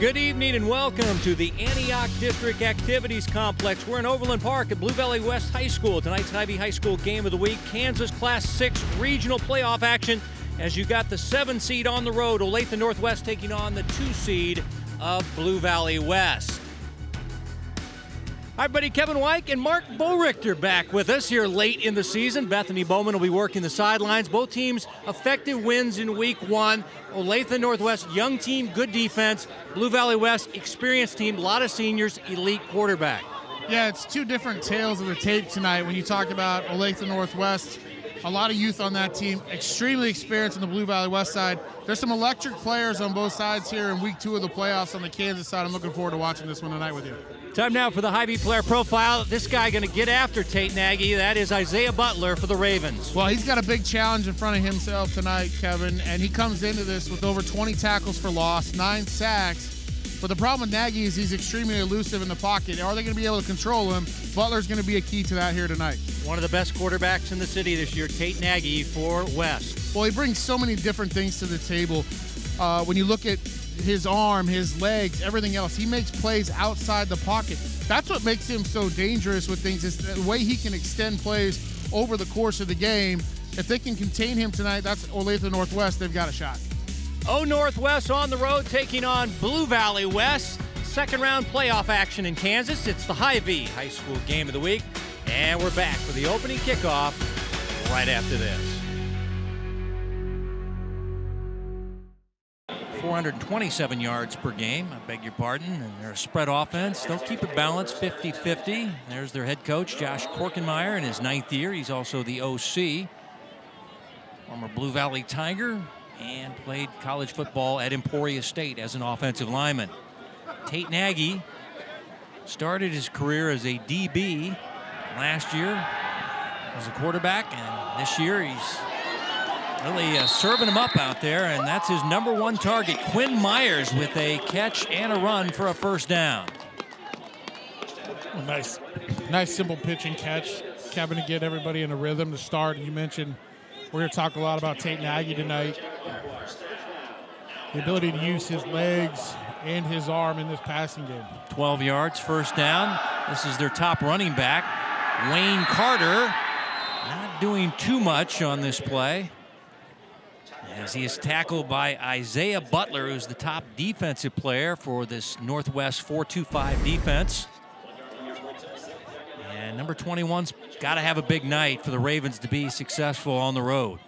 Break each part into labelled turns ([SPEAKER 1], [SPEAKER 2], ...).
[SPEAKER 1] Good evening and welcome to the Antioch District Activities Complex. We're in Overland Park at Blue Valley West High School. Tonight's Hy-Vee High School Game of the Week, Kansas Class 6 regional playoff action as you got the 7 seed on the road, Olathe Northwest taking on the 2 seed of Blue Valley West. Hi, buddy. Kevin Wyke and Mark Borichter back with us here late in the season. Bethany Bowman will be working the sidelines. Both teams effective wins in week 1. Olathe Northwest, young team, good defense. Blue Valley West, experienced team, a lot of seniors, elite quarterback.
[SPEAKER 2] Yeah, it's two different tales of the tape tonight. When you talk about Olathe Northwest, a lot of youth on that team, extremely experienced on the Blue Valley West side. There's some electric players on both sides here in week 2 of the playoffs on the Kansas side. I'm looking forward to watching this one tonight with you.
[SPEAKER 1] Time now for the Hy-Vee player profile. This guy going to get after Tate Nagy. That is Isaiah Butler for the Ravens.
[SPEAKER 2] Well, he's got a big challenge in front of himself tonight, Kevin, and he comes into this with over 20 tackles for loss, 9 sacks. But the problem with Nagy is he's extremely elusive in the pocket. Are they going to be able to control him? Butler's going to be a key to that here tonight.
[SPEAKER 1] One of the best quarterbacks in the city this year, Tate Nagy for West.
[SPEAKER 2] Well, he brings so many different things to the table. When you look at his arm, his legs, everything else, he makes plays outside the pocket. That's what makes him so dangerous with things, is the way he can extend plays over the course of the game. If they can contain him tonight, that's Olathe Northwest. They've got a shot.
[SPEAKER 1] Northwest on the road taking on Blue Valley West. Second round playoff action in Kansas. It's the Hy-Vee High School Game of the Week. And we're back for the opening kickoff right after this. 427 yards per game, I beg your pardon, and they're a spread offense. They'll keep it balanced, 50-50. There's their head coach, Josh Korkenmeyer, in his 9th year. He's also the OC, former Blue Valley Tiger, and played college football at Emporia State as an offensive lineman. Tate Nagy started his career as a DB last year as a quarterback, and this year he's really serving him up out there, and that's his #1 target. Quinn Myers with a catch and a run for a first down.
[SPEAKER 2] Well, nice simple pitch and catch. Kevin, to get everybody in a rhythm to start. You mentioned we're going to talk a lot about Tate Nagy tonight. The ability to use his legs and his arm in this passing game.
[SPEAKER 1] 12 yards, first down. This is their top running back, Wayne Carter. Not doing too much on this play, as he is tackled by Isaiah Butler, who's the top defensive player for this Northwest 4-2-5 defense. And number 21's got to have a big night for the Ravens to be successful on the road.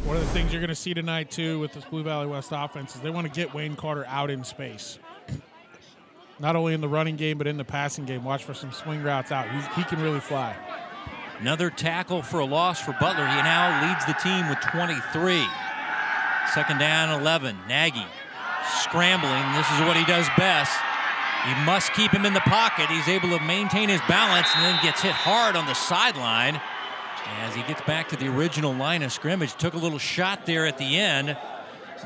[SPEAKER 2] One of the things you're going to see tonight, too, with this Blue Valley West offense is they want to get Wayne Carter out in space. Not only in the running game, but in the passing game. Watch for some swing routes out. He can really fly.
[SPEAKER 1] Another tackle for a loss for Butler. He now leads the team with 23. Second down, 11. Nagy scrambling. This is what he does best. You must keep him in the pocket. He's able to maintain his balance and then gets hit hard on the sideline as he gets back to the original line of scrimmage. Took a little shot there at the end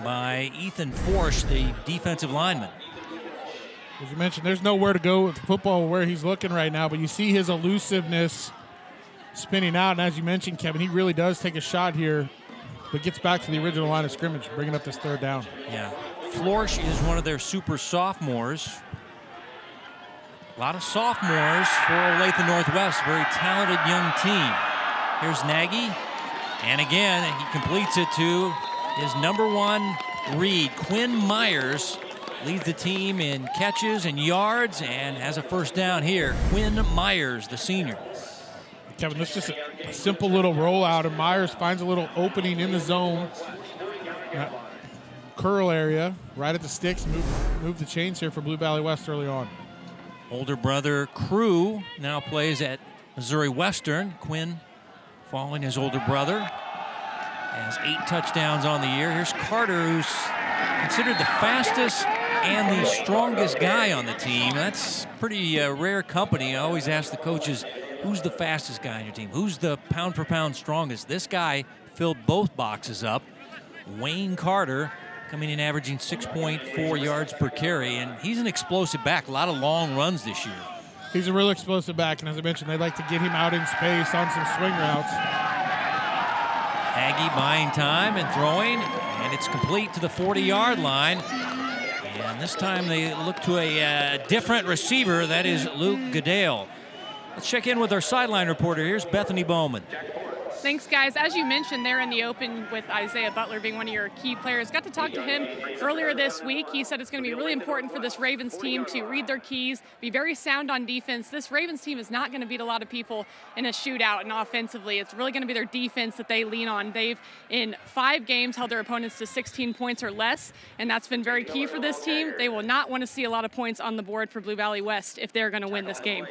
[SPEAKER 1] by Ethan Forsch, the defensive lineman.
[SPEAKER 2] As you mentioned, there's nowhere to go with football where he's looking right now, but you see his elusiveness spinning out, and as you mentioned, Kevin, he really does take a shot here, but gets back to the original line of scrimmage, bringing up this third down.
[SPEAKER 1] Yeah, Florsch is one of their super sophomores. A lot of sophomores for Olathe Northwest, very talented young team. Here's Nagy, and again, he completes it to his #1 read. Quinn Myers leads the team in catches and yards and has a first down here. Quinn Myers, the senior.
[SPEAKER 2] Kevin, this is just a simple little rollout, and Myers finds a little opening in the zone. Curl area, right at the sticks, move the chains here for Blue Valley West early on.
[SPEAKER 1] Older brother Crew now plays at Missouri Western. Quinn following his older brother. Has 8 touchdowns on the year. Here's Carter, who's considered the fastest and the strongest guy on the team. That's pretty rare company. I always ask the coaches, who's the fastest guy on your team? Who's the pound-for-pound strongest? This guy filled both boxes up. Wayne Carter coming in averaging 6.4 yards per carry, and he's an explosive back. A lot of long runs this year.
[SPEAKER 2] He's a real explosive back, and as I mentioned, they'd like to get him out in space on some swing routes.
[SPEAKER 1] Nagy buying time and throwing, and it's complete to the 40-yard line. And this time they look to a different receiver. That is Luke Goodale. Let's check in with our sideline reporter. Here's Bethany Bowman.
[SPEAKER 3] Thanks, guys. As you mentioned, they're in the open with Isaiah Butler being one of your key players. Got to talk to him earlier this week. He said it's going to be really important for this Ravens team to read their keys, be very sound on defense. This Ravens team is not going to beat a lot of people in a shootout and offensively. It's really going to be their defense that they lean on. They've, in 5 games, held their opponents to 16 points or less, and that's been very key for this team. They will not want to see a lot of points on the board for Blue Valley West if they're going to win this game.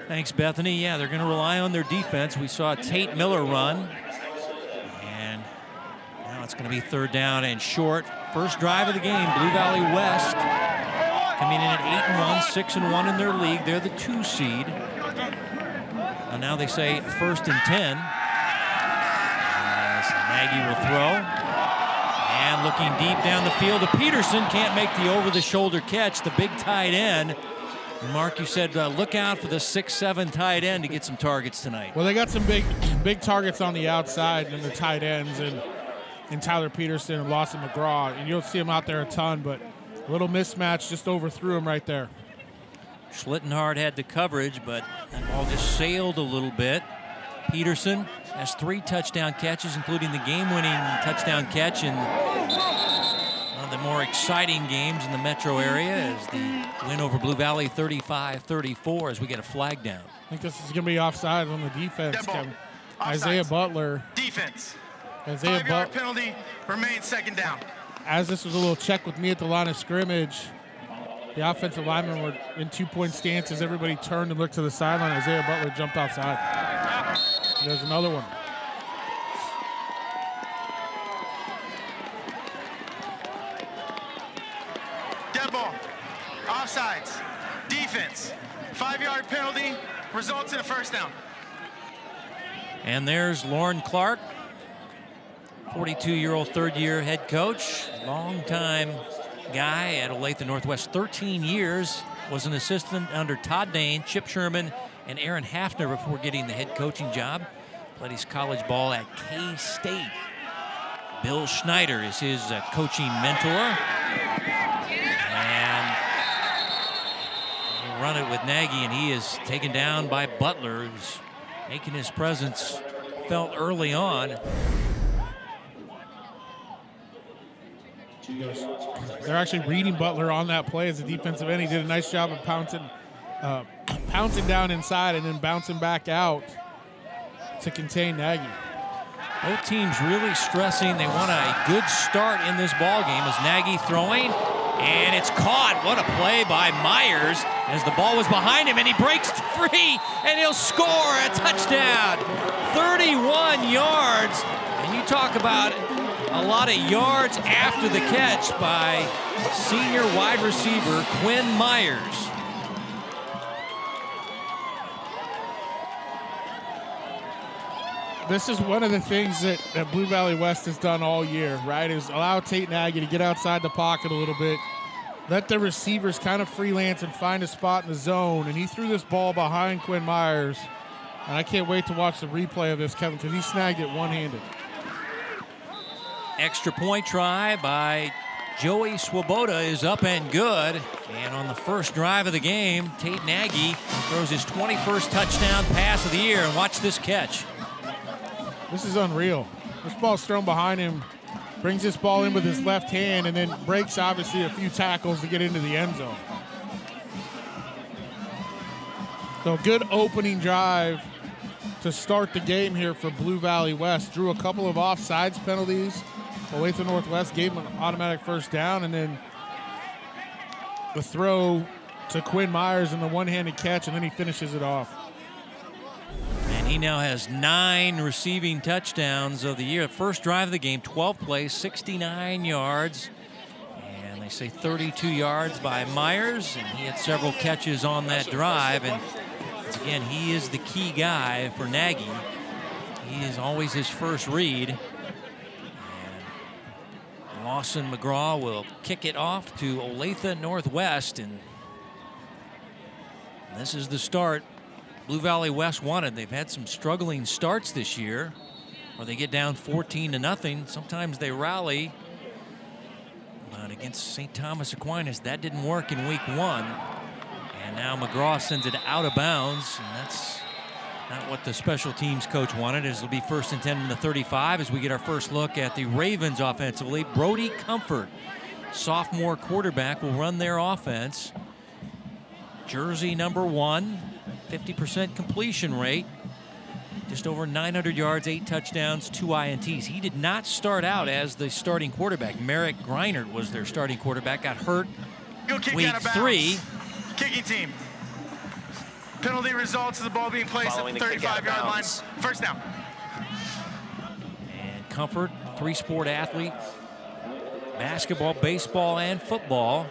[SPEAKER 1] Thanks, Bethany. Yeah, they're going to rely on their defense. We saw Tate Miller run. And now it's going to be 3rd down and short. First drive of the game, Blue Valley West coming in at 8-1, 6-1 in their league. They're the 2 seed. And now they say 1st and 10. As Nagy will throw. And looking deep down the field to Peterson. Can't make the over-the-shoulder catch. The big tight end. And Mark, you said look out for the 6'7" tight end to get some targets tonight.
[SPEAKER 2] Well, they got some big targets on the outside and the tight ends and Tyler Peterson and Lawson McGraw. And you'll see him out there a ton, but a little mismatch just overthrew him right there.
[SPEAKER 1] Schlittenhardt had the coverage, but that ball just sailed a little bit. Peterson has 3 touchdown catches, including the game-winning touchdown catch in one of the more exciting games in the metro area as the win over Blue Valley 35-34 as we get a flag down.
[SPEAKER 2] I think this is going to be offside on the defense, Kevin. Isaiah Butler.
[SPEAKER 4] Defense.
[SPEAKER 2] Isaiah
[SPEAKER 4] 5-yard penalty, remains 2nd down.
[SPEAKER 2] As this was a little check with me at the line of scrimmage, the offensive linemen were in 2-point stances. Everybody turned and looked to the sideline. Isaiah Butler jumped offside. There's another one.
[SPEAKER 4] Dead ball. Offsides. Defense. 5-yard penalty, results in a 1st down.
[SPEAKER 1] And there's Lauren Clark, 42-year-old 3rd-year head coach, longtime guy at Olathe Northwest, 13 years, was an assistant under Todd Dane, Chip Sherman, and Aaron Hafner before getting the head coaching job. Played his college ball at K-State. Bill Schneider is his coaching mentor. And they run it with Nagy, and he is taken down by Butler, who's making his presence felt early on.
[SPEAKER 2] They're actually reading Butler on that play as a defensive end. He did a nice job of pouncing down inside and then bouncing back out to contain Nagy.
[SPEAKER 1] Both teams really stressing they want a good start in this ball game as Nagy throwing, and it's caught. What a play by Myers as the ball was behind him, and he breaks free, and he'll score a touchdown. 31 yards, and you talk about a lot of yards after the catch by senior wide receiver Quinn Myers.
[SPEAKER 2] This is one of the things that Blue Valley West has done all year, right, is allow Tate Nagy to get outside the pocket a little bit, let the receivers kind of freelance and find a spot in the zone, and he threw this ball behind Quinn Myers, and I can't wait to watch the replay of this, Kevin, because he snagged it one-handed.
[SPEAKER 1] Extra point try by Joey Swoboda is up and good. And on the first drive of the game, Tate Nagy throws his 21st touchdown pass of the year. And watch this catch.
[SPEAKER 2] This is unreal. This ball's thrown behind him, brings this ball in with his left hand, and then breaks, obviously, a few tackles to get into the end zone. So good opening drive to start the game here for Blue Valley West. Drew a couple of offsides penalties. Olathe Northwest gave him an automatic 1st down, and then the throw to Quinn Myers and the one-handed catch, and then he finishes it off.
[SPEAKER 1] And he now has 9 receiving touchdowns of the year. First drive of the game, 12 plays, 69 yards. And they say 32 yards by Myers, and he had several catches on that drive. And again, he is the key guy for Nagy. He is always his first read. Lawson McGraw will kick it off to Olathe Northwest, and this is the start Blue Valley West wanted. They've had some struggling starts this year where they get down 14-0. Sometimes they rally, but against St. Thomas Aquinas. That didn't work in week 1. And now McGraw sends it out of bounds, and that's not what the special teams coach wanted. It'll be 1st and 10 from the 35 as we get our first look at the Ravens offensively. Brody Comfort, sophomore quarterback, will run their offense. Jersey number 1, 50% completion rate. Just over 900 yards, 8 touchdowns, 2 INTs. He did not start out as the starting quarterback. Merrick Greinert was their starting quarterback, got hurt week 3.
[SPEAKER 4] Kicking team. Penalty results of the ball being placed at the 35-yard line. First down.
[SPEAKER 1] And Comfort, 3-sport athlete. Basketball, baseball, and football.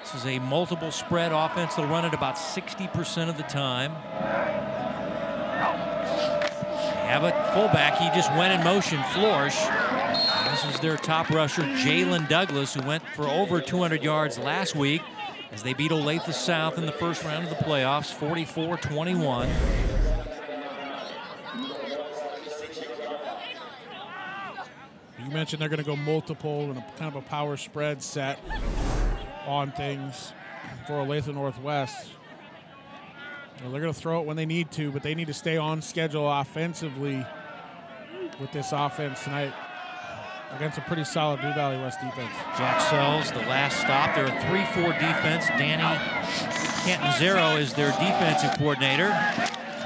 [SPEAKER 1] This is a multiple spread offense. They'll run it about 60% of the time. They have a fullback. He just went in motion, Florsch. This is their top rusher, Jalen Douglas, who went for over 200 yards last week as they beat Olathe South in the first round of the playoffs, 44-21.
[SPEAKER 2] You mentioned they're going to go multiple and kind of a power spread set on things for Olathe Northwest. Well, they're going to throw it when they need to, but they need to stay on schedule offensively with this offense tonight against a pretty solid Blue Valley West defense.
[SPEAKER 1] Jack Sells, the last stop. They're a 3-4 defense. Danny Cantanzero is their defensive coordinator.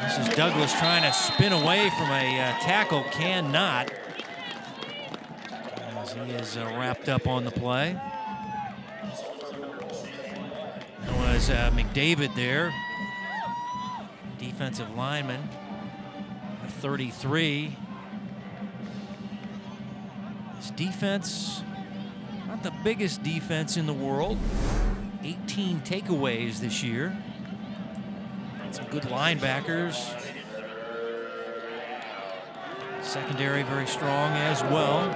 [SPEAKER 1] This is Douglas trying to spin away from a tackle, cannot, as he is wrapped up on the play. There was McDavid there, defensive lineman, 33. This defense, not the biggest defense in the world. 18 takeaways this year. Some good linebackers. Secondary very strong as well.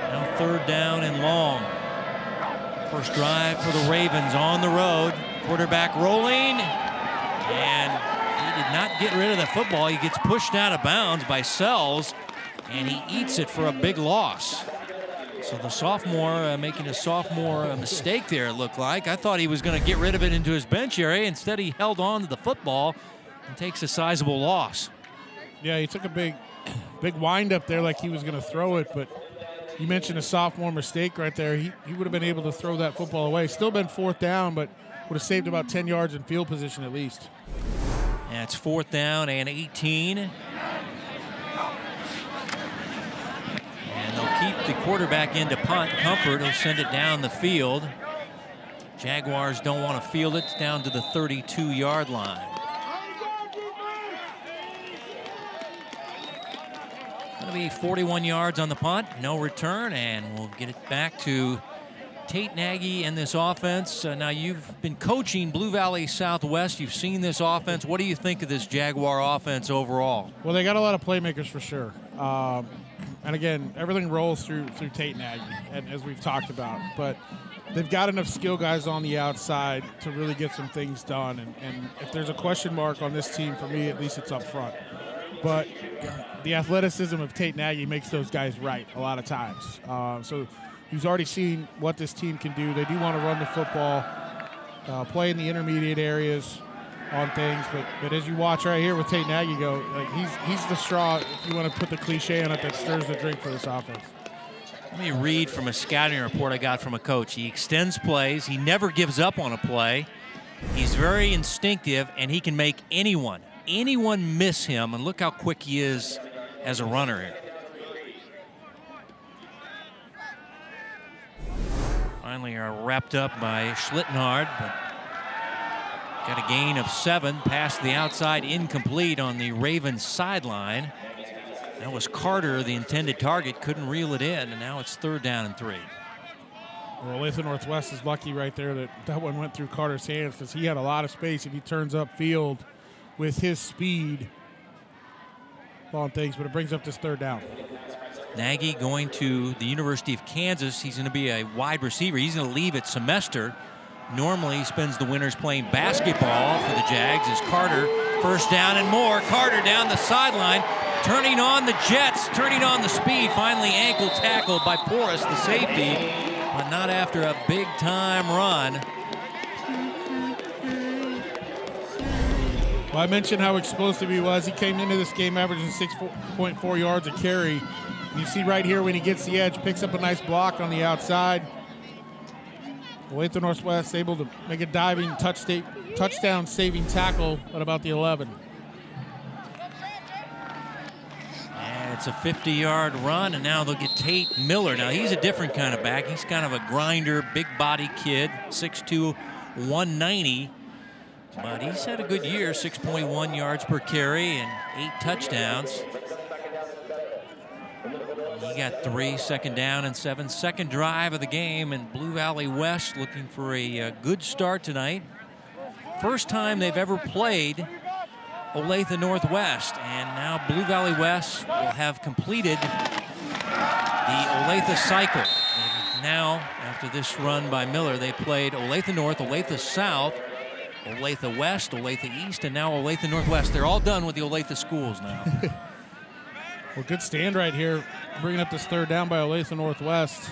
[SPEAKER 1] Now 3rd down and long. First drive for the Ravens on the road. Quarterback rolling. And he did not get rid of the football. He gets pushed out of bounds by Sells, and he eats it for a big loss. So the sophomore making a sophomore mistake there, it looked like. I thought he was going to get rid of it into his bench area. Instead, he held on to the football and takes a sizable loss.
[SPEAKER 2] Yeah, he took a big wind up there like he was going to throw it, but you mentioned a sophomore mistake right there. He would have been able to throw that football away. Still been 4th down, but would have saved about 10 yards in field position at least.
[SPEAKER 1] And it's 4th down and 18. And they'll keep the quarterback in to punt. Comfort will send it down the field. Jaguars don't want to field it. It's down to the 32-yard line. Going to be 41 yards on the punt. No return, and we'll get it back to Tate Nagy and this offense. Now, you've been coaching Blue Valley Southwest. You've seen this offense. What do you think of this Jaguar offense overall?
[SPEAKER 2] Well, they got a lot of playmakers for sure. And again, everything rolls through Tate Nagy, as we've talked about. But they've got enough skill guys on the outside to really get some things done. And if there's a question mark on this team, for me, at least it's up front. But the athleticism of Tate Nagy makes those guys right a lot of times. So he's already seen what this team can do. They do want to run the football, play in the intermediate areas on things. But as you watch right here with Tate Nagy go, like he's the straw, if you want to put the cliche on it, that stirs the drink for this offense.
[SPEAKER 1] Let me read from a scouting report I got from a coach. He extends plays. He never gives up on a play. He's very instinctive, and he can make anyone miss him. And look how quick he is as a runner here. Finally are wrapped up by Schlittenhard, but got a gain of 7 past the outside, incomplete on the Ravens sideline. That was Carter, the intended target, couldn't reel it in, and now it's 3rd down and 3.
[SPEAKER 2] Well, Olathe Northwest is lucky right there that one went through Carter's hands, because he had a lot of space if he turns upfield with his speed on things, but it brings up this 3rd down.
[SPEAKER 1] Nagy going to the University of Kansas. He's going to be a wide receiver. He's going to leave at semester. Normally he spends the winters playing basketball for the Jags. As Carter, 1st down and more. Carter down the sideline. turning on the jets, turning on the speed. Finally ankle tackled by Porras, the safety, but not after a big-time run.
[SPEAKER 2] Well, I mentioned how explosive he was. He came into this game averaging 6.4 yards a carry. And you see right here when he gets the edge, picks up a nice block on the outside. Olathe Northwest able to make a diving touchdown-saving tackle at about the 11.
[SPEAKER 1] And it's a 50-yard run, and now they'll get Tate Miller. Now, he's a different kind of back. He's kind of a grinder, big-body kid, 6'2", 190. But he's had a good year, 6.1 yards per carry and 8 touchdowns. He got 3, second down and 7. Second drive of the game, and Blue Valley West looking for a good start tonight. First time they've ever played Olathe Northwest, and now Blue Valley West will have completed the Olathe cycle. And now, after this run by Miller, they played Olathe North, Olathe South, Olathe West, Olathe East, and now Olathe Northwest. They're all done with the Olathe schools now.
[SPEAKER 2] Well, good stand right here, bringing up this third down by Olathe Northwest.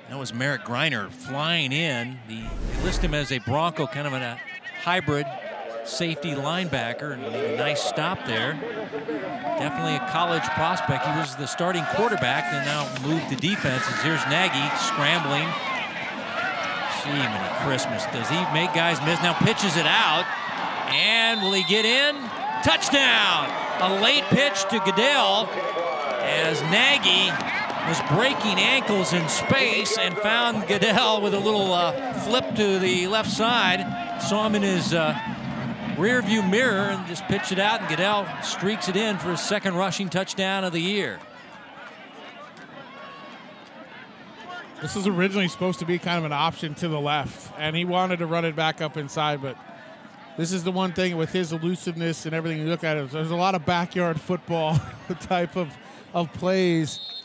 [SPEAKER 1] That was Merrick Greiner flying in. They list him as a Bronco, kind of a hybrid safety linebacker, and made a nice stop there. Definitely a college prospect. He was the starting quarterback, then now moved to defense. As here's Nagy scrambling. Gee, many Christmas. Does he make guys miss? Now pitches it out. And will he get in? Touchdown! A late pitch to Goodell as Nagy was breaking ankles in space and found Goodell with a little flip to the left side. Saw him in his rear view mirror and just pitched it out, and Goodell streaks it in for his second rushing touchdown of the year.
[SPEAKER 2] This was originally supposed to be kind of an option to the left, and he wanted to run it back up inside, but this is the one thing with his elusiveness and everything you look at it. There's a lot of backyard football type of plays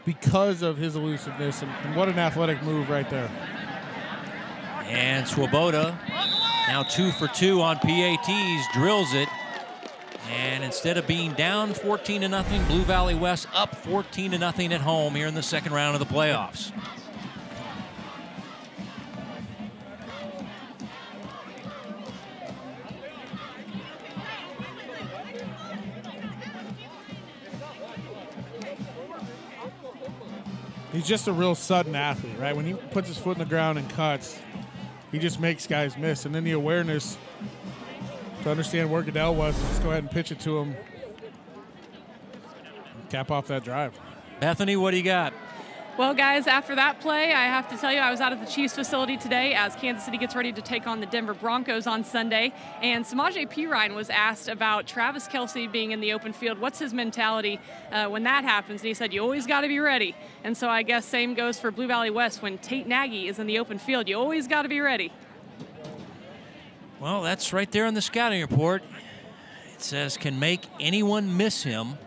[SPEAKER 2] because of his elusiveness, and what an athletic move right there.
[SPEAKER 1] And Swoboda, now 2 for 2 on PATs, drills it. And instead of being down 14-0, Blue Valley West up 14-0 at home here in the second round of the playoffs.
[SPEAKER 2] He's just a real sudden athlete, right? When he puts his foot in the ground and cuts, he just makes guys miss. And then the awareness to understand where Goodell was, let's go ahead and pitch it to him. Cap off that drive.
[SPEAKER 1] Bethany, what do you got?
[SPEAKER 3] Well, guys, after that play, I have to tell you, I was out at the Chiefs facility today as Kansas City gets ready to take on the Denver Broncos on Sunday. And Samaje Perine was asked about Travis Kelce being in the open field. What's his mentality when that happens? And he said, you always got to be ready. And so I guess same goes for Blue Valley West. When Tate Nagy is in the open field, you always got to be ready.
[SPEAKER 1] Well, that's right there on the scouting report. It says, can make anyone miss him.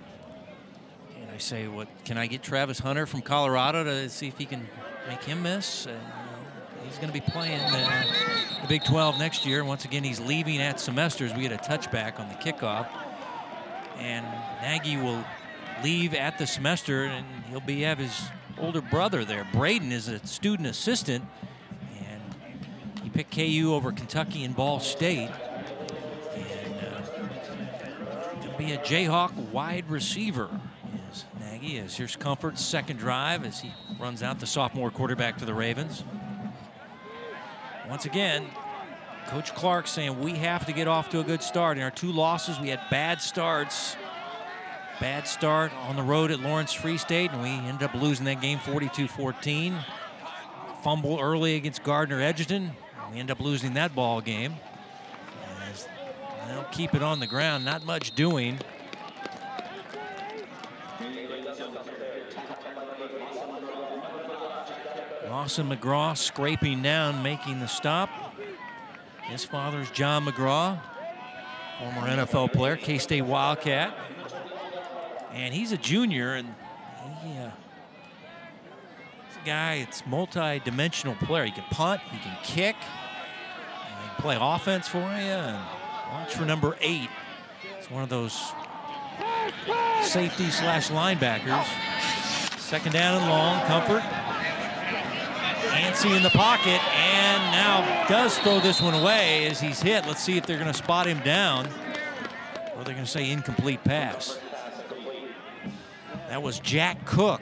[SPEAKER 1] And I say, what, can I get Travis Hunter from Colorado to see if he can make him miss? He's going to be playing the Big 12 next year. Once again, he's leaving at semesters. We had a touchback on the kickoff. And Nagy will leave at the semester, and he'll have his older brother there. Braden is a student assistant. He picked KU over Kentucky and Ball State. And to be a Jayhawk wide receiver is Nagy. As here's Comfort's second drive as he runs out, the sophomore quarterback for the Ravens. Once again, Coach Clark saying we have to get off to a good start. In our 2 losses, we had bad starts. Bad start on the road at Lawrence Free State, and we ended up losing that game 42-14. Fumble early against Gardner Edgerton. We end up losing that ball game. As they'll keep it on the ground, not much doing. Lawson McGraw scraping down, making the stop. His father's John McGraw, former NFL player, K-State Wildcat. And he's a junior, and he's a guy, it's multi-dimensional player. He can punt, he can kick, he can play offense for you, and watch for number 8. It's one of those safety slash linebackers. Second down and long, Comfort. Yancey in the pocket, and now does throw this one away as he's hit. Let's see if they're going to spot him down, or they're going to say incomplete pass. That was Jack Cook,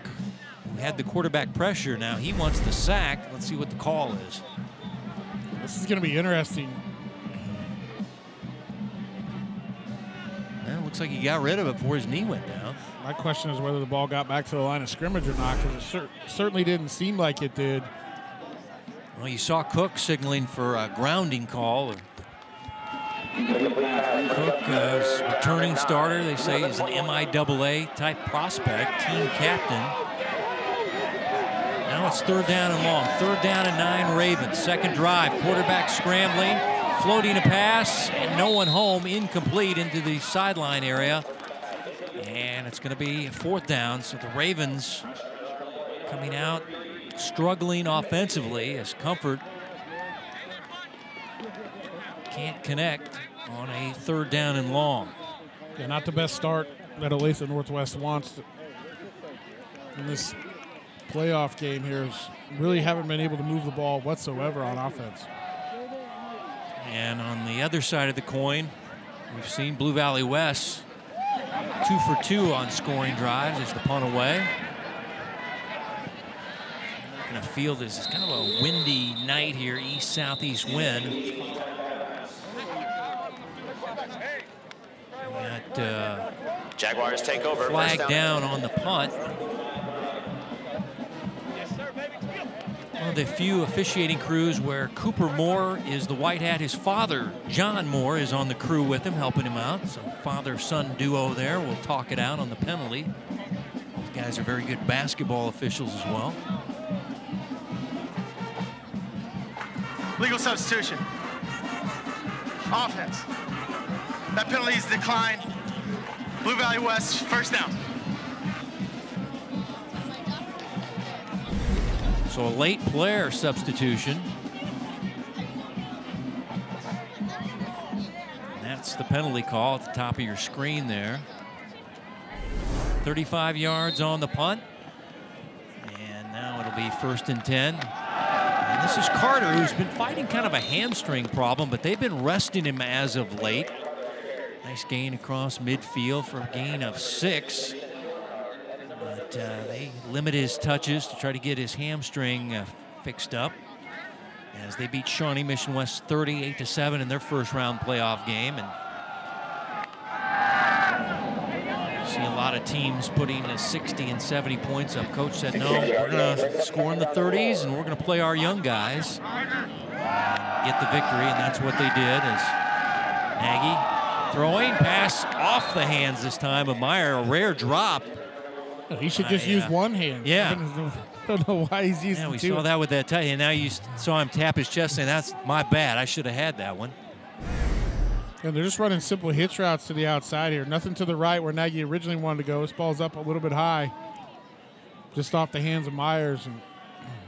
[SPEAKER 1] who had the quarterback pressure. Now he wants the sack. Let's see what the call is.
[SPEAKER 2] This is going to be interesting.
[SPEAKER 1] Well, looks like he got rid of it before his knee went down.
[SPEAKER 2] My question is whether the ball got back to the line of scrimmage or not, because it certainly didn't seem like it did.
[SPEAKER 1] Well, you saw Cook signaling for a grounding call. Cook, returning starter, they say is an MIAA type prospect, team captain. Now it's third down and long. Third down and 9 Ravens. Second drive, quarterback scrambling, floating a pass, and no one home, incomplete into the sideline area. And it's going to be fourth down, so the Ravens coming out struggling offensively as Comfort can't connect on a third down and long.
[SPEAKER 2] Yeah, not the best start that Olathe Northwest wants in this playoff game here. Really haven't been able to move the ball whatsoever on offense.
[SPEAKER 1] And on the other side of the coin, we've seen Blue Valley West 2 for 2 on scoring drives as the punt away. Going to feel this. It's kind of a windy night here, east-southeast wind. Got
[SPEAKER 5] Jaguars take over.
[SPEAKER 1] Flag down on the punt. One of the few officiating crews where Cooper Moore is the white hat. His father, John Moore, is on the crew with him, helping him out. So father-son duo there will talk it out on the penalty. Those guys are very good basketball officials as well.
[SPEAKER 4] Legal substitution. Offense. That penalty is declined. Blue Valley West, first down.
[SPEAKER 1] So a late player substitution. And that's the penalty call at the top of your screen there. 35 yards on the punt. And now it'll be first and 10. And this is Carter, who's been fighting kind of a hamstring problem, but they've been resting him as of late. Nice gain across midfield for a gain of 6. But they limit his touches to try to get his hamstring fixed up as they beat Shawnee Mission West 38-7 in their first round playoff game. And you see a lot of teams putting 60 and 70 points up. Coach said, no, we're going to score in the 30s and we're going to play our young guys and get the victory. And that's what they did as Nagy throwing, pass off the hands this time of Meyer, a rare drop.
[SPEAKER 2] He should just use one hand.
[SPEAKER 1] Yeah.
[SPEAKER 2] I don't know why he's using two.
[SPEAKER 1] We saw that with that. And now you saw him tap his chest saying, that's my bad. I should have had that one.
[SPEAKER 2] And they're just running simple hitch routes to the outside here. Nothing to the right where Nagy originally wanted to go. This ball's up a little bit high. Just off the hands of Myers. And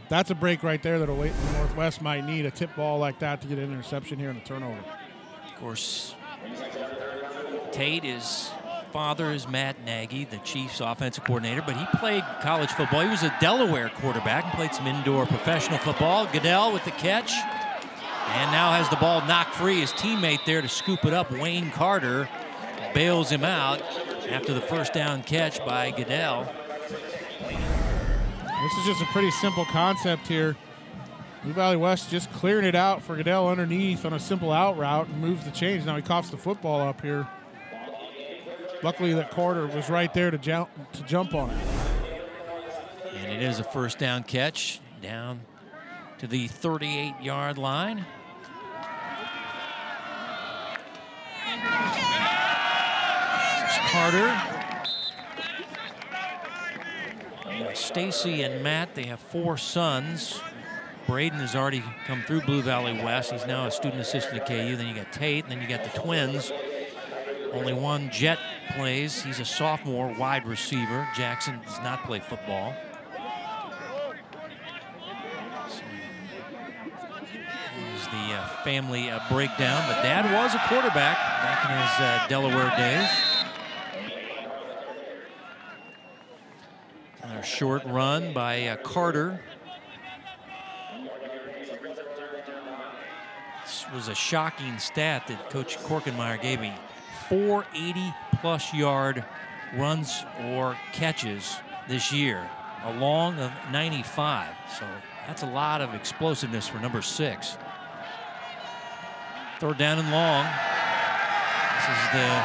[SPEAKER 2] that's a break right there that Olathe Northwest might need. A tip ball like that to get an interception here and a turnover.
[SPEAKER 1] Of course, Tate father is Matt Nagy, the Chiefs offensive coordinator, but he played college football. He was a Delaware quarterback and played some indoor professional football. Goodell with the catch, and now has the ball knocked free. His teammate there to scoop it up, Wayne Carter, bails him out after the first down catch by Goodell.
[SPEAKER 2] This is just a pretty simple concept here. Blue Valley West just clearing it out for Goodell underneath on a simple out route and moves the chains. Now he coughs the football up here. Luckily that Carter was right there to jump on it.
[SPEAKER 1] And it is a first down catch down to the 38-yard line. This is Carter. Stacy and Matt, they have 4 sons. Braden has already come through Blue Valley West. He's now a student assistant at KU. Then you got Tate, and then you got the twins. Only one Jet plays. He's a sophomore wide receiver. Jackson does not play football. So, here's the family breakdown. But Dad was a quarterback back in his Delaware days. A short run by Carter. This was a shocking stat that Coach Korkenmeyer gave me. 4 80-plus yard runs or catches this year, along of 95. So that's a lot of explosiveness for number 6. Third down and long. This is the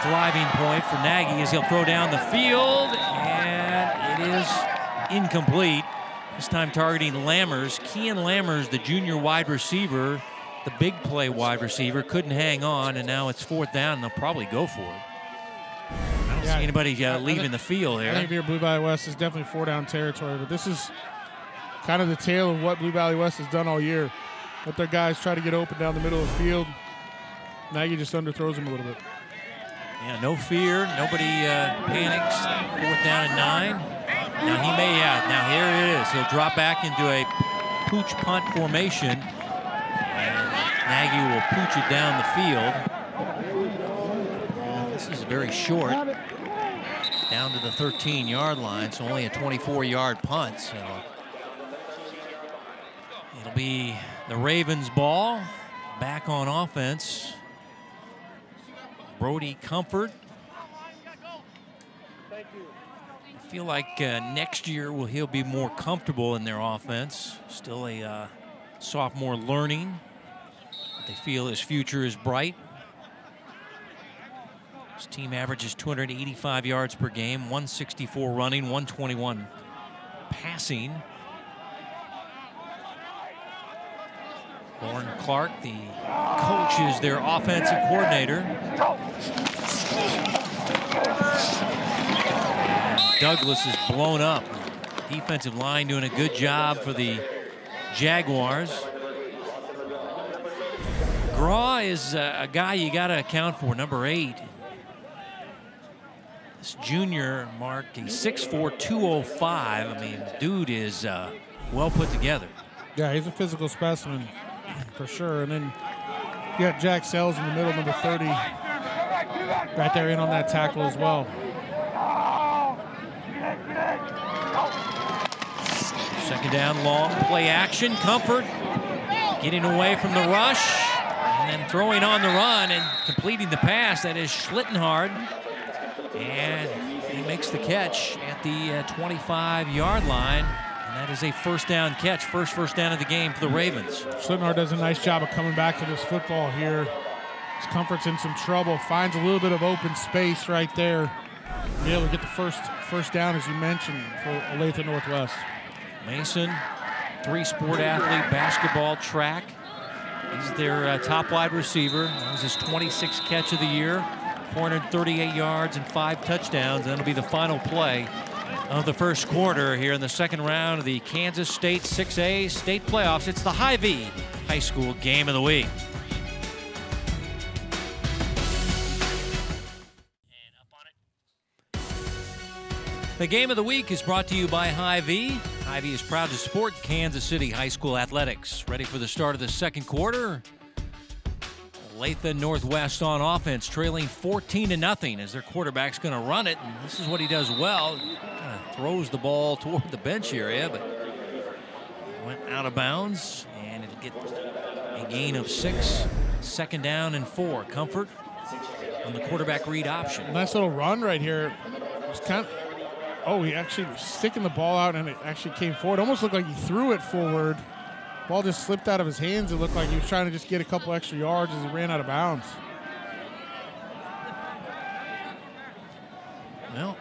[SPEAKER 1] thriving point for Nagy as he'll throw down the field, and it is incomplete. This time targeting Lammers. Kean Lammers, the junior wide receiver, the big play wide receiver, couldn't hang on, and now it's 4th down, and they'll probably go for it. I don't see anybody leaving the field here.
[SPEAKER 2] I think if you're Blue Valley West, is definitely 4-down territory, but this is kind of the tale of what Blue Valley West has done all year. Let their guys try to get open down the middle of the field. Nagy just underthrows them a little bit.
[SPEAKER 1] Yeah, no fear. Nobody panics. 4th down and 9. Now he may, now here it is. He'll drop back into a pooch punt formation. And Nagy will pooch it down the field. And this is very short. Down to the 13-yard line, so only a 24-yard punt. So it'll be the Ravens' ball. Back on offense. Brody Comfort. I feel like next year he'll be more comfortable in their offense. Still a sophomore learning. But they feel his future is bright. His team averages 285 yards per game, 164 running, 121 passing. Warren Clark, the coach, is their offensive coordinator. Douglas is blown up. Defensive line doing a good job for the Jaguars. Graw is a guy you got to account for, number 8. This junior marked a 6'4", 205. I mean, dude is well put together.
[SPEAKER 2] Yeah, he's a physical specimen for sure. And then you got Jack Sells in the middle, number 30, right there in on that tackle as well.
[SPEAKER 1] Second down, long play action. Comfort getting away from the rush and then throwing on the run and completing the pass. That is Schlittenhard. And he makes the catch at the 25-yard line. And that is a first down catch, first down of the game for the Ravens.
[SPEAKER 2] Schlittenhard does a nice job of coming back to this football here. His Comfort's in some trouble, finds a little bit of open space right there. Be able to get the first down, as you mentioned, for Olathe Northwest.
[SPEAKER 1] Mason, 3-sport athlete, basketball, track. He's their top wide receiver. That was his 26th catch of the year, 438 yards and 5 touchdowns. That'll be the final play of the first quarter here in the second round of the Kansas State 6A state playoffs. It's the Hy-Vee High School Game of the Week. The Game of the Week is brought to you by Hy-Vee. Hy-Vee is proud to support Kansas City High School athletics. Ready for the start of the second quarter. Olathe Northwest on offense, trailing 14-0 as their quarterback's going to run it. And this is what he does well. Kind of throws the ball toward the bench area, but went out of bounds, and it'll get a gain of 6. Second down and 4. Comfort on the quarterback read option.
[SPEAKER 2] Nice little run right here. It's kind of, he actually was sticking the ball out, and it actually came forward. Almost looked like he threw it forward. Ball just slipped out of his hands. It looked like he was trying to just get a couple extra yards as he ran out of bounds.
[SPEAKER 1] Well,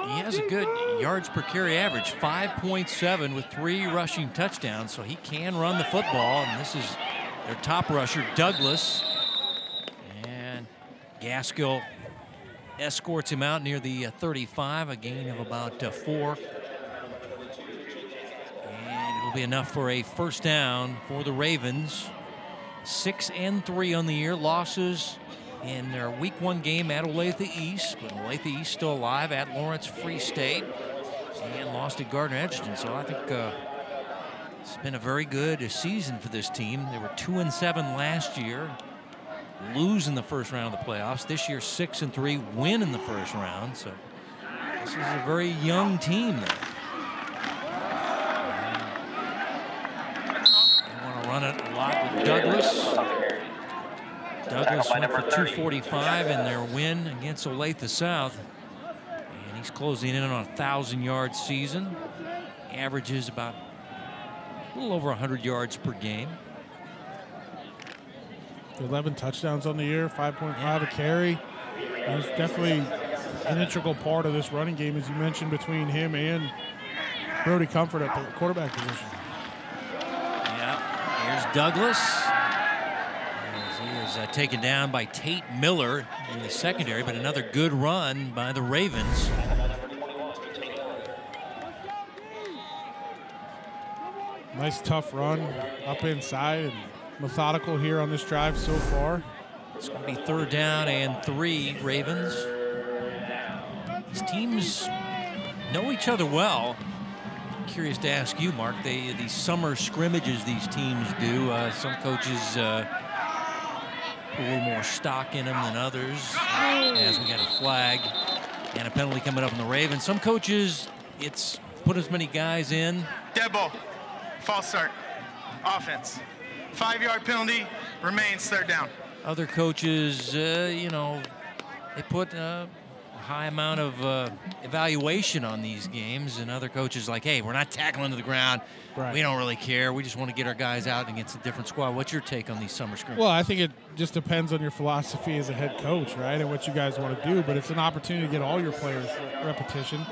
[SPEAKER 1] he has a good yards per carry average, 5.7 with 3 rushing touchdowns, so he can run the football. And this is their top rusher, Douglas. And Gaskill escorts him out near the 35, a gain of about 4. And it'll be enough for a first down for the Ravens. 6-3 on the year. Losses in their week 1 game at Olathe East, but Olathe East still alive at Lawrence Free State, and lost at Gardner Edgerton. So I think it's been a very good season for this team. They were 2-7 last year, lose in the first round of the playoffs. This year 6-3, win in the first round. So This is a very young team there. They want to run it a lot with Douglas. Douglas went for 245 in their win against Olathe South. And he's closing in on a 1,000-yard season. Averages about a little over 100 yards per game.
[SPEAKER 5] 11 touchdowns on the year, 5.5 a carry. He's definitely an integral part of this running game, as you mentioned, between him and Brody Comfort at the quarterback position.
[SPEAKER 1] Yeah, here's Douglas. As he is taken down by Tate Miller in the secondary, but another good run by the Ravens.
[SPEAKER 5] Nice tough run up inside and methodical here on this drive so far.
[SPEAKER 1] It's going to be 3rd down and 3, Ravens. These teams know each other well. Curious to ask you, Mark, these summer scrimmages these teams do, some coaches put a little more stock in them than others, as we got a flag and a penalty coming up on the Ravens. Some coaches, it's put as many guys in.
[SPEAKER 4] Dead ball. False start. Offense. 5-yard penalty. Remains 3rd down.
[SPEAKER 1] Other coaches, you know, they put a high amount of evaluation on these games, and other coaches like, hey, we're not tackling to the ground.
[SPEAKER 5] Right.
[SPEAKER 1] We don't really care. We just want to get our guys out against a different squad. What's your take on these summer scrimmages?
[SPEAKER 5] Well, I think it just depends on your philosophy as a head coach, right, and what you guys want to do. But it's an opportunity to get all your players repetition.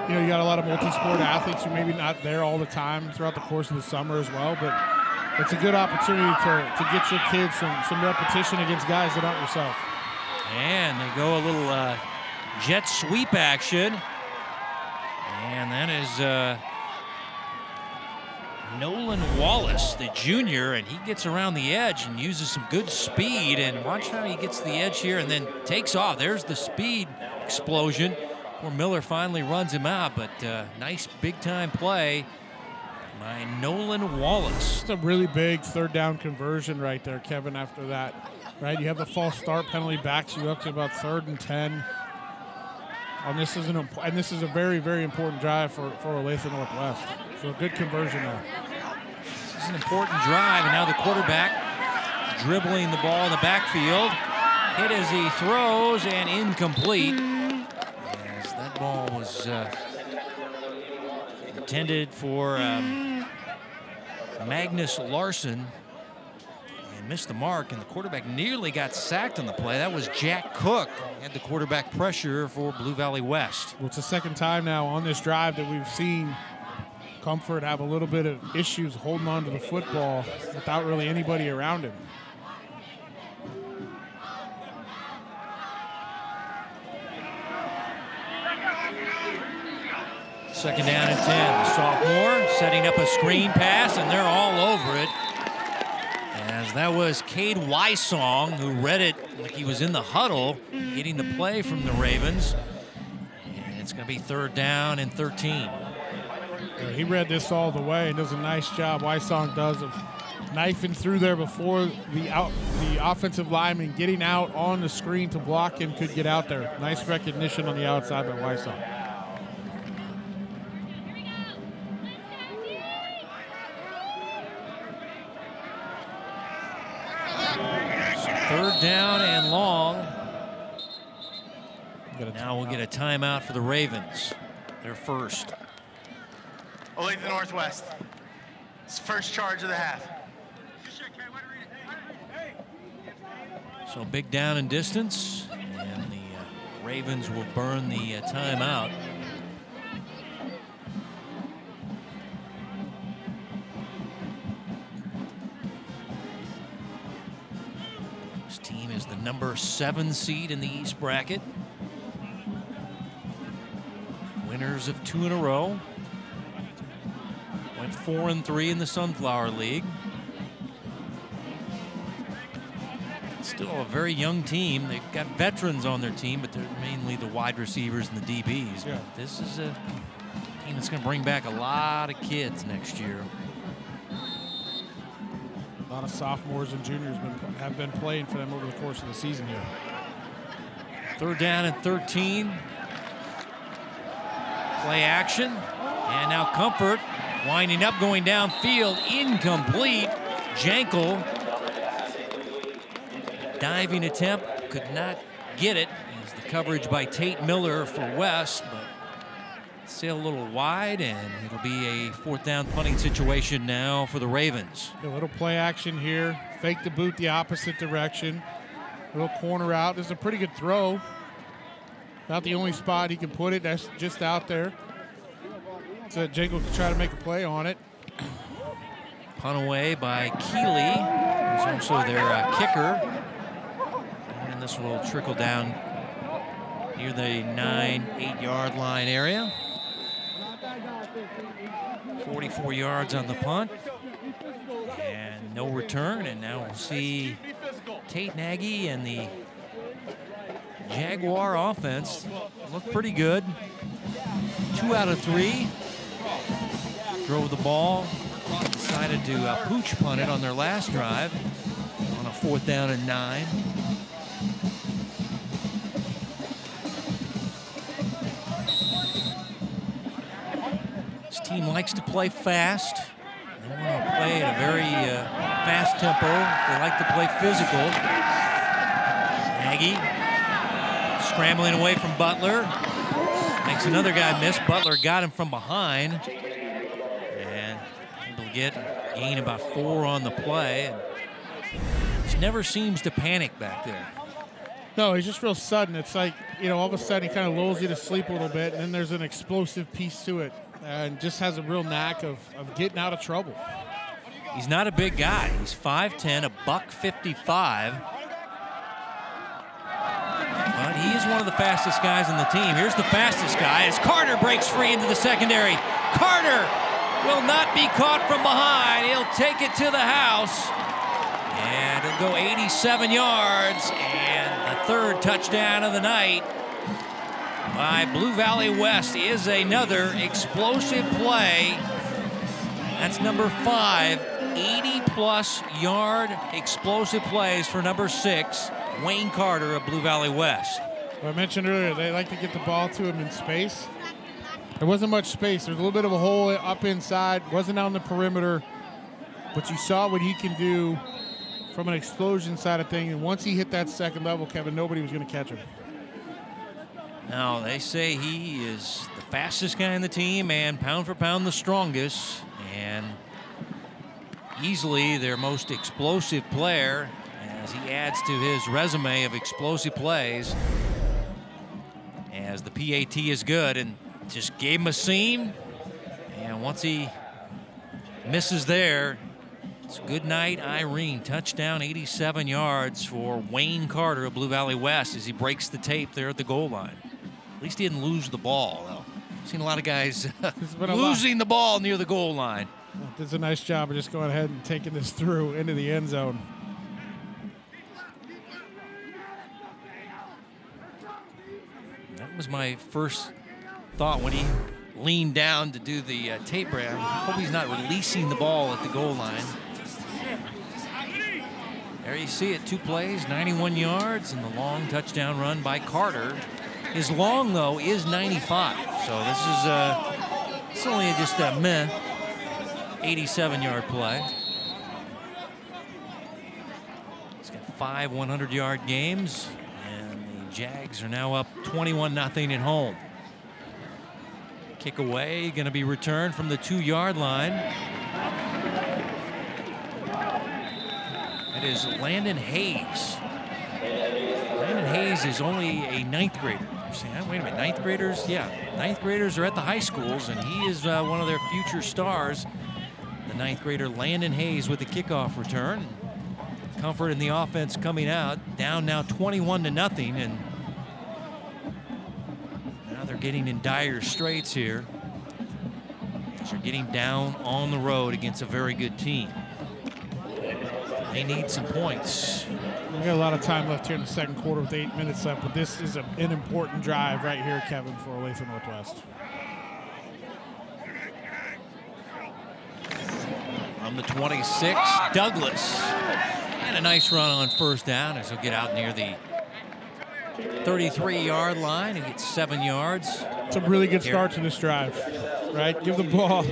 [SPEAKER 5] You know, you got a lot of multi-sport athletes who maybe not there all the time throughout the course of the summer as well, but it's a good opportunity to get your kids some repetition against guys that aren't yourself.
[SPEAKER 1] And they go a little jet sweep action. And that is Nolan Wallace, the junior, and he gets around the edge and uses some good speed. And watch how he gets the edge here and then takes off. There's the speed explosion where Miller finally runs him out. But nice big-time play by Nolan Wallace.
[SPEAKER 5] It's a really big 3rd down conversion right there, Kevin, after that. Right, you have the false start penalty, backs you up to about 3rd and 10. And this is a very, very important drive for Olathe Northwest. So a good conversion there.
[SPEAKER 1] This is an important drive, and now the quarterback dribbling the ball in the backfield. Hit as he throws, and incomplete. As that ball was intended for Magnus Larson. Missed the mark, and the quarterback nearly got sacked on the play. That was Jack Cook. Had the quarterback pressure for Blue Valley West.
[SPEAKER 5] Well, it's the 2nd time now on this drive that we've seen Comfort have a little bit of issues holding on to the football without really anybody around him.
[SPEAKER 1] Second down and 10. The sophomore setting up a screen pass, and they're all over it. As that was Cade Wysong, who read it like he was in the huddle, getting the play from the Ravens. And it's going to be 3rd down and 13.
[SPEAKER 5] Yeah, he read this all the way and does a nice job. Wysong does of knifing through there before the offensive lineman getting out on the screen to block him could get out there. Nice recognition on the outside by Wysong.
[SPEAKER 1] Third down and long. Now we'll get a timeout for the Ravens. Their first.
[SPEAKER 4] Olathe Northwest. It's first charge of the half.
[SPEAKER 1] So big down and distance, and the Ravens will burn the timeout. This team is the number 7 seed in the East bracket. Winners of 2 in a row. Went 4-3 in the Sunflower League. Still a very young team. They've got veterans on their team, but they're mainly the wide receivers and the DBs.
[SPEAKER 5] Yeah.
[SPEAKER 1] But this is a team that's going to bring back a lot of kids next year.
[SPEAKER 5] A lot of sophomores and juniors have been playing for them over the course of the season here.
[SPEAKER 1] Third down and 13. Play action. And now Comfort winding up, going downfield. Incomplete. Jankel. Diving attempt. Could not get it. As the coverage by Tate Miller for West. But still a little wide, and it'll be a 4th down punting situation now for the Ravens.
[SPEAKER 5] A little play action here. Fake the boot the opposite direction. A little corner out. This is a pretty good throw. Not the only spot he can put it. That's just out there. So Jankel can try to make a play on it.
[SPEAKER 1] Punt away by Keeley, who's also their kicker. And this will trickle down near the 9-8 yard line area. 44 yards on the punt. And no return. And now we'll see Tate Nagy and the Jaguar offense look pretty good. 2 out of 3. Drove the ball. Decided to pooch punt it on their last drive on a 4th down and 9. This team likes to play fast. They want to play at a very fast tempo. They like to play physical. Nagy scrambling away from Butler. Makes another guy miss. Butler got him from behind. And able to gain about 4 on the play. He never seems to panic back there.
[SPEAKER 5] No, he's just real sudden. It's like, all of a sudden he kind of lulls you to sleep a little bit, and then there's an explosive piece to it. And just has a real knack of getting out of trouble.
[SPEAKER 1] He's not a big guy. He's 5'10", $155. But he is one of the fastest guys on the team. Here's the fastest guy as Carter breaks free into the secondary. Carter will not be caught from behind. He'll take it to the house. And it'll go 87 yards. And the 3rd touchdown of the night by Blue Valley West is another explosive play. That's number 5. 80-plus yard explosive plays for number 6, Wayne Carter of Blue Valley West.
[SPEAKER 5] Well, I mentioned earlier, they like to get the ball to him in space. There wasn't much space. There's a little bit of a hole up inside. Wasn't on the perimeter. But you saw what he can do from an explosion side of things. And once he hit that second level, Kevin, nobody was going to catch him.
[SPEAKER 1] Now, they say he is the fastest guy in the team and pound for pound the strongest. And easily their most explosive player as he adds to his resume of explosive plays. As the PAT is good and just gave him a seam. And once he misses there, it's good night, Irene. Touchdown, 87 yards for Wayne Carter of Blue Valley West as he breaks the tape there at the goal line. At least he didn't lose the ball, though. I've seen a lot of guys losing the ball near the goal line.
[SPEAKER 5] Does a nice job of just going ahead and taking this through into the end zone.
[SPEAKER 1] That was my first thought when he leaned down to do the tape break. I hope he's not releasing the ball at the goal line. There you see it, 2 plays, 91 yards, and the long touchdown run by Carter. His long, though, is 95. So this is it's only just a 87-yard play. He's got 5 100-yard games, and the Jags are now up 21-0 at home. Kick away, going to be returned from the 2-yard line. It is Landon Hayes. Landon Hayes is only a 9th grader. You're saying, wait a minute, 9th graders? Yeah, 9th graders are at the high schools, and he is one of their future stars. The 9th grader Landon Hayes with the kickoff return. Comfort in the offense coming out. Down now 21-0, and now they're getting in dire straits here. They're getting down on the road against a very good team. They need some points.
[SPEAKER 5] We got a lot of time left here in the second quarter with 8 minutes left, but this is an important drive right here, Kevin, for Olathe Northwest.
[SPEAKER 1] From the 26, Douglas. And a nice run on first down as he'll get out near the 33-yard line. He gets 7 yards.
[SPEAKER 5] It's a really good start to this drive, right? Give the ball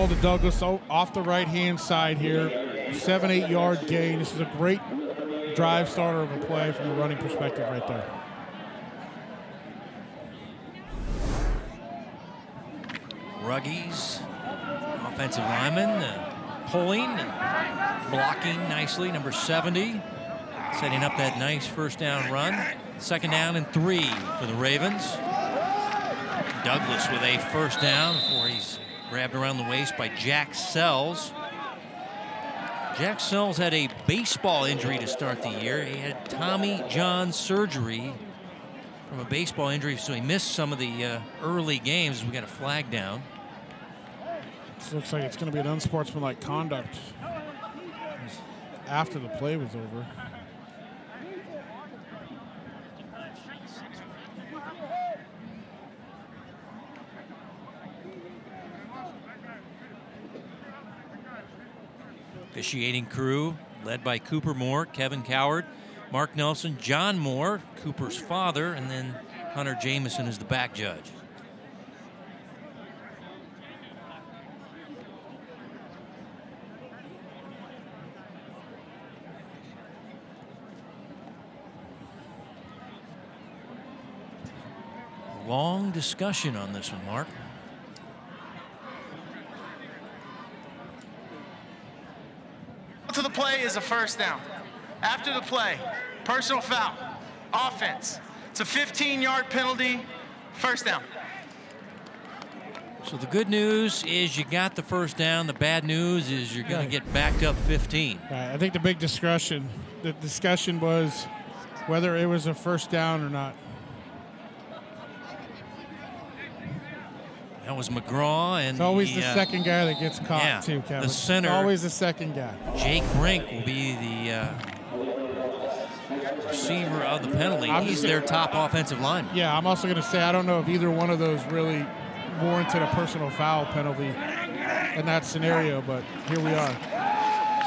[SPEAKER 5] to Douglas off the right-hand side here. 7-8 yard gain. This is a great drive starter of a play from a running perspective right there.
[SPEAKER 1] Ruggies, offensive lineman, pulling and blocking nicely. Number 70, setting up that nice first down run. 2nd down and 3 for the Ravens. Douglas with a first down before he's grabbed around the waist by Jack Sells. Jack Sells had a baseball injury to start the year. He had Tommy John surgery from a baseball injury, so he missed some of the early games. We got a flag down.
[SPEAKER 5] This looks like it's going to be an unsportsmanlike conduct after the play was over.
[SPEAKER 1] Officiating crew led by Cooper Moore, Kevin Coward, Mark Nelson, John Moore, Cooper's father, and then Hunter Jameson is the back judge. Long discussion on this one, Mark.
[SPEAKER 4] To the play is a first down. After the play, personal foul, offense. It's a 15-yard penalty, first down.
[SPEAKER 1] So the good news is you got the first down. The bad news is you're going to get backed up 15.
[SPEAKER 5] Right, I think the discussion was whether it was a first down or not.
[SPEAKER 1] That was McGraw, and
[SPEAKER 5] it's always the second guy that gets caught too, Kevin.
[SPEAKER 1] The center,
[SPEAKER 5] it's always the second guy.
[SPEAKER 1] Jake Brink will be the receiver of the penalty. He's their top offensive lineman.
[SPEAKER 5] Yeah, I'm also going to say I don't know if either one of those really warranted a personal foul penalty in that scenario, but here we are.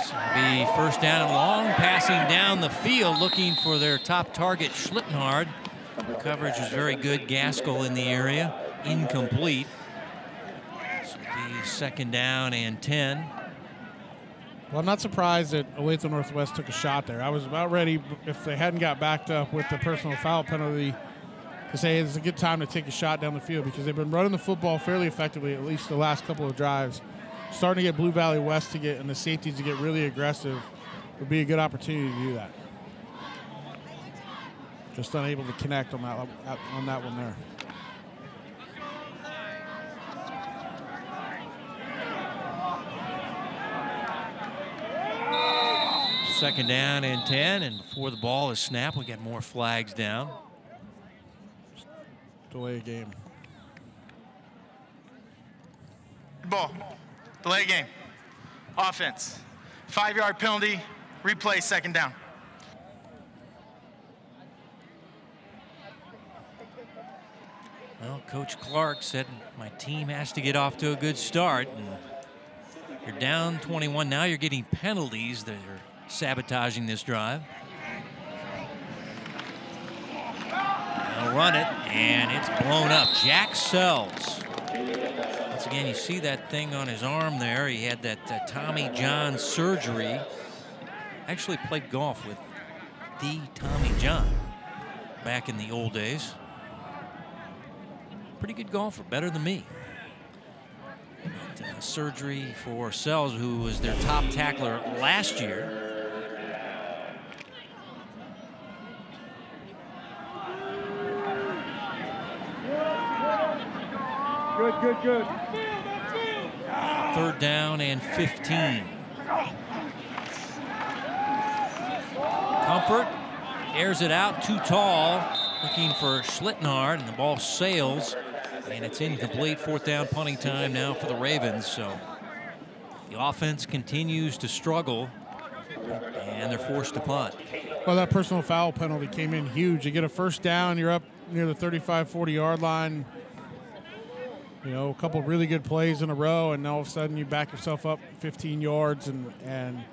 [SPEAKER 1] So it'll be first down and long, passing down the field, looking for their top target, Schlittenhard. Coverage was very good. Gaskell in the area, incomplete. 2nd down and 10.
[SPEAKER 5] Well, I'm not surprised that Olathe Northwest took a shot there. I was about ready, if they hadn't got backed up with the personal foul penalty, to say it's a good time to take a shot down the field because they've been running the football fairly effectively, at least the last couple of drives. Starting to get Blue Valley West and the safeties to get really aggressive would be a good opportunity to do that. Just unable to connect on that one there.
[SPEAKER 1] Second down and 10, and before the ball is snapped, we get more flags down.
[SPEAKER 5] Delay a game.
[SPEAKER 4] Ball, delay game, offense, 5-yard penalty, replay, 2nd down.
[SPEAKER 1] Well, Coach Clark said my team has to get off to a good start, and you're down 21. Now you're getting penalties that are sabotaging this drive. They'll run it, and it's blown up. Jack Sells. Once again, you see that thing on his arm there. He had that Tommy John surgery. Actually played golf with the Tommy John back in the old days. Pretty good golfer, better than me. But, surgery for Sells, who was their top tackler last year.
[SPEAKER 6] Good.
[SPEAKER 1] 3rd down and 15. Comfort airs it out, too tall, looking for Schlittenhard, and the ball sails, and it's incomplete. 4th down, punting time now for the Ravens. So the offense continues to struggle, and they're forced to punt.
[SPEAKER 5] Well, that personal foul penalty came in huge. You get a first down, you're up near the 35, 40-yard line. You know, a couple of really good plays in a row, and all of a sudden you back yourself up 15 yards, and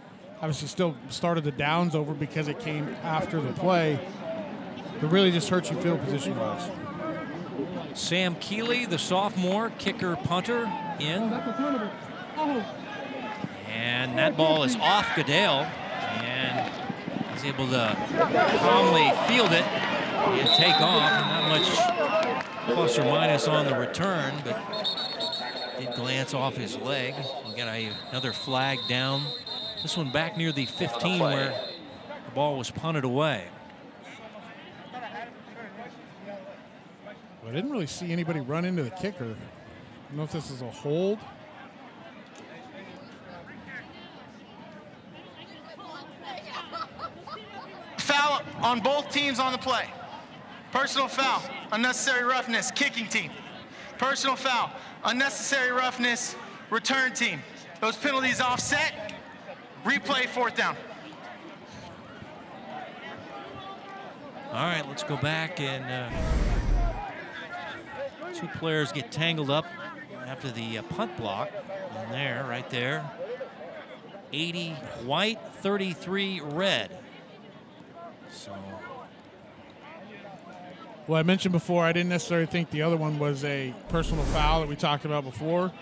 [SPEAKER 5] obviously still started the downs over because it came after the play. It really just hurts you field position-wise.
[SPEAKER 1] Sam Keeley, the sophomore, kicker punter, in. And that ball is off Goodale. And he's able to calmly field it and take off. Not much plus or minus on the return, but did glance off his leg. We got another flag down. This one back near the 15 where the ball was punted away.
[SPEAKER 5] I didn't really see anybody run into the kicker. I don't know if this is a hold.
[SPEAKER 4] Foul on both teams on the play. Personal foul, unnecessary roughness, kicking team. Personal foul, unnecessary roughness, return team. Those penalties offset, replay, 4th down.
[SPEAKER 1] All right, let's go back and two players get tangled up after the punt block. And there, right there. 80 white, 33 red. So.
[SPEAKER 5] Well, I mentioned before, I didn't necessarily think the other one was a personal foul that we talked about before.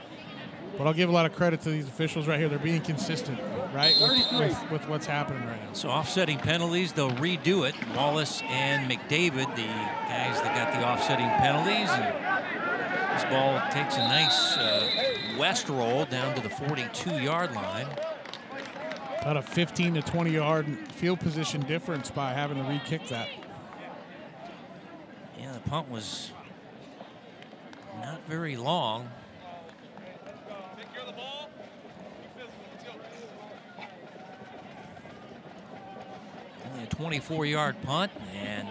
[SPEAKER 5] But I'll give a lot of credit to these officials right here. They're being consistent, right, with what's happening right now.
[SPEAKER 1] So offsetting penalties, they'll redo it. Wallace and McDavid, the guys that got the offsetting penalties. And this ball takes a nice west roll down to the 42-yard line.
[SPEAKER 5] About a 15 to 20-yard field position difference by having to re-kick that.
[SPEAKER 1] Yeah, the punt was not very long. Only a 24-yard punt, and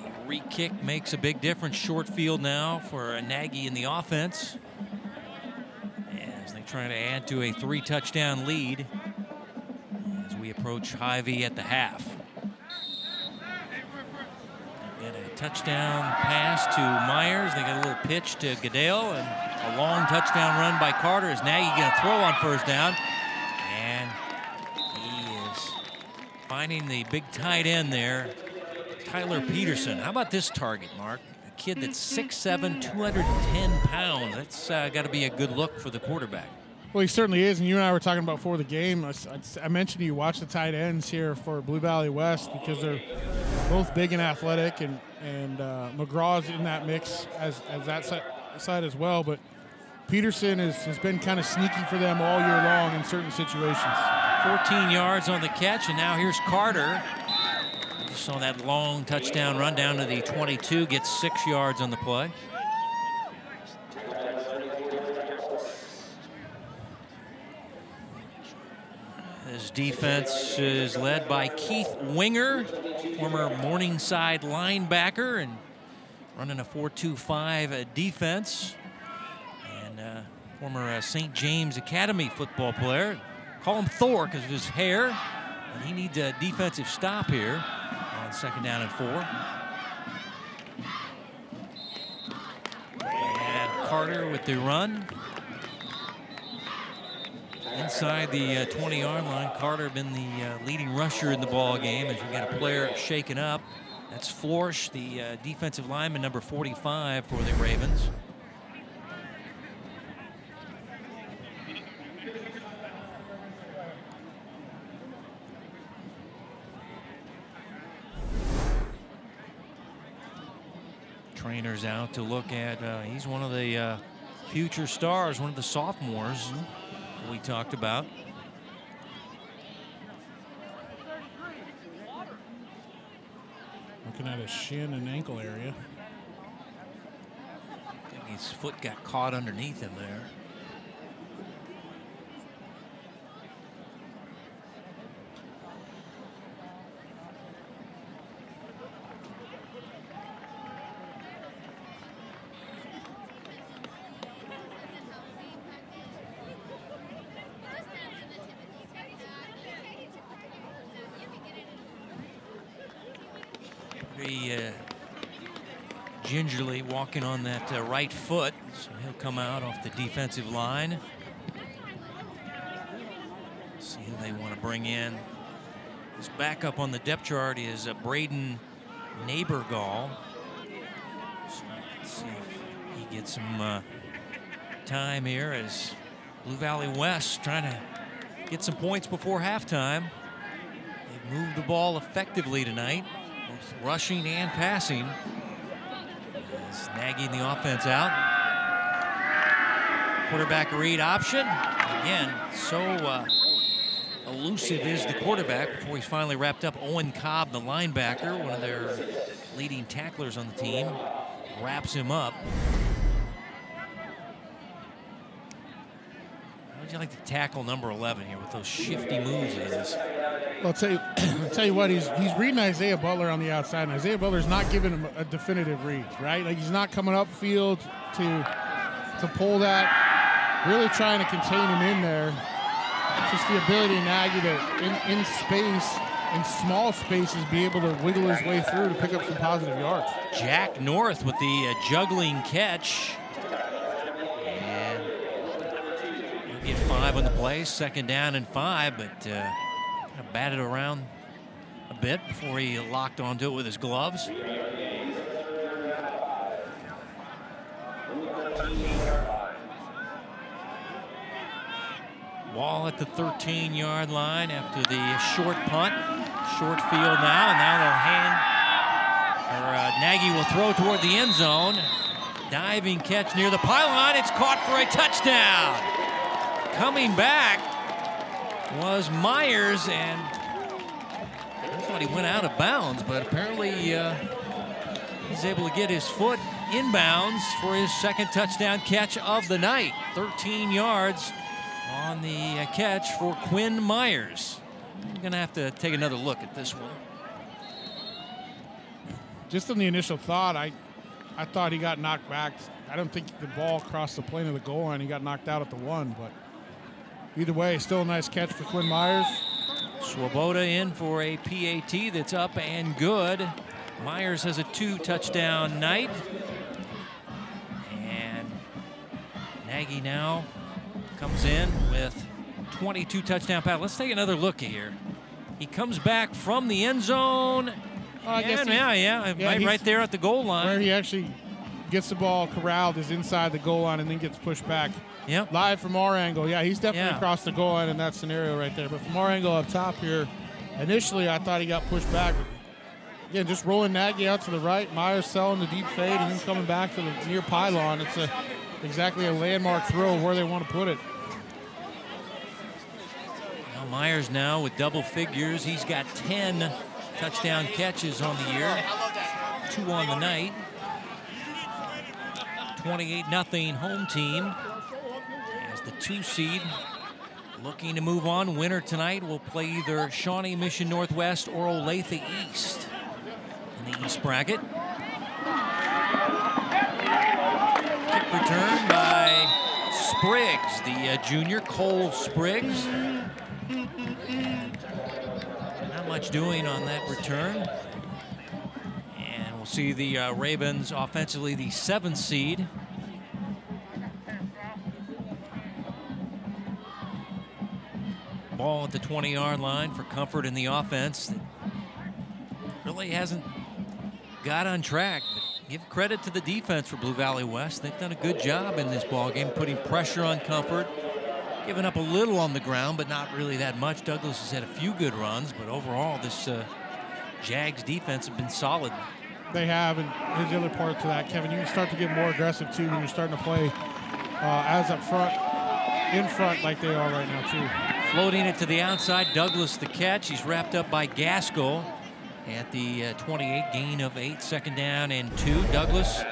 [SPEAKER 1] the re-kick makes a big difference. Short field now for Nagy in the offense as they try to add to a 3-touchdown lead as we approach Hy-Vee at the half. Get a touchdown pass to Myers. They got a little pitch to Goodale, and a long touchdown run by Carter. Is Nagy going to throw on 1st down? And he is finding the big tight end there, Tyler Peterson. How about this target, Mark? A kid that's 6'7", 210 pounds. That's got to be a good look for the quarterback.
[SPEAKER 5] Well, he certainly is, and you and I were talking about before the game. I mentioned you watch the tight ends here for Blue Valley West because they're both big and athletic, and McGraw's in that mix as that side as well. But Peterson has been kind of sneaky for them all year long in certain situations.
[SPEAKER 1] 14 yards on the catch, and now here's Carter. Just saw that long touchdown run down to the 22, gets 6 yards on the play. His defense is led by Keith Winger, former Morningside linebacker, and running a 4-2-5 defense. And former St. James Academy football player. Call him Thor because of his hair. And he needs a defensive stop here on 2nd down and 4. And Carter with the run. Inside the 20-yard line, Carter been the leading rusher in the ball game as we got a player shaken up. That's Florsch, the defensive lineman, number 45 for the Ravens. Trainer's out to look at, he's one of the future stars, one of the sophomores we talked about.
[SPEAKER 5] Looking at his shin and ankle area.
[SPEAKER 1] I think his foot got caught underneath him there. Gingerly walking on that right foot, so he'll come out off the defensive line. See who they want to bring in. His backup on the depth chart is Braden Neighborgall. So let's see if he gets some time here as Blue Valley West trying to get some points before halftime. They've moved the ball effectively tonight, both rushing and passing. As nagging the offense out. Quarterback read option. Again, so elusive is the quarterback before he's finally wrapped up. Owen Cobb, the linebacker, one of their leading tacklers on the team, wraps him up. How would you like to tackle number 11 here with those shifty moves he is?
[SPEAKER 5] Well, I'll tell you what, he's reading Isaiah Butler on the outside, and Isaiah Butler's not giving him a definitive read, right? Like, he's not coming upfield to pull that. Really trying to contain him in there. Just the ability of Nagy to, in space, in small spaces, be able to wiggle his way through to pick up some positive yards.
[SPEAKER 1] Jack North with the juggling catch. And he'll get 5 on the play. 2nd down and 5, but kind of batted around a bit before he locked onto it with his gloves. Ball at the 13-yard line after the short punt. Short field now, and now they'll Nagy will throw toward the end zone. Diving catch near the pylon. It's caught for a touchdown. Coming back was Myers, and I thought he went out of bounds, but apparently he's able to get his foot inbounds for his 2nd touchdown catch of the night. 13 yards on the catch for Quinn Myers. I'm going to have to take another look at this one.
[SPEAKER 5] Just on the initial thought, I thought he got knocked back. I don't think the ball crossed the plane of the goal line. He got knocked out at the 1, but either way, still a nice catch for Quinn Myers.
[SPEAKER 1] Swoboda in for a PAT that's up and good. Myers has a 2-touchdown night. And Nagy now comes in with 22 touchdown passes. Let's take another look here. He comes back from the end zone. Right there at the goal line.
[SPEAKER 5] Where he actually gets the ball corralled is inside the goal line and then gets pushed back.
[SPEAKER 1] Yep.
[SPEAKER 5] Live from our angle. Yeah, he's definitely across the goal line in that scenario right there. But from our angle up top here, initially I thought he got pushed back. Again, just rolling Nagy out to the right. Myers selling the deep fade and then coming back to the near pylon. It's exactly a landmark throw where they want to put it.
[SPEAKER 1] Now Myers now with double figures. He's got 10 touchdown catches on the year, 2 on the night. 28-0 home team as the 2 seed looking to move on. Winner tonight will play either Shawnee Mission Northwest or Olathe East in the East bracket. Kick return by Spriggs, the junior, Cole Spriggs. Not much doing on that return. And we'll see the Ravens offensively the 7th seed. Ball at the 20-yard line for Comfort in the offense. Really hasn't got on track. But give credit to the defense for Blue Valley West. They've done a good job in this ball game, putting pressure on Comfort. Giving up a little on the ground, but not really that much. Douglas has had a few good runs, but overall, this Jags defense have been solid.
[SPEAKER 5] They have, and here's the other part to that, Kevin. You can start to get more aggressive, too, when you're starting to play as up front, in front like they are right now, too.
[SPEAKER 1] Floating it to the outside, Douglas the catch. He's wrapped up by Gaskell at the 28, gain of 8, 2nd down and 2. Douglas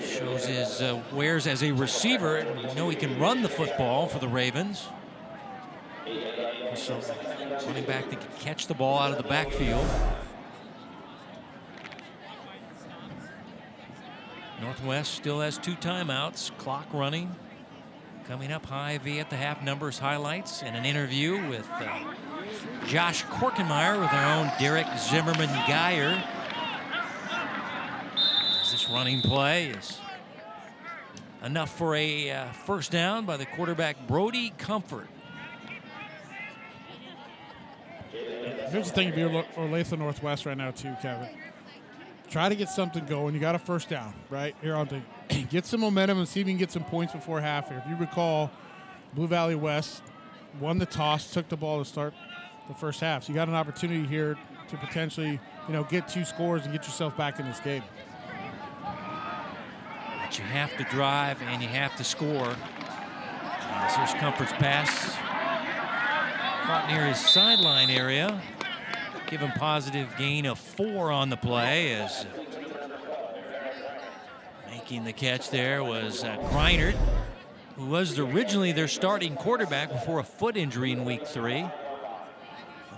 [SPEAKER 1] shows his wares as a receiver. We know he can run the football for the Ravens. So running back that can catch the ball out of the backfield. Northwest still has 2 timeouts, clock running. Coming up, Hy-Vee at the half numbers highlights and an interview with Josh Korkenmeyer with our own Derek Zimmerman Geyer. This running play is enough for a 1st down by the quarterback Brody Comfort.
[SPEAKER 5] Here's the thing, if you're Olathe Northwest right now too, Kevin. Try to get something going. You got a first down, right? Here on the get some momentum and see if you can get some points before half here. If you recall, Blue Valley West won the toss, took the ball to start the first half. So you got an opportunity here to potentially, get 2 scores and get yourself back in this game.
[SPEAKER 1] But you have to drive and you have to score. As there's Comfort's pass. Caught near his sideline area. Give him positive gain of 4 on the play, as making the catch there was Greinert, who was originally their starting quarterback before a foot injury in week 3.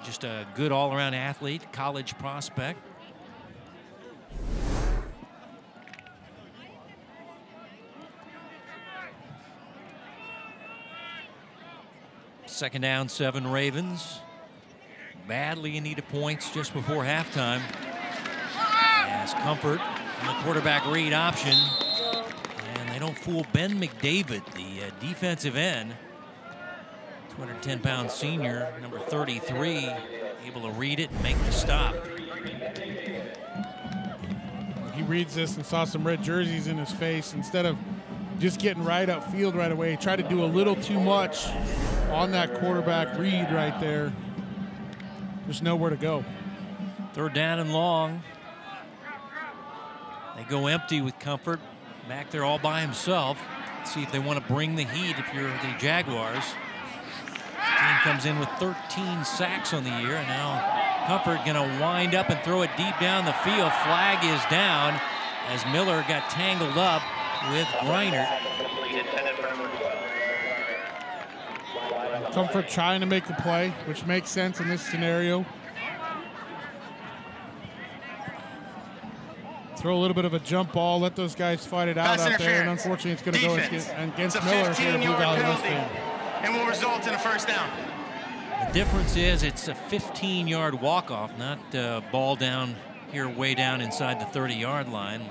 [SPEAKER 1] Just a good all-around athlete, college prospect. Second down, 7 Ravens. Badly in need of points just before halftime. As Comfort on the quarterback read option. And they don't fool Ben McDavid, the defensive end. 210-pound senior, number 33, able to read it and make the stop.
[SPEAKER 5] He reads this and saw some red jerseys in his face. Instead of just getting right upfield right away, he tried to do a little too much on that quarterback read right there. There's nowhere to go.
[SPEAKER 1] Third down and long. They go empty with Comfort back there all by himself. Let's see if they want to bring the heat if you're the Jaguars. The team comes in with 13 sacks on the year, and now Comfort going to wind up and throw it deep down the field. Flag is down as Miller got tangled up with Greinert.
[SPEAKER 5] Comfort trying to make a play, which makes sense in this scenario. Throw a little bit of a jump ball, let those guys fight it out there, and unfortunately it's going to go against Miller here in Blue Valley West game.
[SPEAKER 4] And will result in a first down.
[SPEAKER 1] The difference is it's a 15-yard walk-off, not ball down here way down inside the 30-yard line.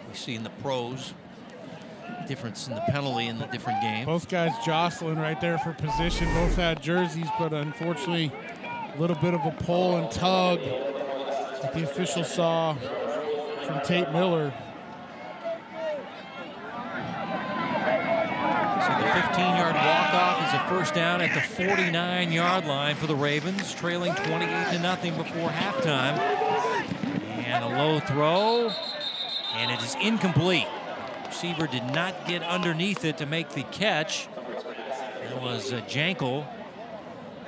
[SPEAKER 1] We see in the pros. Difference in the penalty in the different games.
[SPEAKER 5] Both guys jostling right there for position. Both had jerseys, but unfortunately a little bit of a pull and tug that the official saw from Tate Miller.
[SPEAKER 1] So the 15-yard walk-off is a first down at the 49-yard line for the Ravens, trailing 28-0 before halftime. And a low throw, and it is incomplete. Receiver did not get underneath it to make the catch. It was Jankel.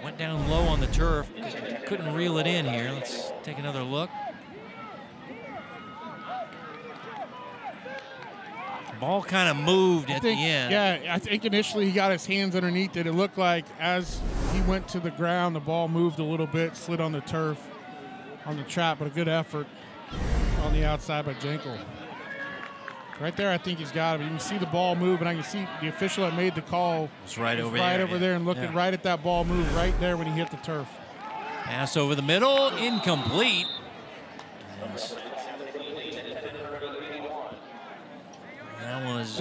[SPEAKER 1] Went down low on the turf. Couldn't reel it in here. Let's take another look. Ball kind of moved at the end.
[SPEAKER 5] Yeah, I think initially he got his hands underneath it. It looked like as he went to the ground, the ball moved a little bit, slid on the turf, on the trap, but a good effort on the outside by Jankel. Right there, I think he's got it. You can see the ball move, and I can see the official that made the call.
[SPEAKER 1] It's right over
[SPEAKER 5] there and looking right at that ball move right there when he hit the turf.
[SPEAKER 1] Pass over the middle, incomplete. Yes. That was...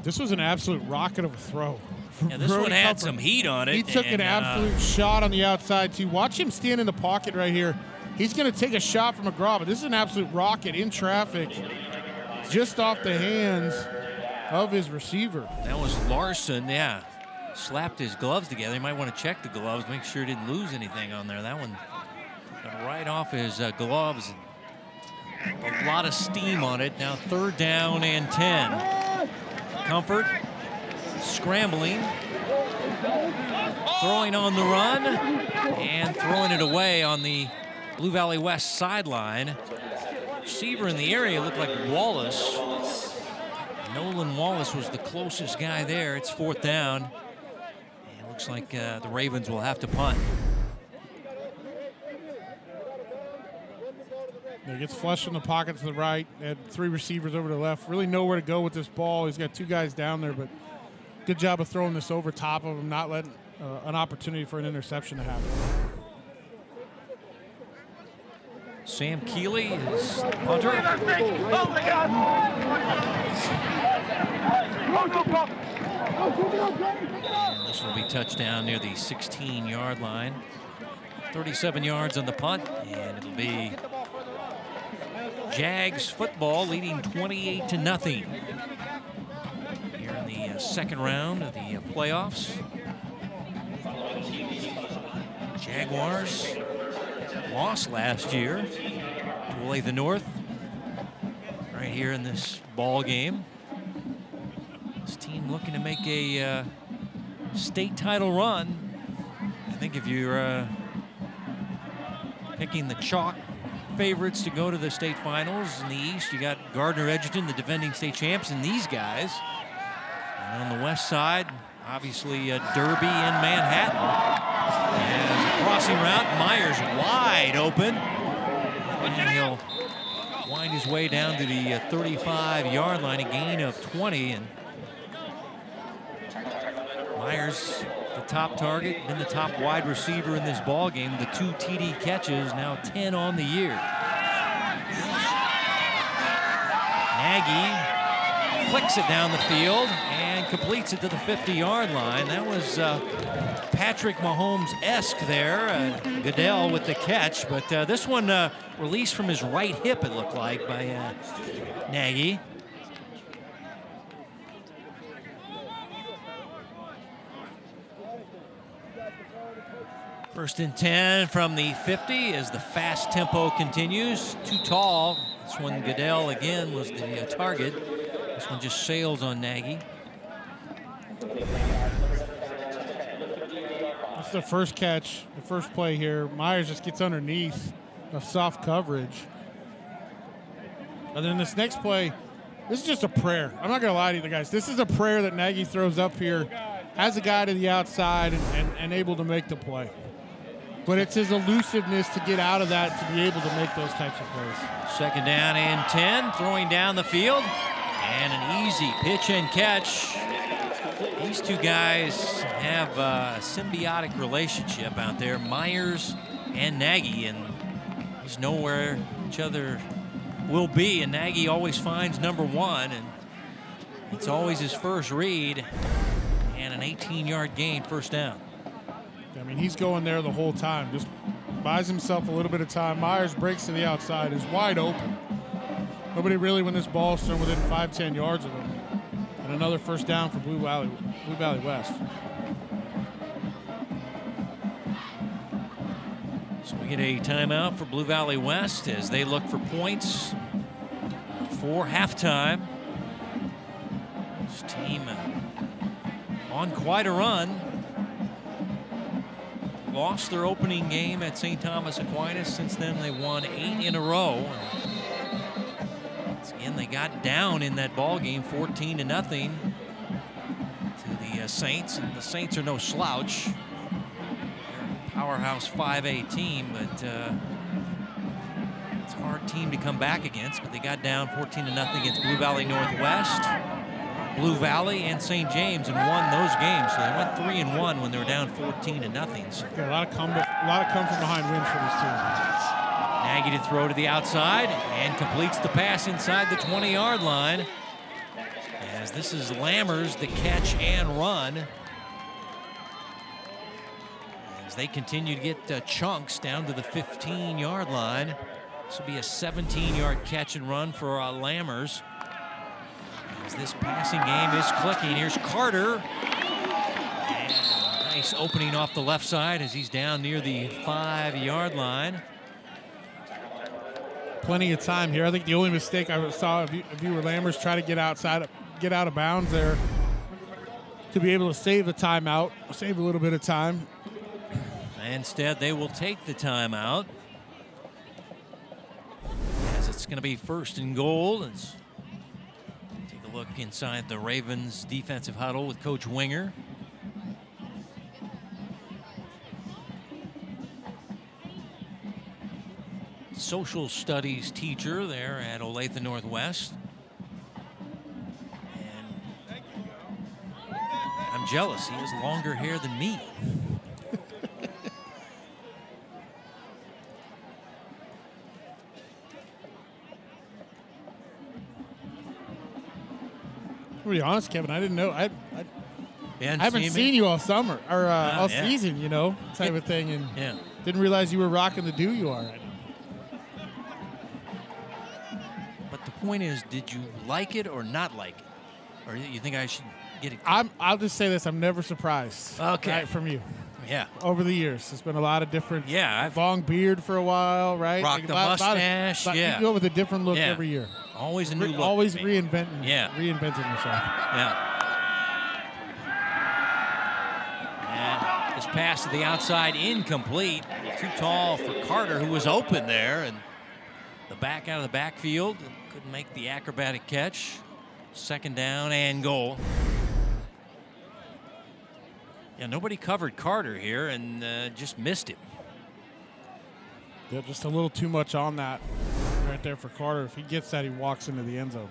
[SPEAKER 5] This was an absolute rocket of a throw.
[SPEAKER 1] Yeah, this one had some heat on it.
[SPEAKER 5] He took an absolute shot on the outside, too. Watch him stand in the pocket right here. He's going to take a shot from McGraw, but this is an absolute rocket in traffic, just off the hands of his receiver.
[SPEAKER 1] That was Larson, yeah. Slapped his gloves together. You might want to check the gloves, make sure he didn't lose anything on there. That one got right off his gloves. A lot of steam on it. Now third down and 10. Comfort scrambling, throwing on the run, and throwing it away on the Blue Valley West sideline. Receiver in the area looked like Wallace. Nolan Wallace was the closest guy there. It's fourth down. And it looks like the Ravens will have to punt.
[SPEAKER 5] He gets flushed in the pocket to the right. Had 3 receivers over to the left. Really nowhere to go with this ball. He's got 2 guys down there, but good job of throwing this over top of him, not letting an opportunity for an interception to happen.
[SPEAKER 1] Sam Keeley is punter. And this will be touchdown near the 16-yard line. 37 yards on the punt, and it'll be Jags football leading 28-0 here in the second round of the playoffs. Jaguars lost last year to Olathe North right here in this ball game. This team looking to make a state title run. I think if you're picking the chalk favorites to go to the state finals in the East, you got Gardner Edgerton, the defending state champs, and these guys. And on the west side, obviously Derby and Manhattan. As a crossing route, Myers wide open. And he'll wind his way down to the 35-yard line, a gain of 20. And Myers, the top target, been the top wide receiver in this ball game. The 2 TD catches, now 10 on the year. Nagy flicks it down the field and completes it to the 50-yard line. That was Patrick Mahomes-esque there. Goodell with the catch, but this one released from his right hip, it looked like, by Nagy. First and 10 from the 50 as the fast tempo continues. Too tall. This one, Goodell again was the target. This one just sails on Nagy.
[SPEAKER 5] That's the first catch, the first play here. Myers just gets underneath of soft coverage. And then this next play, this is just a prayer. I'm not going to lie to you guys. This is a prayer that Nagy throws up here as a guy to the outside and able to make the play. But it's his elusiveness to get out of that to be able to make those types of plays.
[SPEAKER 1] Second down and 10, throwing down the field. And an easy pitch and catch. These two guys have a symbiotic relationship out there, Myers and Nagy, and he's know where each other will be, and Nagy always finds number one, and it's always his first read, and an 18-yard gain, first down.
[SPEAKER 5] I mean, he's going there the whole time, just buys himself a little bit of time. Myers breaks to the outside, is wide open. Nobody really, when this ball's thrown within 5-10 yards of him. And another first down for Blue Valley West.
[SPEAKER 1] So we get a timeout for Blue Valley West as they look for points for halftime. This team on quite a run. Lost their opening game at St. Thomas Aquinas. Since then, they won 8 in a row. Again, they got down in that ball game, 14-0 to the Saints, and the Saints are no slouch. They're a powerhouse 5A team, but it's a hard team to come back against. But they got down 14-0 against Blue Valley Northwest, Blue Valley, and St. James, and won those games. So they went 3-1 when they were down 14-0. So
[SPEAKER 5] a lot of come from behind wins for this team.
[SPEAKER 1] Nagy to throw to the outside and completes the pass inside the 20-yard line. As this is Lammers, the catch and run. As they continue to get chunks down to the 15-yard line. This will be a 17-yard catch and run for Lammers. As this passing game is clicking, here's Carter. And nice opening off the left side as he's down near the 5-yard line.
[SPEAKER 5] Plenty of time here. I think the only mistake I saw if you were Lammers try to get out of bounds there to be able to save a timeout, save a little bit of time.
[SPEAKER 1] Instead, they will take the timeout as it's going to be first and goal. Let's take a look inside the Ravens defensive huddle with Coach Winger. Social studies teacher there at Olathe Northwest. And I'm jealous. He has longer hair than me.
[SPEAKER 5] To be honest, Kevin, I didn't know.
[SPEAKER 2] I
[SPEAKER 5] haven't seen you all summer or all season, you know, type of thing, and didn't realize you were rocking the do you already.
[SPEAKER 1] But the point is, did you like it or not like it? Or you think I should get it?
[SPEAKER 5] I'll just say this: I'm never surprised.
[SPEAKER 1] Okay.
[SPEAKER 5] Right, from you.
[SPEAKER 1] Yeah.
[SPEAKER 5] Over the years, there's been a lot of different.
[SPEAKER 1] Yeah. I've
[SPEAKER 5] long beard for a while, right?
[SPEAKER 1] Rocked the mustache.
[SPEAKER 5] You go with a different look every year.
[SPEAKER 1] Always a new look.
[SPEAKER 5] Always reinventing.
[SPEAKER 1] Yeah.
[SPEAKER 5] Reinventing yourself.
[SPEAKER 1] Yeah. And this pass to the outside, incomplete. Too tall for Carter, who was open there, and the back out of the backfield couldn't make the acrobatic catch. Second down and goal. Yeah, nobody covered Carter here and just missed him.
[SPEAKER 5] Yeah, just a little too much on that right there for Carter. If he gets that, he walks into the end zone.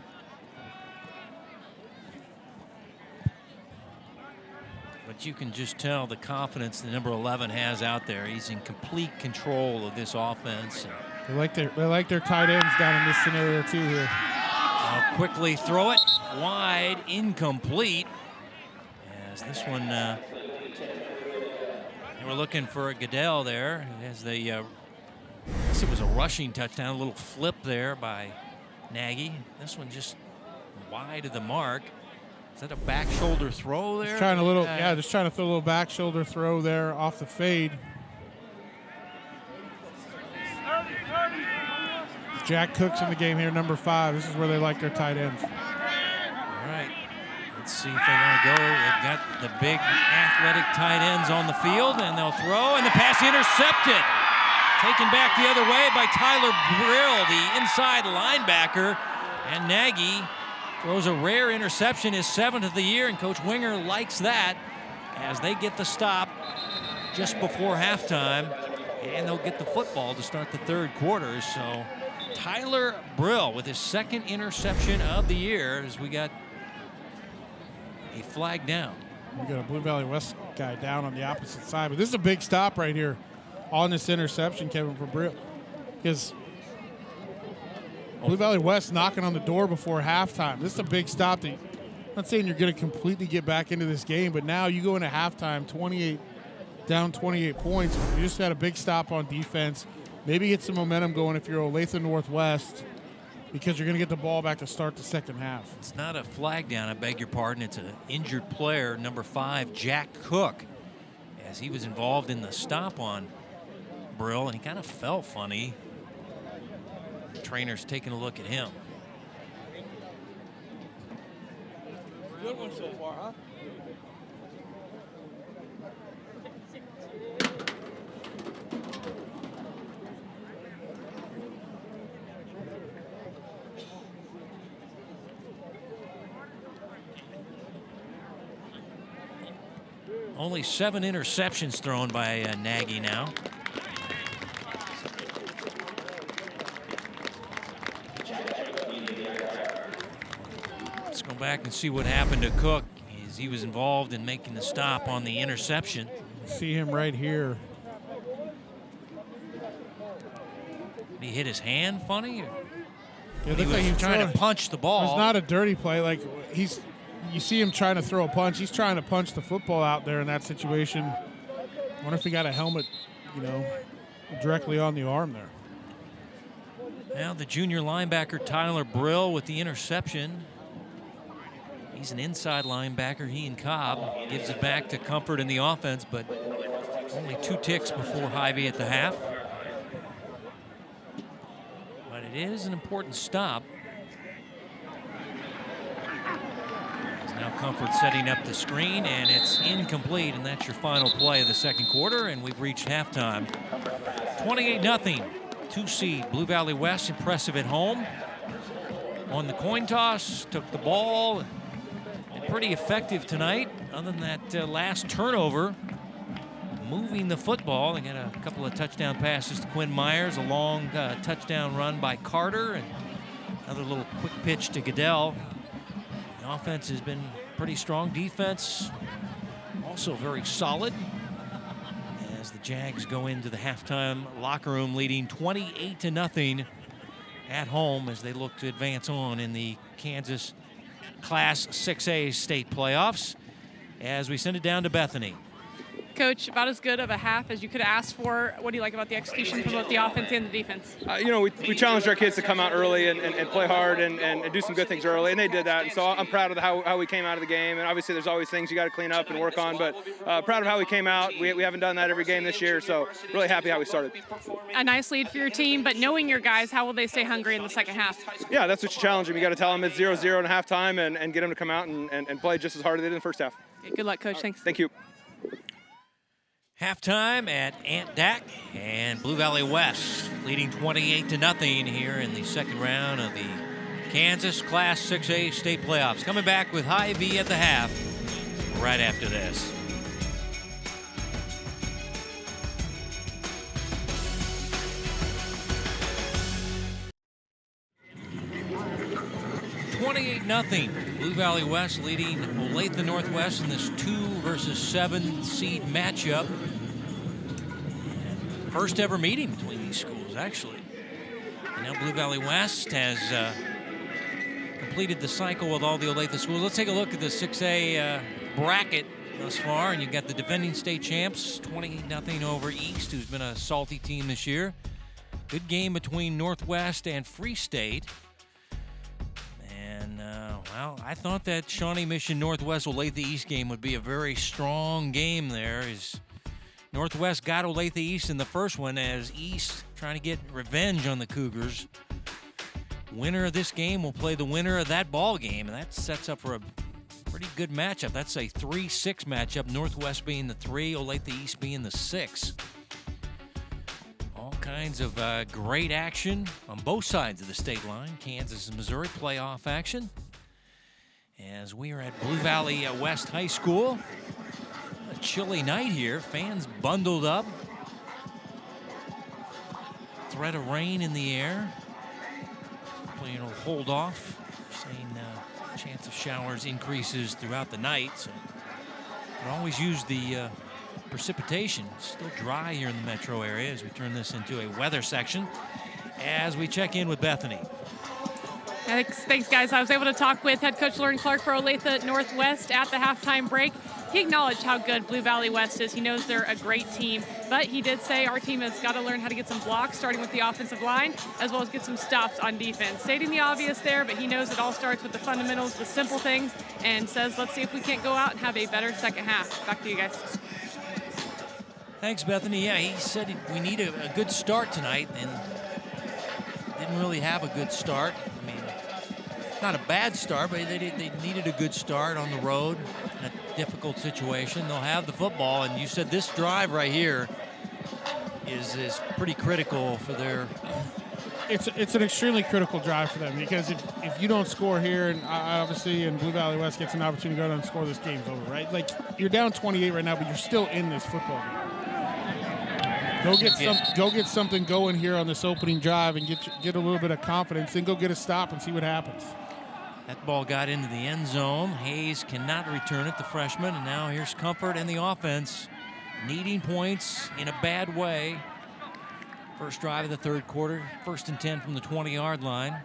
[SPEAKER 1] But you can just tell the confidence the number 11 has out there. He's in complete control of this offense.
[SPEAKER 5] They like their tight ends down in this scenario too here.
[SPEAKER 1] I'll quickly throw it wide, incomplete. As this one, they were looking for a Goodell there. As they, I guess it was a rushing touchdown, a little flip there by Nagy. This one just wide of the mark. Is that a back shoulder throw there?
[SPEAKER 5] Just trying just trying to throw a little back shoulder throw there off the fade. Jack Cook's in the game here, number 5. This is where they like their tight ends.
[SPEAKER 1] All right. Let's see if they want to go. They've got the big athletic tight ends on the field, and they'll throw, and the pass intercepted. Taken back the other way by Tyler Brill, the inside linebacker. And Nagy throws a rare interception, his 7th of the year, and Coach Winger likes that as they get the stop just before halftime, and they'll get the football to start the third quarter. So Tyler Brill with his 2nd interception of the year as we got a flag down.
[SPEAKER 5] We got a Blue Valley West guy down on the opposite side, but this is a big stop right here on this interception, Kevin, for Brill, because Blue Valley West knocking on the door before halftime. This is a big stop. I'm not saying you're going to completely get back into this game, but now you go into halftime down 28 points. You just had a big stop on defense. Maybe get some momentum going if you're Olathe Northwest, because you're going to get the ball back to start the second half.
[SPEAKER 1] It's not a flag down, I beg your pardon. It's an injured player, number 5, Jack Cook, as he was involved in the stop on Brill, and he kind of felt funny. The trainer's taking a look at him.
[SPEAKER 6] Good one so far, huh?
[SPEAKER 1] Only 7 interceptions thrown by Nagy now. Let's go back and see what happened to Cook as he was involved in making the stop on the interception.
[SPEAKER 5] See him right here.
[SPEAKER 1] Did he hit his hand funny? Or
[SPEAKER 5] It
[SPEAKER 1] he
[SPEAKER 5] looked
[SPEAKER 1] was
[SPEAKER 5] like he was
[SPEAKER 1] trying to punch the ball.
[SPEAKER 5] It's not a dirty play. Like you see him trying to throw a punch. He's trying to punch the football out there in that situation. I wonder if he got a helmet, directly on the arm there.
[SPEAKER 1] Now the junior linebacker Tyler Brill with the interception. He's an inside linebacker. He and Cobb gives it back to Comfort in the offense, but only 2 ticks before Hy-Vee at the half. But it is an important stop. Now Comfort setting up the screen, and it's incomplete, and that's your final play of the second quarter, and we've reached halftime. 28-0, 2 seed Blue Valley West, impressive at home. Won the coin toss, took the ball, and pretty effective tonight, other than that last turnover. Moving the football, they got a couple of touchdown passes to Quinn Myers, a long touchdown run by Carter, and another little quick pitch to Goodell. Offense has been pretty strong. Defense also very solid as the Jags go into the halftime locker room leading 28-0 at home as they look to advance on in the Kansas Class 6A state playoffs. as we send it down to Bethany.
[SPEAKER 3] Coach, about as good of a half as you could ask for. What do you like about the execution from both the offense and the defense?
[SPEAKER 7] We challenged our kids to come out early and play hard and do some good things early, and they did that. And so I'm proud of how we came out of the game. And obviously there's always things you got to clean up and work on, but proud of how we came out. We haven't done that every game this year, so really happy how we started.
[SPEAKER 3] A nice lead for your team, but knowing your guys, how will they stay hungry in the second half?
[SPEAKER 7] Yeah, that's what you challenge them. You got to tell them it's 0-0 at halftime and get them to come out and play just as hard as they did in the first half.
[SPEAKER 3] Okay, good luck, Coach. Thanks.
[SPEAKER 7] Thank you.
[SPEAKER 1] Halftime at Ant Dak, and Blue Valley West leading 28-0 here in the second round of the Kansas Class 6A state playoffs. Coming back with Hy-Vee at the half right after this. Blue Valley West leading Olathe Northwest in this 2 versus 7 seed matchup. First ever meeting between these schools, actually. And now Blue Valley West has completed the cycle with all the Olathe schools. Let's take a look at the 6A bracket thus far. And you've got the defending state champs, 28-0 over East, who's been a salty team this year. Good game between Northwest and Free State. And, well, I thought that Shawnee Mission Northwest Olathe East game would be a very strong game there. As Northwest got Olathe East in the first one, as East trying to get revenge on the Cougars. Winner of this game will play the winner of that ball game, and that sets up for a pretty good matchup. That's a 3-6 matchup, Northwest being the 3, Olathe East being the 6. All kinds of great action on both sides of the state line. Kansas and Missouri playoff action. As we are at Blue Valley West High School. A chilly night here. Fans bundled up. Threat of rain in the air. Playing will hold off. Saying chance of showers increases throughout the night. So can always use the precipitation. Still dry here in the metro area as we turn this into a weather section. As we check in with Bethany.
[SPEAKER 3] Thanks, guys. I was able to talk with head coach Lauren Clark for Olathe Northwest at the halftime break. He acknowledged how good Blue Valley West is. He knows they're a great team, but he did say our team has got to learn how to get some blocks, starting with the offensive line, as well as get some stops on defense. Stating the obvious there, but he knows it all starts with the fundamentals, the simple things, and says, let's see if we can't go out and have a better second half. Back to you guys.
[SPEAKER 1] Thanks, Bethany. Yeah, he said we need a good start tonight, and didn't really have a good start. I mean, not a bad start, but they needed a good start on the road in a difficult situation. They'll have the football, and you said this drive right here is pretty critical for their...
[SPEAKER 5] It's an extremely critical drive for them, because if you don't score here, and obviously and Blue Valley West gets an opportunity to go down and score, this game's over, right? Like, you're down 28 right now, but you're still in this football game. Go get something going here on this opening drive and get a little bit of confidence, then go get a stop and see what happens.
[SPEAKER 1] That ball got into the end zone. Hayes cannot return it, the freshman, and now here's Comfort and the offense needing points in a bad way. First drive of the third quarter, 1st and 10 from the 20-yard line.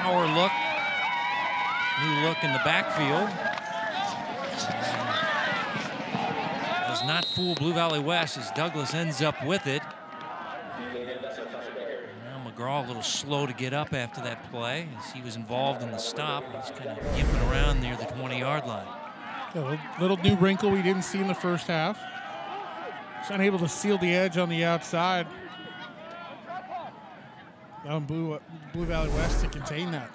[SPEAKER 1] Power look, new look in the backfield. Does not fool Blue Valley West as Douglas ends up with it. Now McGraw a little slow to get up after that play as he was involved in the stop. He's kind of yipping around near the 20-yard line.
[SPEAKER 5] A little new wrinkle we didn't see in the first half. He's unable to seal the edge on the outside. On Blue Valley West to contain that.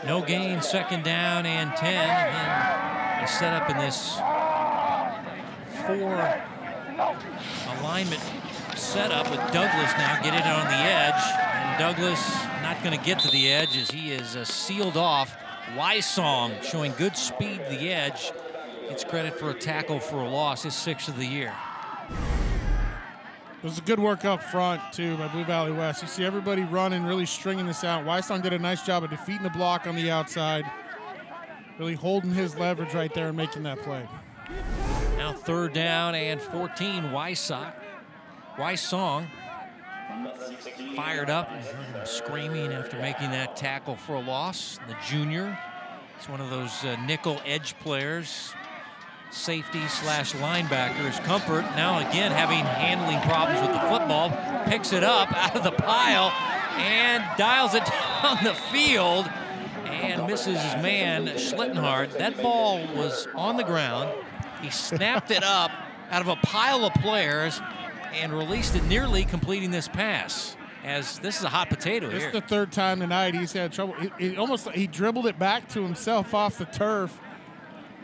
[SPEAKER 1] No gain, 2nd down and 10. And they set up in this 4 alignment setup with Douglas now get it on the edge. And Douglas not going to get to the edge as he is sealed off. Wysong showing good speed to the edge. Gets credit for a tackle for a loss, his 6th of the year.
[SPEAKER 5] It was a good work up front, too, by Blue Valley West. You see everybody running, really stringing this out. Weisong did a nice job of defeating the block on the outside, really holding his leverage right there and making that play.
[SPEAKER 1] Now 3rd down and 14. Weisong fired up. You heard him screaming after making that tackle for a loss. The junior. It's one of those nickel edge players. Safety/linebacker is comfort. Now again having handling problems with the football. Picks it up out of the pile and dials it down the field and misses his man Schlittenhardt. That ball was on the ground. He snapped it up out of a pile of players and released it, nearly completing this pass. As this is a hot potato here.
[SPEAKER 5] This is the 3rd time tonight he's had trouble. He dribbled it back to himself off the turf,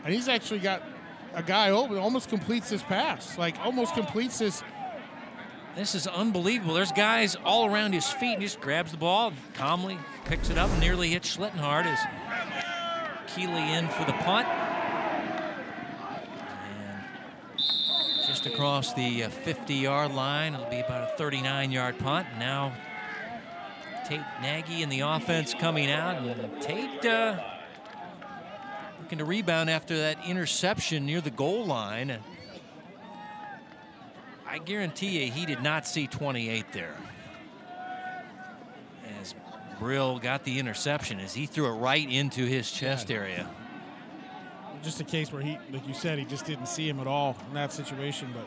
[SPEAKER 5] and he's actually got a guy open, almost completes this pass, almost completes this.
[SPEAKER 1] This is unbelievable. There's guys all around his feet, and he just grabs the ball, calmly picks it up, and nearly hits Schlittenhardt as Keeley in for the punt. And just across the 50-yard line, it'll be about a 39-yard punt. Now Tate Nagy and the offense coming out, and Tate looking to rebound after that interception near the goal line. I guarantee you he did not see 28 there. As Brill got the interception, as he threw it right into his chest area.
[SPEAKER 5] Just a case where he, like you said, he just didn't see him at all in that situation. But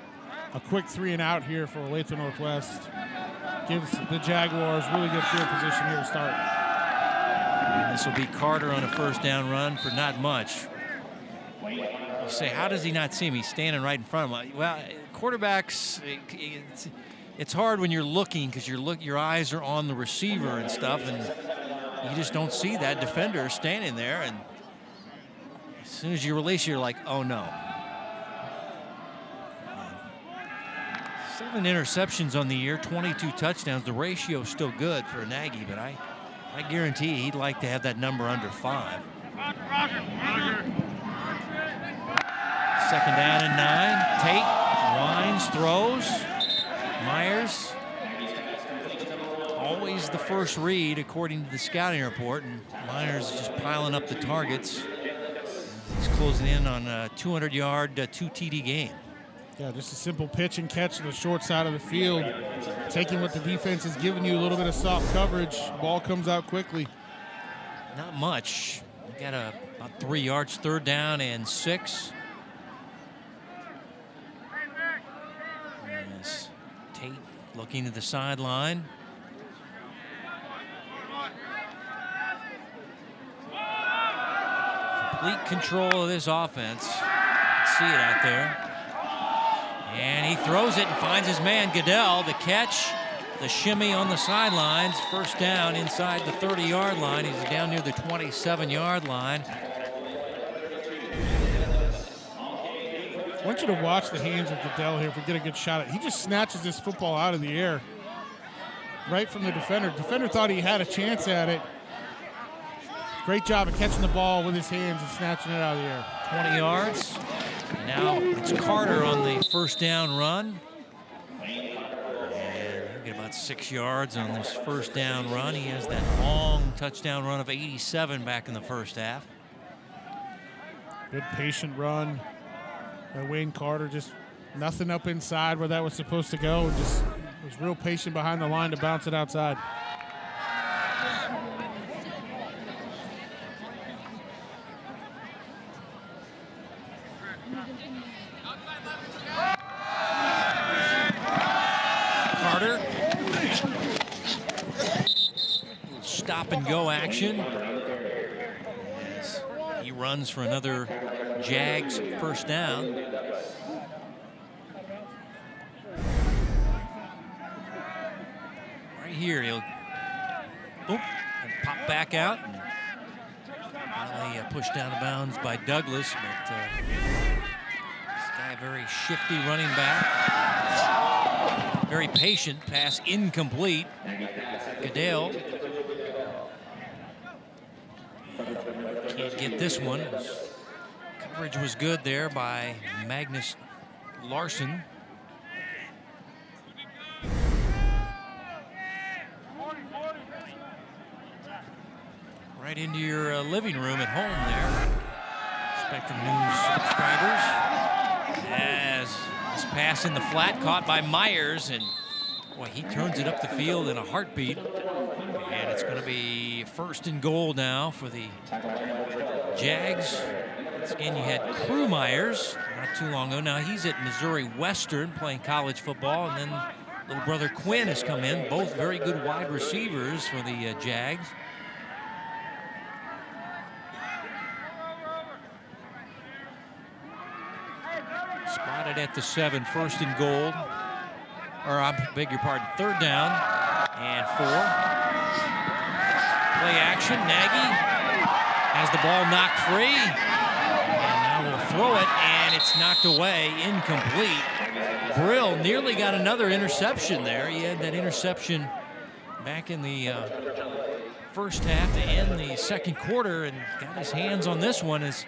[SPEAKER 5] a quick 3 and out here for Olathe Northwest gives the Jaguars really good field position here to start.
[SPEAKER 1] And this will be Carter on a 1st down run for not much. You say, how does he not see him? He's standing right in front of him. Well, quarterbacks, it's hard when you're looking because your eyes are on the receiver and stuff, and you just don't see that defender standing there. And as soon as you release, you're like, oh no. 7 interceptions on the year, 22 touchdowns. The ratio's still good for Nagy, but I guarantee he'd like to have that number under 5. 2nd down and 9. Tate winds, throws. Myers, always the first read according to the scouting report, and Myers just piling up the targets. He's closing in on a 200-yard, 2 TD game.
[SPEAKER 5] Yeah, just a simple pitch and catch to the short side of the field. Taking what the defense is giving you, a little bit of soft coverage. Ball comes out quickly.
[SPEAKER 1] Not much. We got about 3 yards, 3rd down and 6. Yes. Tate looking to the sideline. Complete control of this offense. You can see it out there. And he throws it and finds his man, Goodell. The catch, the shimmy on the sidelines. 1st down inside the 30-yard line. He's down near the 27-yard line.
[SPEAKER 5] I want you to watch the hands of Goodell here if we get a good shot at it. He just snatches this football out of the air right from the defender. Defender thought he had a chance at it. Great job of catching the ball with his hands and snatching it out of the air.
[SPEAKER 1] 20 yards. And now it's Carter on the 1st down run. And he'll get about 6 yards on this 1st down run. He has that long touchdown run of 87 back in the 1st half.
[SPEAKER 5] Good patient run by Wayne Carter. Just nothing up inside where that was supposed to go. And just was real patient behind the line to bounce it outside.
[SPEAKER 1] Carter. Stop and go action. As he runs for another Jags 1st down. Right here, he'll and pop back out. And finally pushed down of bounds by Douglas, but this guy, very shifty running back. Very patient, pass incomplete. Goodell can't get this one. Coverage was good there by Magnus Larson. right into your living room at home there. Spectrum News subscribers. As this pass in the flat caught by Myers, and boy, he turns it up the field in a heartbeat. And it's going to be 1st and goal now for the Jags. Once again, you had Crew Myers not too long ago. Now he's at Missouri Western playing college football, and then little brother Quinn has come in, both very good wide receivers for the Jags. Spotted at the 7, 1st and goal. Or I beg your pardon, 3rd down and 4. Play action, Nagy has the ball knocked free. And now we'll throw it, and it's knocked away, incomplete. Brill nearly got another interception there. He had that interception back in the first half to end the second quarter, and got his hands on this one. As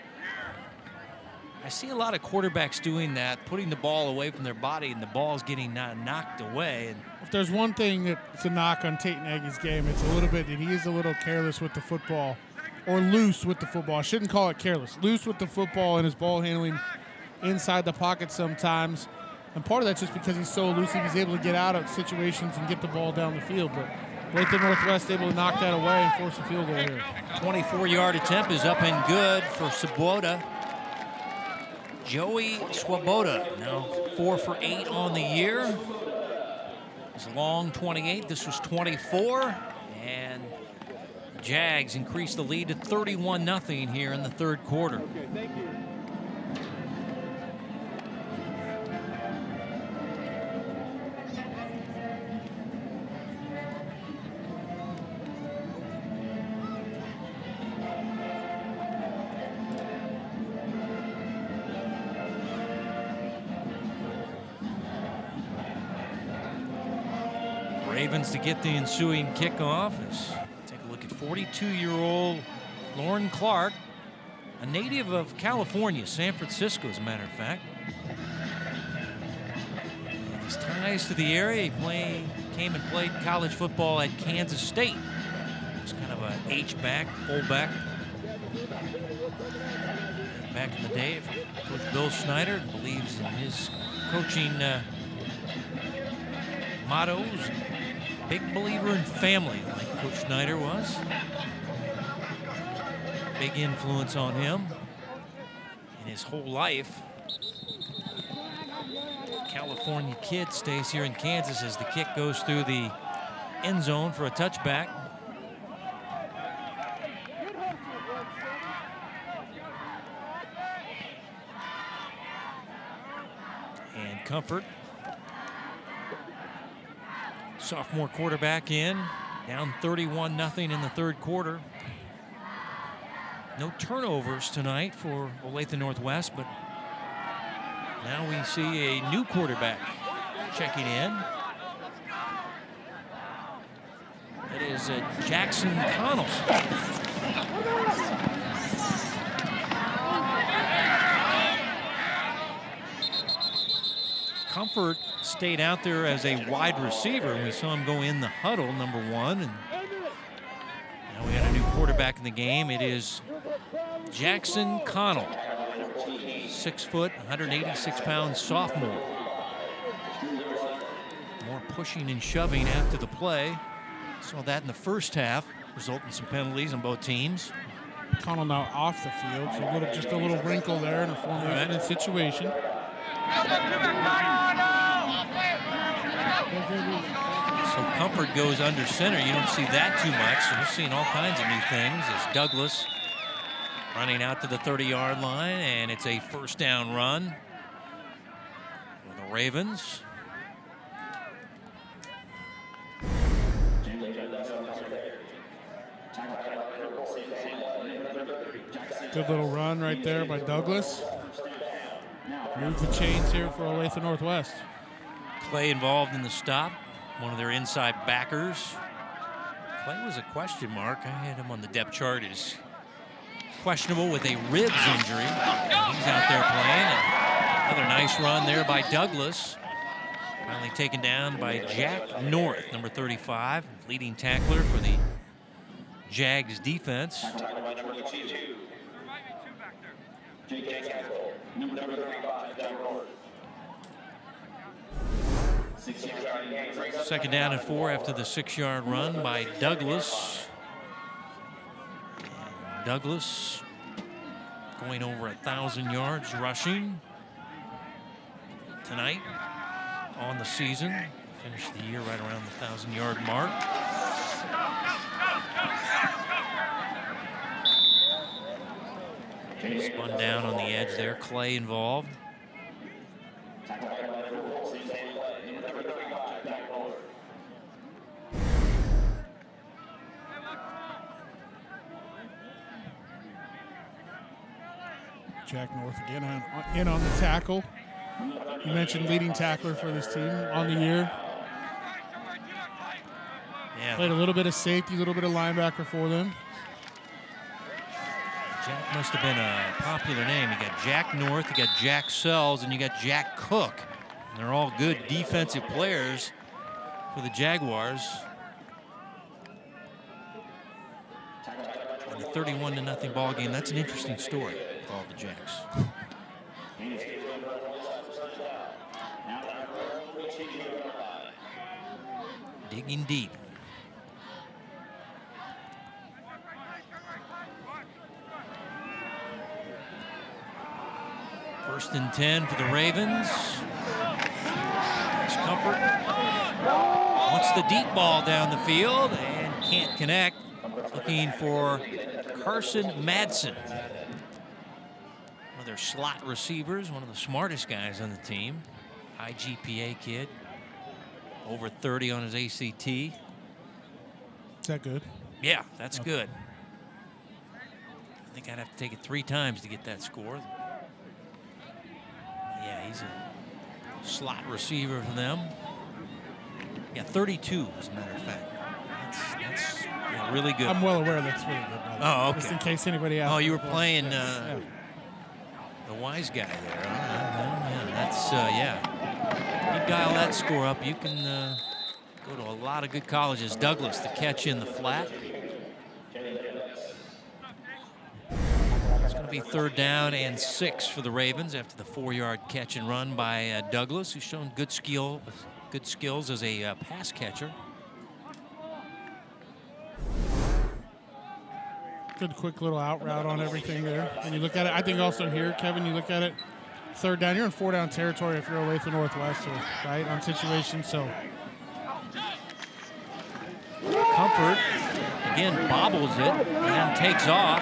[SPEAKER 1] I see a lot of quarterbacks doing that, putting the ball away from their body, and the ball's getting knocked away. And
[SPEAKER 5] if there's one thing that's a knock on Tate Nagy's game, it's a little bit that he is a little careless with the football, or loose with the football. I shouldn't call it careless. Loose with the football and his ball handling inside the pocket sometimes. And part of that's just because he's so elusive, he's able to get out of situations and get the ball down the field. But Olathe Northwest able to knock that away and force a field goal here.
[SPEAKER 1] 24-yard attempt is up and good for Swoboda. Joey Swoboda, now 4 for 8 on the year. It's a long 28. This was 24. And the Jags increase the lead to 31-0 here in the 3rd quarter. Ravens to get the ensuing kickoff. Take a look at 42-year-old Lauren Clark, a native of California, San Francisco, as a matter of fact. And his ties to the area, he came and played college football at Kansas State. It's kind of a H-back, fullback. Back in the day, Coach Bill Snyder believes in his coaching mottos. Big believer in family, like Coach Snyder was. Big influence on him in his whole life. California kid stays here in Kansas as the kick goes through the end zone for a touchback. And Comfort, sophomore quarterback in, down 31-0 in the 3rd quarter. No turnovers tonight for Olathe Northwest, but now we see a new quarterback checking in. It is Jackson Connell. Comfort stayed out there as a wide receiver, and we saw him go in the huddle, number 1. And now we got a new quarterback in the game. It is Jackson Connell, 6 foot, 186-pound sophomore. More pushing and shoving after the play. Saw that in the first half, resulting in some penalties on both teams.
[SPEAKER 5] Connell now off the field, so just a little wrinkle there in a formation situation.
[SPEAKER 1] So Comfort goes under center. You don't see that too much. So we're seeing all kinds of new things as Douglas running out to the 30-yard line, and it's a 1st down run for the Ravens.
[SPEAKER 5] Good little run right there by Douglas. Move the chains here for Olathe Northwest.
[SPEAKER 1] Clay involved in the stop, one of their inside backers. Clay was a question mark. I had him on the depth chart as questionable with a ribs injury. He's out there playing. And another nice run there by Douglas. Finally taken down by Jack North, number 35, leading tackler for the Jags defense. Second down and 4 after the 6-yard run by Douglas. And Douglas going over 1,000 yards rushing tonight on the season. Finished the year right around the 1,000-yard mark. Spun down on the edge there. Clay involved.
[SPEAKER 5] Jack North again in on the tackle. You mentioned leading tackler for this team on the year.
[SPEAKER 1] Yeah.
[SPEAKER 5] Played a little bit of safety, a little bit of linebacker for them.
[SPEAKER 1] Jack must have been a popular name. You got Jack North, you got Jack Sells, and you got Jack Cook. And they're all good defensive players for the Jaguars. And the 31-0 ball game, that's an interesting story with all the Jacks. Digging deep. First and 10 for the Ravens. It's Comfort. Wants the deep ball down the field and can't connect. Looking for Carson Madsen. One of their slot receivers, one of the smartest guys on the team. High GPA kid. Over 30 on his ACT.
[SPEAKER 5] Is that good?
[SPEAKER 1] Yeah, that's good. I think I'd have to take it 3 times to get that score. Yeah, he's a slot receiver for them. Yeah, 32, as a matter of fact. That's yeah, really good.
[SPEAKER 5] I'm well aware that's really good.
[SPEAKER 1] Oh, okay.
[SPEAKER 5] Just in case anybody else.
[SPEAKER 1] Oh, you were playing the wise guy there. Yeah, that's, yeah. You dial that score up, you can go to a lot of good colleges. Douglas, the catch in the flat. It's going to be 3rd down and 6 for the Ravens after the 4-yard catch and run by Douglas, who's shown good skills as a pass catcher.
[SPEAKER 5] Good quick little out route on everything there. And you look at it, I think also here, Kevin, you look at it, 3rd down, you're in 4-down territory if you're Olathe Northwest, right, on situation, so.
[SPEAKER 1] Comfort, again, bobbles it and takes off.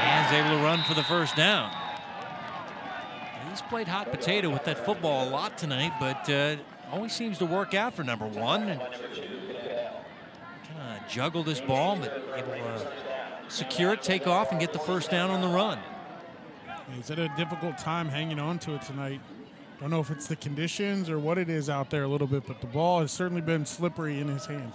[SPEAKER 1] And is able to run for the 1st down. He's played hot potato with that football a lot tonight, but always seems to work out for number 1. And kind of juggle this ball, but able to secure it, take off, and get the 1st down on the run.
[SPEAKER 5] He's had a difficult time hanging on to it tonight. Don't know if it's the conditions or what it is out there a little bit, but the ball has certainly been slippery in his hands.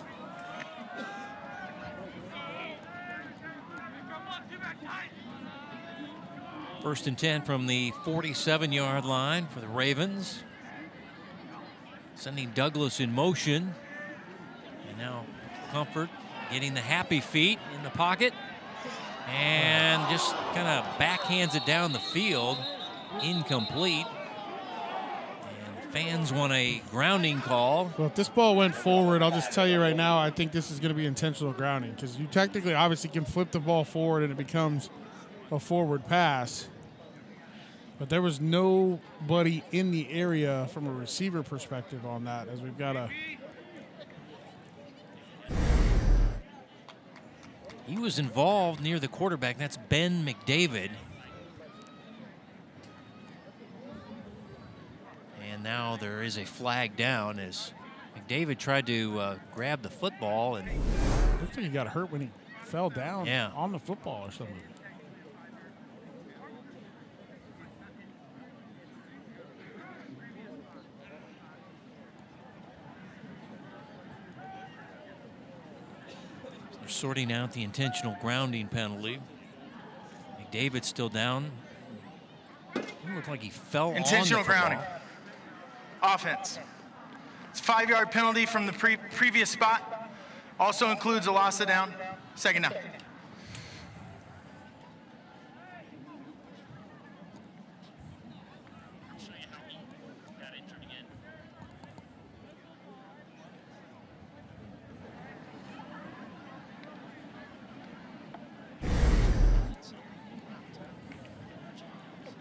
[SPEAKER 1] First and 10 from the 47-yard line for the Ravens. Sending Douglas in motion. And now Comfort getting the happy feet in the pocket. And just kind of backhands it down the field. Incomplete. And the fans want a grounding call.
[SPEAKER 5] Well, if this ball went forward, I'll just tell you right now, I think this is going to be intentional grounding because you technically obviously can flip the ball forward and it becomes a forward pass. But there was nobody in the area from a receiver perspective on that, as we've got a.
[SPEAKER 1] He was involved near the quarterback. That's Ben McDavid. And now there is a flag down as McDavid tried to grab the football. And
[SPEAKER 5] looks like he got hurt when he fell down on the football or something.
[SPEAKER 1] Sorting out the intentional grounding penalty. McDavid's still down. It looked like he fell
[SPEAKER 4] intentional
[SPEAKER 1] on the
[SPEAKER 4] grounding. Offense. It's a 5-yard penalty from the previous spot. Also includes a loss of down, second down.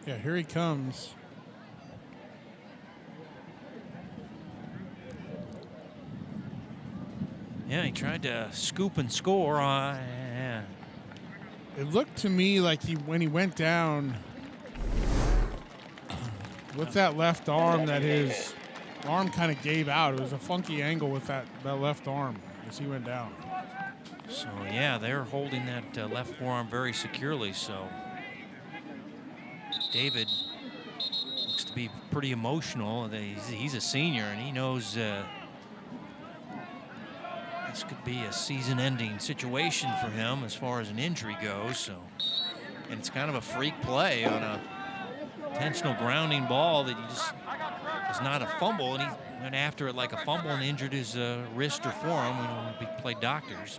[SPEAKER 5] Yeah, here he comes.
[SPEAKER 1] Yeah, he tried to scoop and score. Yeah.
[SPEAKER 5] It looked to me like when he went down with that left arm, that his arm kind of gave out. It was a funky angle with that left arm as he went down.
[SPEAKER 1] So, yeah, they're holding that left forearm very securely. So, David looks to be pretty emotional. He's a senior, and he knows this could be a season-ending situation for him as far as an injury goes. So, and it's kind of a freak play on a intentional grounding ball that you just was not a fumble, and he went after it like a fumble and injured his wrist or forearm. We don't play doctors.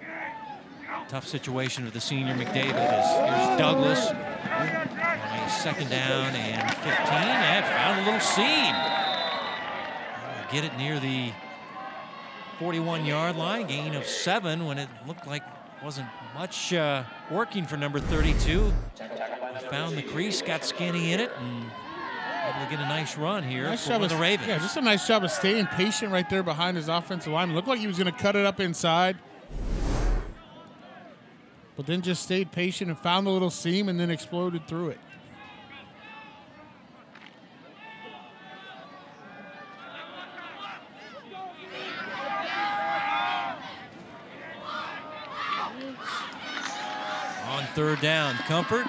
[SPEAKER 1] Tough situation for the senior McDavid. Here's Douglas. Second down and 15, and found a little seam. Get it near the 41-yard line, gain of 7 when it looked like wasn't much working for number 32. He found the crease, got skinny in it, and able to get a nice run here for the Ravens.
[SPEAKER 5] Yeah, just a nice job of staying patient right there behind his offensive line. Looked like he was going to cut it up inside, but then just stayed patient and found a little seam and then exploded through it.
[SPEAKER 1] On third down, Comfort.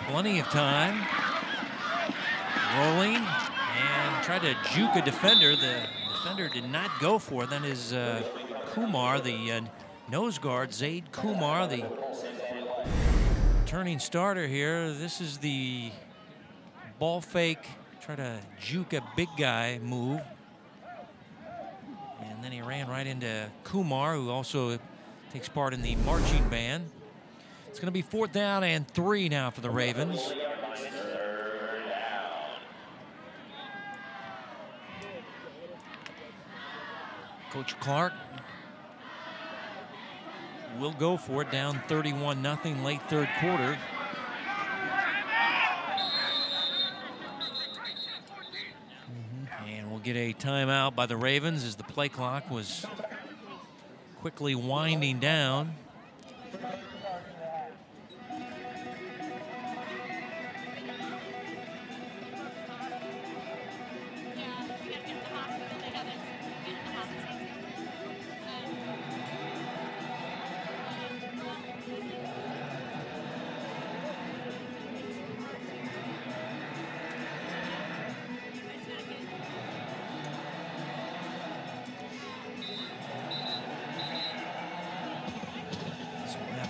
[SPEAKER 1] Plenty of time. Rolling and tried to juke a defender. The defender did not go for it. Then is Kumar, the nose guard, Zaid Kumar, the turning starter here. This is the ball fake, try to juke a big guy move. And then he ran right into Kumar, who also takes part in the marching band. It's going to be 4th down and 3 now for the Ravens. Coach Clark will go for it, down 31-0 late third quarter. And we'll get a timeout by the Ravens as the play clock was quickly winding down.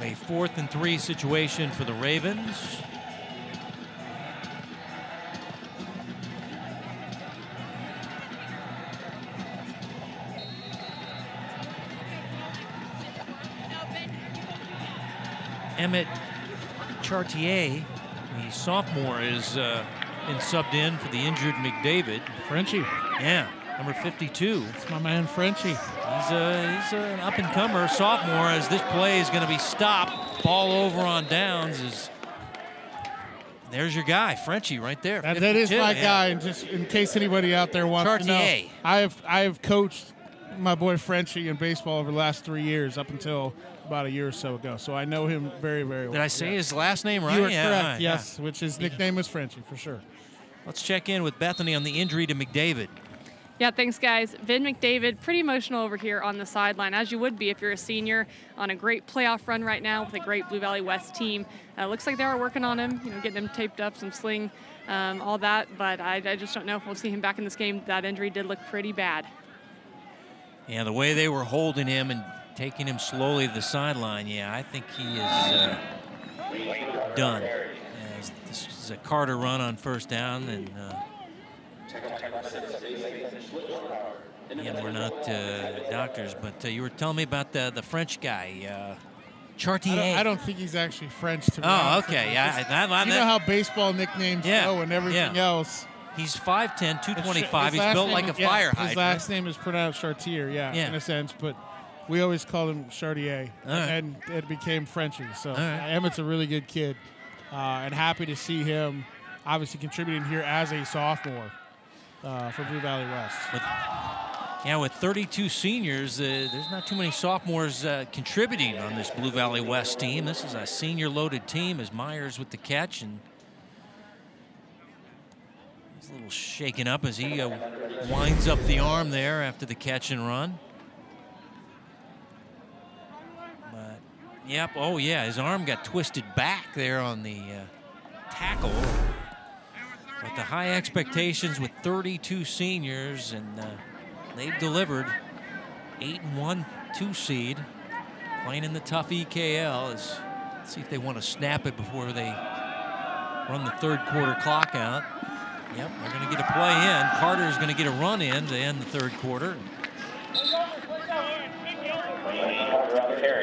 [SPEAKER 1] A 4th and 3 situation for the Ravens. Emmett Chartier, the sophomore, is been subbed in for the injured McDavid.
[SPEAKER 5] Frenchie.
[SPEAKER 1] Yeah, number 52.
[SPEAKER 5] That's my man Frenchie.
[SPEAKER 1] He's an up-and-comer sophomore as this play is going to be stopped. Ball over on downs. There's your guy, Frenchie, right there.
[SPEAKER 5] That is my guy, and just in case anybody out there wants to know, I have coached my boy Frenchie in baseball over the last 3 years up until about a year or so ago. So I know him very, very well.
[SPEAKER 1] Did I say his last name right?
[SPEAKER 5] You are correct, yes, which his nickname is Frenchie, for sure.
[SPEAKER 1] Let's check in with Bethany on the injury to McDavid.
[SPEAKER 3] Yeah, thanks, guys. Vin McDavid, pretty emotional over here on the sideline, as you would be if you're a senior on a great playoff run right now with a great Blue Valley West team. Looks like they are working on him, getting him taped up, some sling, all that. But I just don't know if we'll see him back in this game. That injury did look pretty bad.
[SPEAKER 1] Yeah, the way they were holding him and taking him slowly to the sideline, yeah, I think he is done. This is a Carter run on first down, and Again, we're not doctors, but you were telling me about the French guy, Chartier.
[SPEAKER 5] I don't think he's actually French, to be
[SPEAKER 1] Oh,
[SPEAKER 5] honest.
[SPEAKER 1] okay.
[SPEAKER 5] You know how baseball nicknames go and everything else.
[SPEAKER 1] He's 5'10", 225. He's built like a fire hydrant.
[SPEAKER 5] His last name is pronounced Chartier, in a sense, but we always called him Chartier, and it became Frenchy. So Emmett's a really good kid, and happy to see him obviously contributing here as a sophomore for Blue Valley West.
[SPEAKER 1] With 32 seniors, there's not too many sophomores contributing on this Blue Valley West team. This is a senior-loaded team as Myers with the catch, and he's a little shaken up as he winds up the arm there after the catch and run. But, his arm got twisted back there on the tackle. But the high expectations with 32 seniors, and they've delivered. 8-1 2-seed, playing in the tough EKL. Let's see if they want to snap it before they run the third quarter clock out. Yep, they're going to get a play in. Carter's going to get a run in to end the third quarter.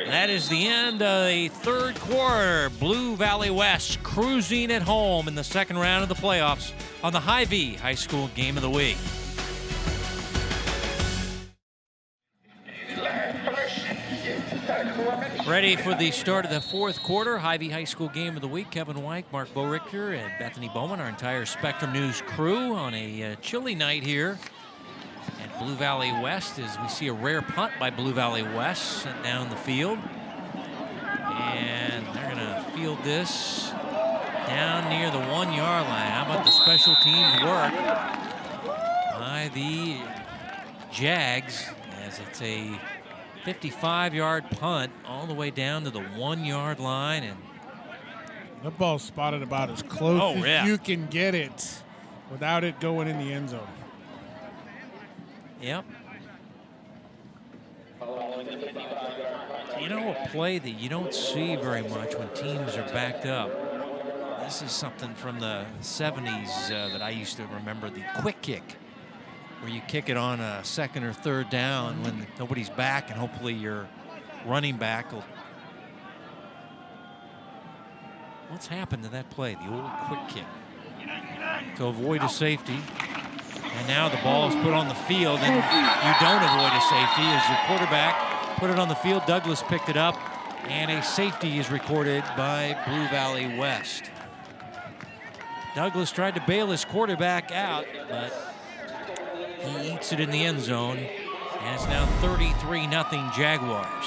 [SPEAKER 1] That is the end of the third quarter. Blue Valley West cruising at home in the second round of the playoffs on the Hy-Vee High School Game of the Week. Ready for the start of the fourth quarter. Hy-Vee High School Game of the Week. Kevin White, Mark Borichter, and Bethany Bowman, our entire Spectrum News crew on a chilly night here at Blue Valley West, as we see a rare punt by Blue Valley West sent down the field. And they're going to field this down near the 1-yard line. How about the special teams work by the Jags, as it's a 55-yard punt all the way down to the 1-yard line. And
[SPEAKER 5] that ball's spotted about as close as you can get it without it going in the end zone.
[SPEAKER 1] Yep. You know, a play that you don't see very much when teams are backed up. This is something from the 70s that I used to remember, the quick kick, where you kick it on a second or third down when nobody's back, and hopefully your running back will. What's happened to that play, the old quick kick? To avoid a safety. And now the ball is put on the field, and you don't avoid a safety as your quarterback put it on the field. Douglas picked it up, and a safety is recorded by Blue Valley West. Douglas tried to bail his quarterback out, but he eats it in the end zone, and it's now 33-0 Jaguars.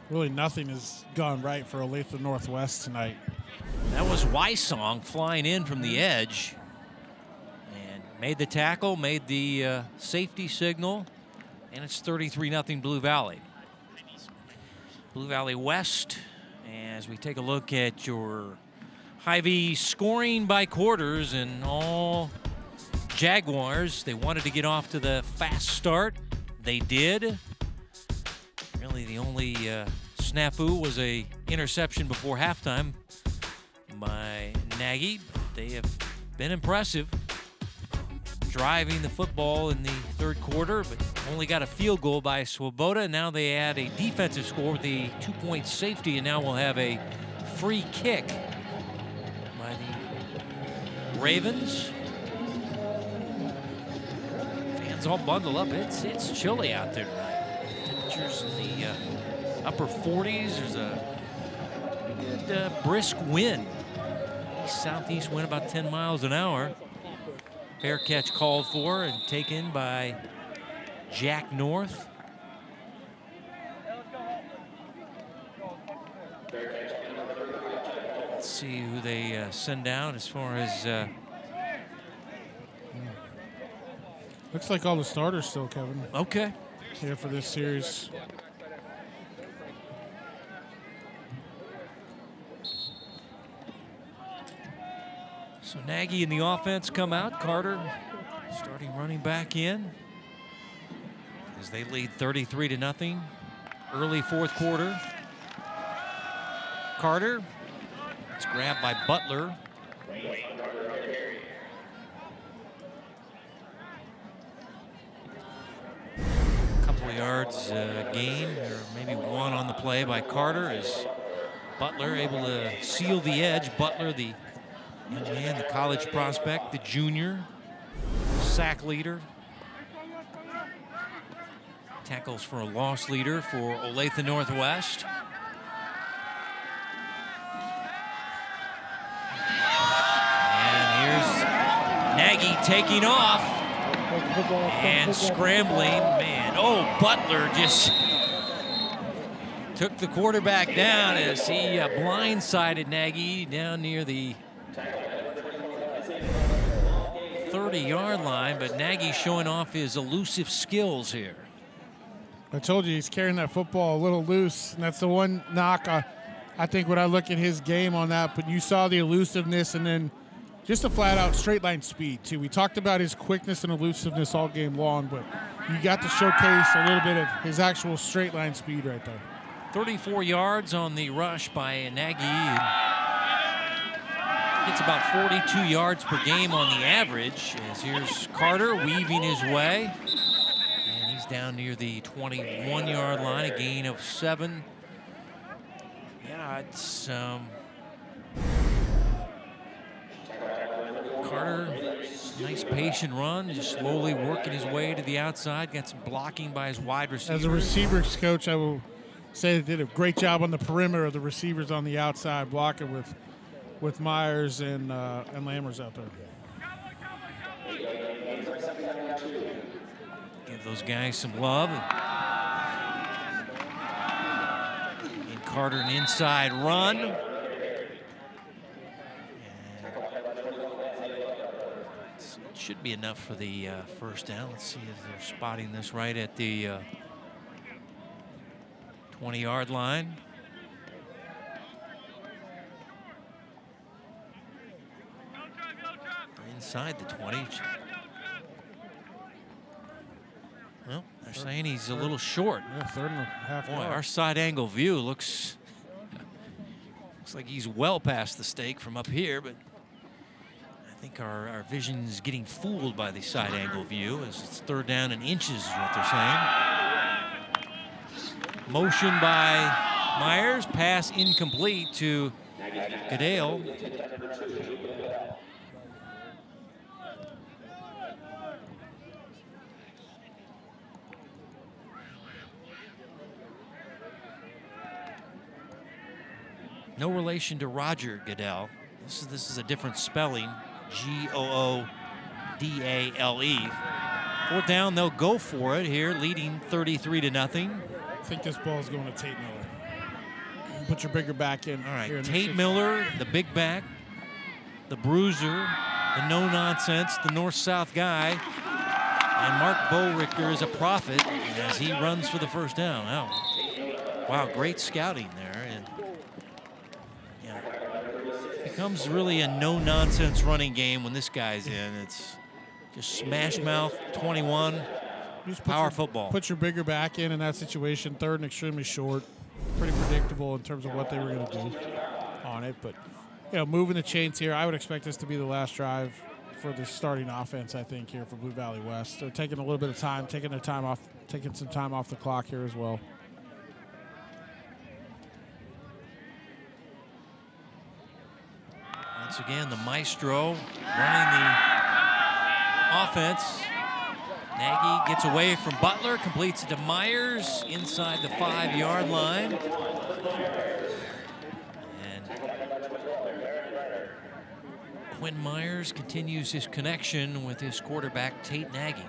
[SPEAKER 5] Really nothing has gone right for Olathe Northwest tonight.
[SPEAKER 1] That was Wysong flying in from the edge and made the tackle, made the safety signal, and it's 33-0 Blue Valley. Blue Valley West, as we take a look at your Hy-Vee scoring by quarters, and all Jaguars, they wanted to get off to the fast start. They did. Really, the only snafu was a interception before halftime by Nagy. They have been impressive, driving the football in the third quarter, but only got a field goal by Swoboda. Now they add a defensive score with the 2-point safety, and now we'll have a free kick by the Ravens. Fans all bundle up. It's chilly out there tonight. Temperatures in the upper 40s. There's a good brisk wind. Southeast wind about 10 miles an hour. Fair catch called for and taken by Jack North. Let's see who they send out as far as.
[SPEAKER 5] Looks like all the starters still, Kevin.
[SPEAKER 1] Okay.
[SPEAKER 5] Here for this series.
[SPEAKER 1] So Nagy and the offense come out. Carter starting running back in as they lead 33-0. Early fourth quarter. Carter, it's grabbed by Butler. Couple yards gain, or maybe one on the play by Carter, as Butler able to seal the edge. Butler, the young man, the college prospect, the junior, sack leader. Tackles for a loss leader for Olathe Northwest. And here's Nagy taking off and scrambling. Man, oh, Butler just took the quarterback down as he blindsided Nagy down near the 30-yard line, but Nagy showing off his elusive skills here.
[SPEAKER 5] I told you he's carrying that football a little loose, and that's the one knock I think when I look at his game on that. But you saw the elusiveness and then just a flat-out straight-line speed, too. We talked about his quickness and elusiveness all game long, but you got to showcase a little bit of his actual straight-line speed right there.
[SPEAKER 1] 34 yards on the rush by Nagy. Gets about 42 yards per game on the average. As here's Carter weaving his way. And he's down near the 21-yard line, a gain of 7. Yeah, it's Carter, nice patient run, just slowly working his way to the outside. Got some blocking by his wide receivers.
[SPEAKER 5] As a receivers coach, I will say they did a great job on the perimeter of the receivers on the outside, blocking with Myers and Lammers out there.
[SPEAKER 1] Give those guys some love. And Carter, an inside run. And it should be enough for the first down. Let's see if they're spotting this right at the 20-yard line. Inside the 20. Well, they're saying he's a little short.
[SPEAKER 5] Yeah, 3.5
[SPEAKER 1] Boy,
[SPEAKER 5] yards.
[SPEAKER 1] our side angle view looks like he's well past the stake from up here, but I think our vision is getting fooled by the side angle view, as it's 3rd down and inches is what they're saying. Motion by Myers, pass incomplete to Goodale. No relation to Roger Goodale. This is a different spelling. Goodale. 4th down, they'll go for it here, leading 33-0.
[SPEAKER 5] I think this ball is going to Tate Miller. Put your bigger back in.
[SPEAKER 1] All right,
[SPEAKER 5] here in
[SPEAKER 1] Tate Miller, the big back, the bruiser, the no-nonsense, the north-south guy. And Mark Bowrichter is a prophet as he runs for the first down. Wow, great scouting there. And yeah, becomes really a no-nonsense running game when this guy's in. It's just smash mouth, 21, power football.
[SPEAKER 5] Put your bigger back in that situation. 3rd and extremely short. Pretty predictable in terms of what they were going to do on it. But, moving the chains here, I would expect this to be the last drive for the starting offense, I think, here for Blue Valley West. They're taking a little bit of time, taking some time off the clock here as well.
[SPEAKER 1] Once again, the maestro running the offense. Nagy gets away from Butler, completes it to Myers inside the 5-yard line. And Quinn Myers continues his connection with his quarterback, Tate Nagy.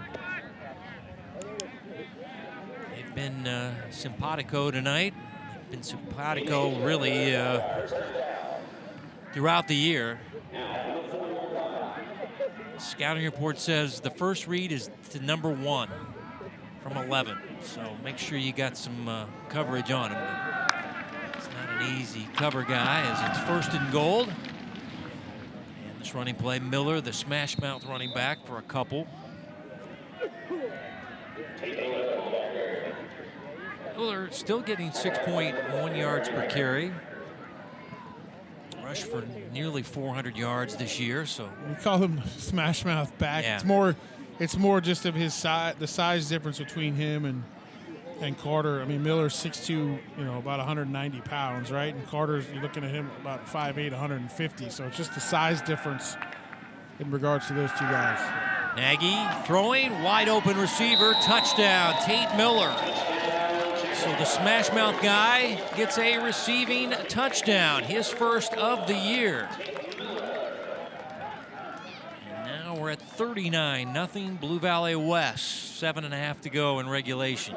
[SPEAKER 1] They've been simpatico tonight. They've been simpatico really throughout the year. Scouting report says the first read is to number 1 from 11. So make sure you got some coverage on him. It's not an easy cover guy as it's 1st and goal. And this running play, Miller, the smash mouth running back for a couple. Miller still getting 6.1 yards per carry. Rushed for nearly 400 yards this year, so
[SPEAKER 5] We call him smash mouth back.
[SPEAKER 1] Yeah.
[SPEAKER 5] It's more just of his size, the size difference between him And Carter, I mean, Miller's 6'2", about 190 pounds, right? And Carter's, you're looking at him about 5'8", 150. So it's just the size difference in regards to those two guys.
[SPEAKER 1] Nagy throwing, wide open receiver, touchdown, Tate Miller. So the smash mouth guy gets a receiving touchdown, his first of the year. And now we're at 39-0 Blue Valley West, 7.5 to go in regulation.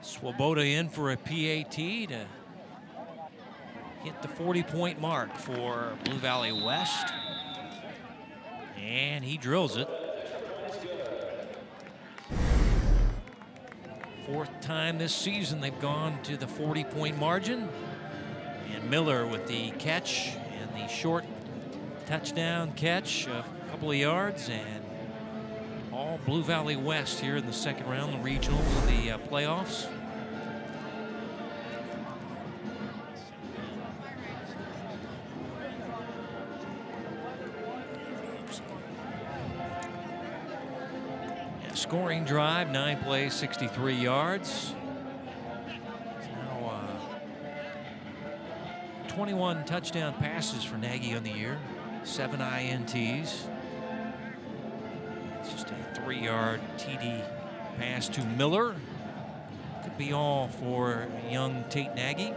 [SPEAKER 1] Swoboda in for a PAT to hit the 40-point mark for Blue Valley West. And he drills it. Fourth time this season they've gone to the 40-point margin. And Miller with the catch and the short touchdown catch of a couple of yards. And all Blue Valley West here in the second round, the regionals and the playoffs. Scoring drive, 9 plays, 63 yards. Now 21 touchdown passes for Nagy on the year, 7 INTs. It's just a 3-yard TD pass to Miller. Could be all for young Tate Nagy.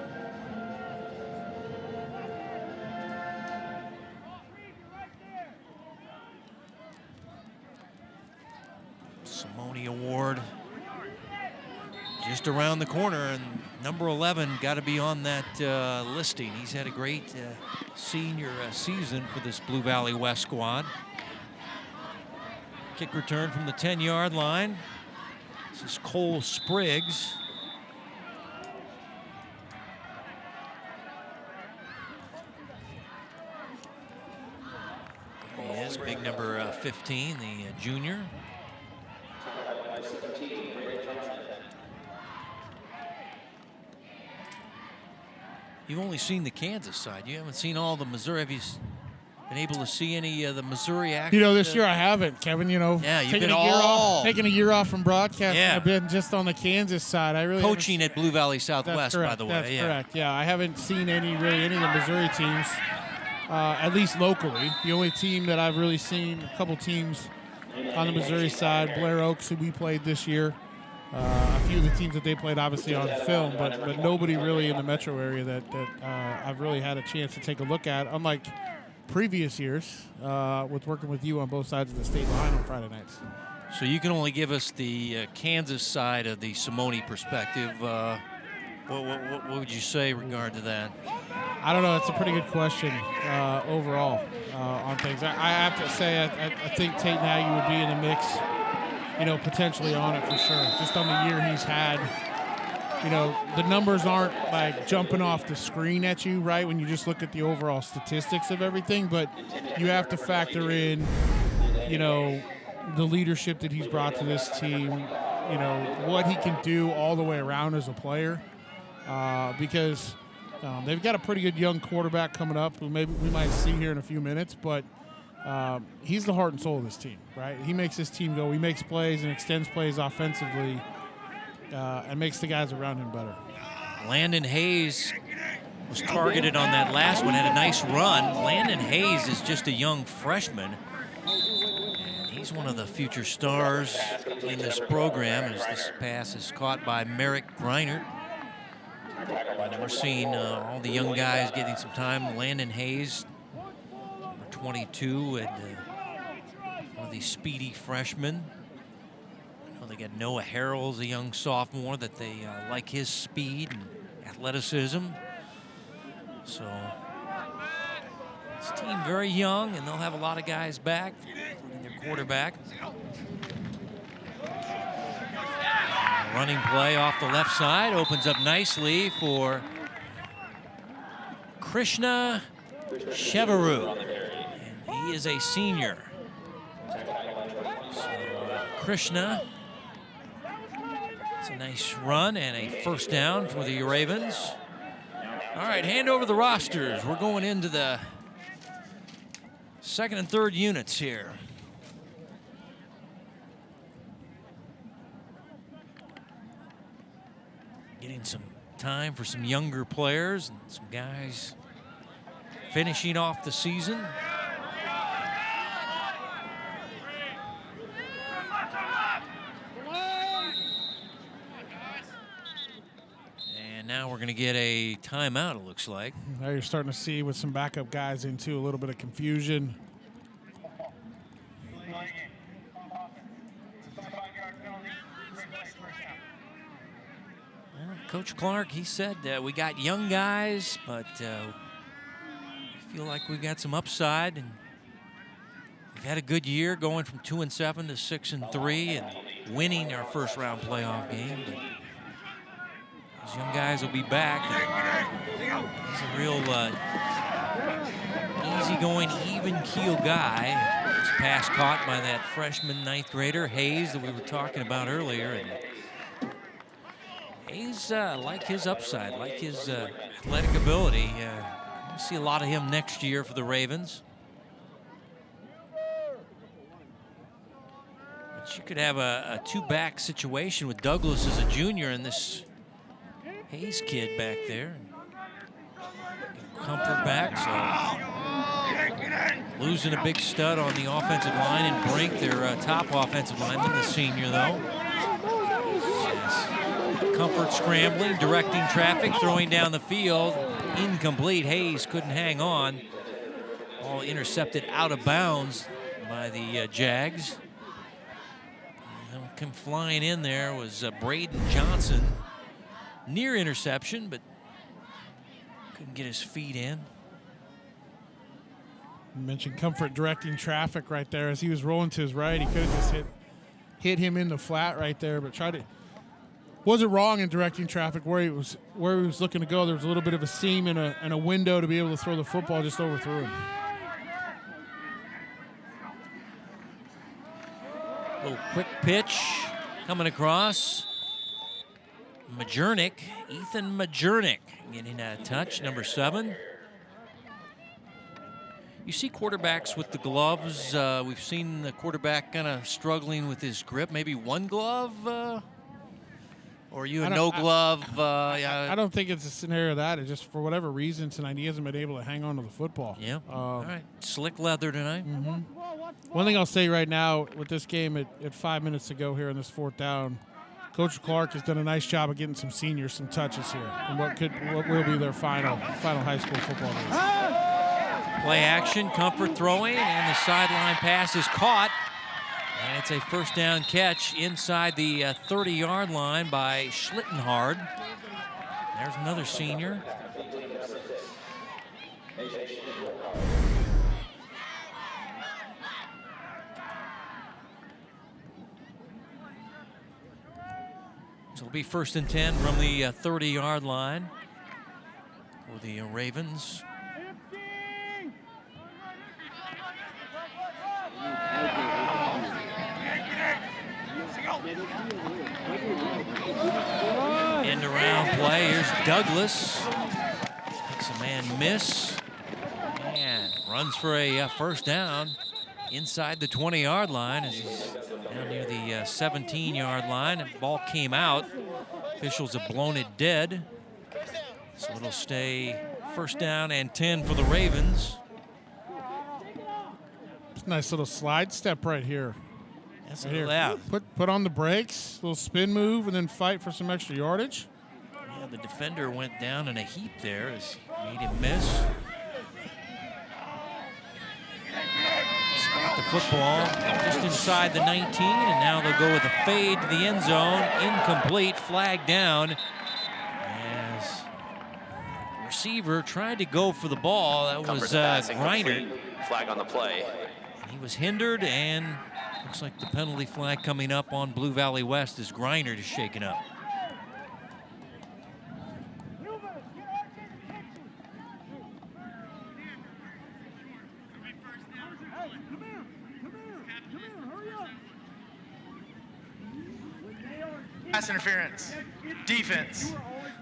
[SPEAKER 1] Award just around the corner, and number 11 got to be on that listing. He's had a great senior season for this Blue Valley West squad. Kick return from the 10-yard line. This is Cole Spriggs. He is big number 15, the junior. You've only seen the Kansas side. You haven't seen all the Missouri. Have you been able to see any of the Missouri action?
[SPEAKER 5] This year I haven't, Kevin.
[SPEAKER 1] Yeah, you've been
[SPEAKER 5] taking a year off from broadcasting.
[SPEAKER 1] Yeah.
[SPEAKER 5] I've been just on the Kansas side. I really
[SPEAKER 1] coaching at Blue Valley Southwest, by the way.
[SPEAKER 5] That's correct. Yeah, I haven't seen any of the Missouri teams, at least locally. The only team that I've really seen, a couple teams on the Missouri side, Blair Oaks, who we played this year. A few of the teams that they played obviously on film, but nobody really in the metro area that I've really had a chance to take a look at, unlike previous years with working with you on both sides of the state line on Friday nights.
[SPEAKER 1] So you can only give us the Kansas side of the Simone perspective. What would you say in regard to that?
[SPEAKER 5] I don't know. It's a pretty good question overall on things. I have to say I think Tate Nagy would be in the mix, potentially on it for sure. Just on the year he's had, the numbers aren't like jumping off the screen at you, right, when you just look at the overall statistics of everything, but you have to factor in, the leadership that he's brought to this team, what he can do all the way around as a player, because they've got a pretty good young quarterback coming up who maybe we might see here in a few minutes, but he's the heart and soul of this team, right? He makes this team go. He makes plays and extends plays offensively and makes the guys around him better.
[SPEAKER 1] Landon Hayes was targeted on that last one, had a nice run. Landon Hayes is just a young freshman, and he's one of the future stars in this program as this pass is caught by Merrick Greinert. And we're seeing all the young guys getting some time. Landon Hayes, 22, and one of these speedy freshmen. I know they got Noah Harrell's a young sophomore that they like his speed and athleticism. So this team very young, and they'll have a lot of guys back, including their quarterback. Running play off the left side opens up nicely for Krishna Chevaru. He is a senior. So, Krishna, it's a nice run and a first down for the Ravens. All right, hand over the rosters. We're going into the Second and third units here. Getting some time for some younger players and some guys finishing off the season. And now we're going to get a timeout, it looks like.
[SPEAKER 5] Now you're starting to see with some backup guys into a little bit of confusion.
[SPEAKER 1] Coach Clark, he said we got young guys, but I feel like we've got some upside, and we've had a good year going from 2-7 to 6-3 and winning our first round playoff game. But those young guys will be back. He's a real easygoing, even keel guy. This pass caught by that freshman ninth grader Hayes that we were talking about earlier. And Hayes, like his upside, like his athletic ability. We'll see a lot of him next year for the Ravens. But you could have a two-back situation with Douglas as a junior and this Hayes kid back there. Comfort back, so losing a big stud on the offensive line and Brink, their top offensive lineman, the senior, though. Comfort scrambling, directing traffic, throwing down the field. Incomplete. Hayes couldn't hang on. Ball intercepted out of bounds by the Jags. And come flying in there was Braden Johnson. Near interception, but couldn't get his feet in.
[SPEAKER 5] You mentioned Comfort directing traffic right there. As he was rolling to his right, he could have just hit him in the flat right there, but tried to. Wasn't wrong in directing traffic where he was looking to go. There was a little bit of a seam and a window to be able to throw the football, just overthrew him.
[SPEAKER 1] Little quick pitch coming across. Majernik, Ethan Majernik, getting a touch, number 7. You see quarterbacks with the gloves. We've seen the quarterback kind of struggling with his grip. Maybe one glove, or you a no glove.
[SPEAKER 5] I don't think it's a scenario of that. It's just for whatever reason tonight he hasn't been able to hang on to the football.
[SPEAKER 1] Yeah. All right. Slick leather tonight.
[SPEAKER 5] Mm-hmm. One thing I'll say right now with this game at 5 minutes to go here in this 4th down, Coach Clark has done a nice job of getting some seniors some touches here and what will be their final high school football game.
[SPEAKER 1] Play action, Comfort throwing, and the sideline pass is caught. And it's a first down catch inside the 30-yard line by Schlittenhard. There's another senior. So it'll be 1st and 10 from the 30-yard line for the Ravens. End around play. Here's Douglas. Makes a man miss. And runs for a first down inside the 20-yard line as he's down near the 17-yard line. And ball came out. Officials have blown it dead. So it'll stay 1st down and 10 for the Ravens.
[SPEAKER 5] Nice little slide step right here.
[SPEAKER 1] That's
[SPEAKER 5] right here.
[SPEAKER 1] Yeah.
[SPEAKER 5] Put on the brakes, little spin move, and then fight for some extra yardage.
[SPEAKER 1] Yeah, the defender went down in a heap there as made him miss. Spot the football just inside the 19, and now they'll go with a fade to the end zone. Incomplete, flag down. As receiver tried to go for the ball. That was Griner.
[SPEAKER 8] Flag on the play.
[SPEAKER 1] He was hindered, and looks like the penalty flag coming up on Blue Valley West as Griner is shaken up.
[SPEAKER 4] Pass interference. Defense.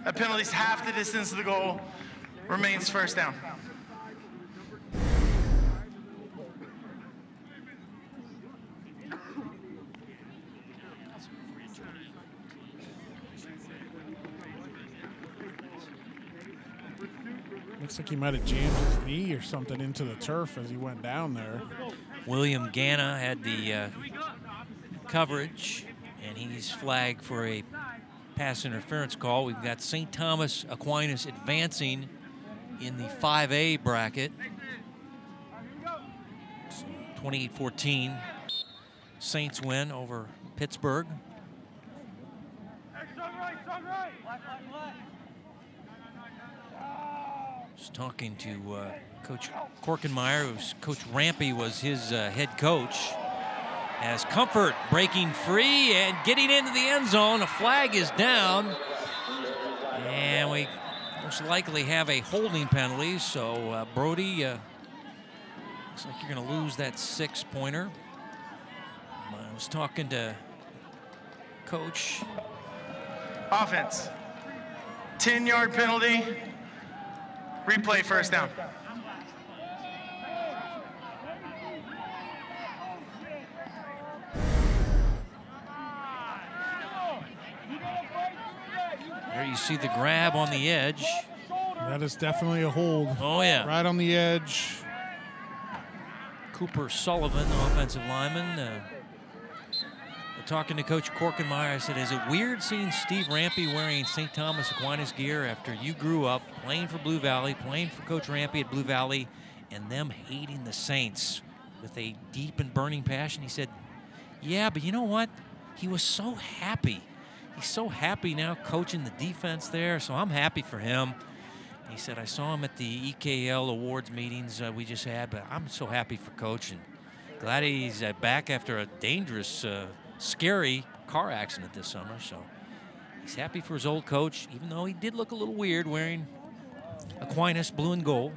[SPEAKER 4] That penalty's half the distance of the goal. Remains 1st down.
[SPEAKER 5] like he might have jammed his knee or something into the turf as he went down there.
[SPEAKER 1] William Ganna had the coverage, and he's flagged for a pass interference call. We've got St. Thomas Aquinas advancing in the 5A bracket. So 28-14, Saints win over Pittsburgh. Just talking to Coach Korkenmeyer, who's Coach Rampy was his head coach. As Comfort breaking free and getting into the end zone. A flag is down. And we most likely have a holding penalty. So Brody, looks like you're going to lose that 6-pointer. I was talking to Coach.
[SPEAKER 4] Offense. 10-yard penalty. Replay, first down.
[SPEAKER 1] There you see the grab on the edge.
[SPEAKER 5] That is definitely a hold.
[SPEAKER 1] Oh, yeah.
[SPEAKER 5] Right on the edge.
[SPEAKER 1] Cooper Sullivan, the offensive lineman. Talking to Coach Korkenmeyer, I said, is it weird seeing Steve Rampy wearing St. Thomas Aquinas gear after you grew up playing for Blue Valley, playing for Coach Rampy at Blue Valley, and them hating the Saints with a deep and burning passion? He said, yeah, but you know what? He was so happy. He's so happy now coaching the defense there, so I'm happy for him. He said, I saw him at the EKL awards meetings we just had, but I'm so happy for Coach, and glad he's back after a dangerous scary car accident this summer, so he's happy for his old coach, even though he did look a little weird wearing Aquinas blue and gold.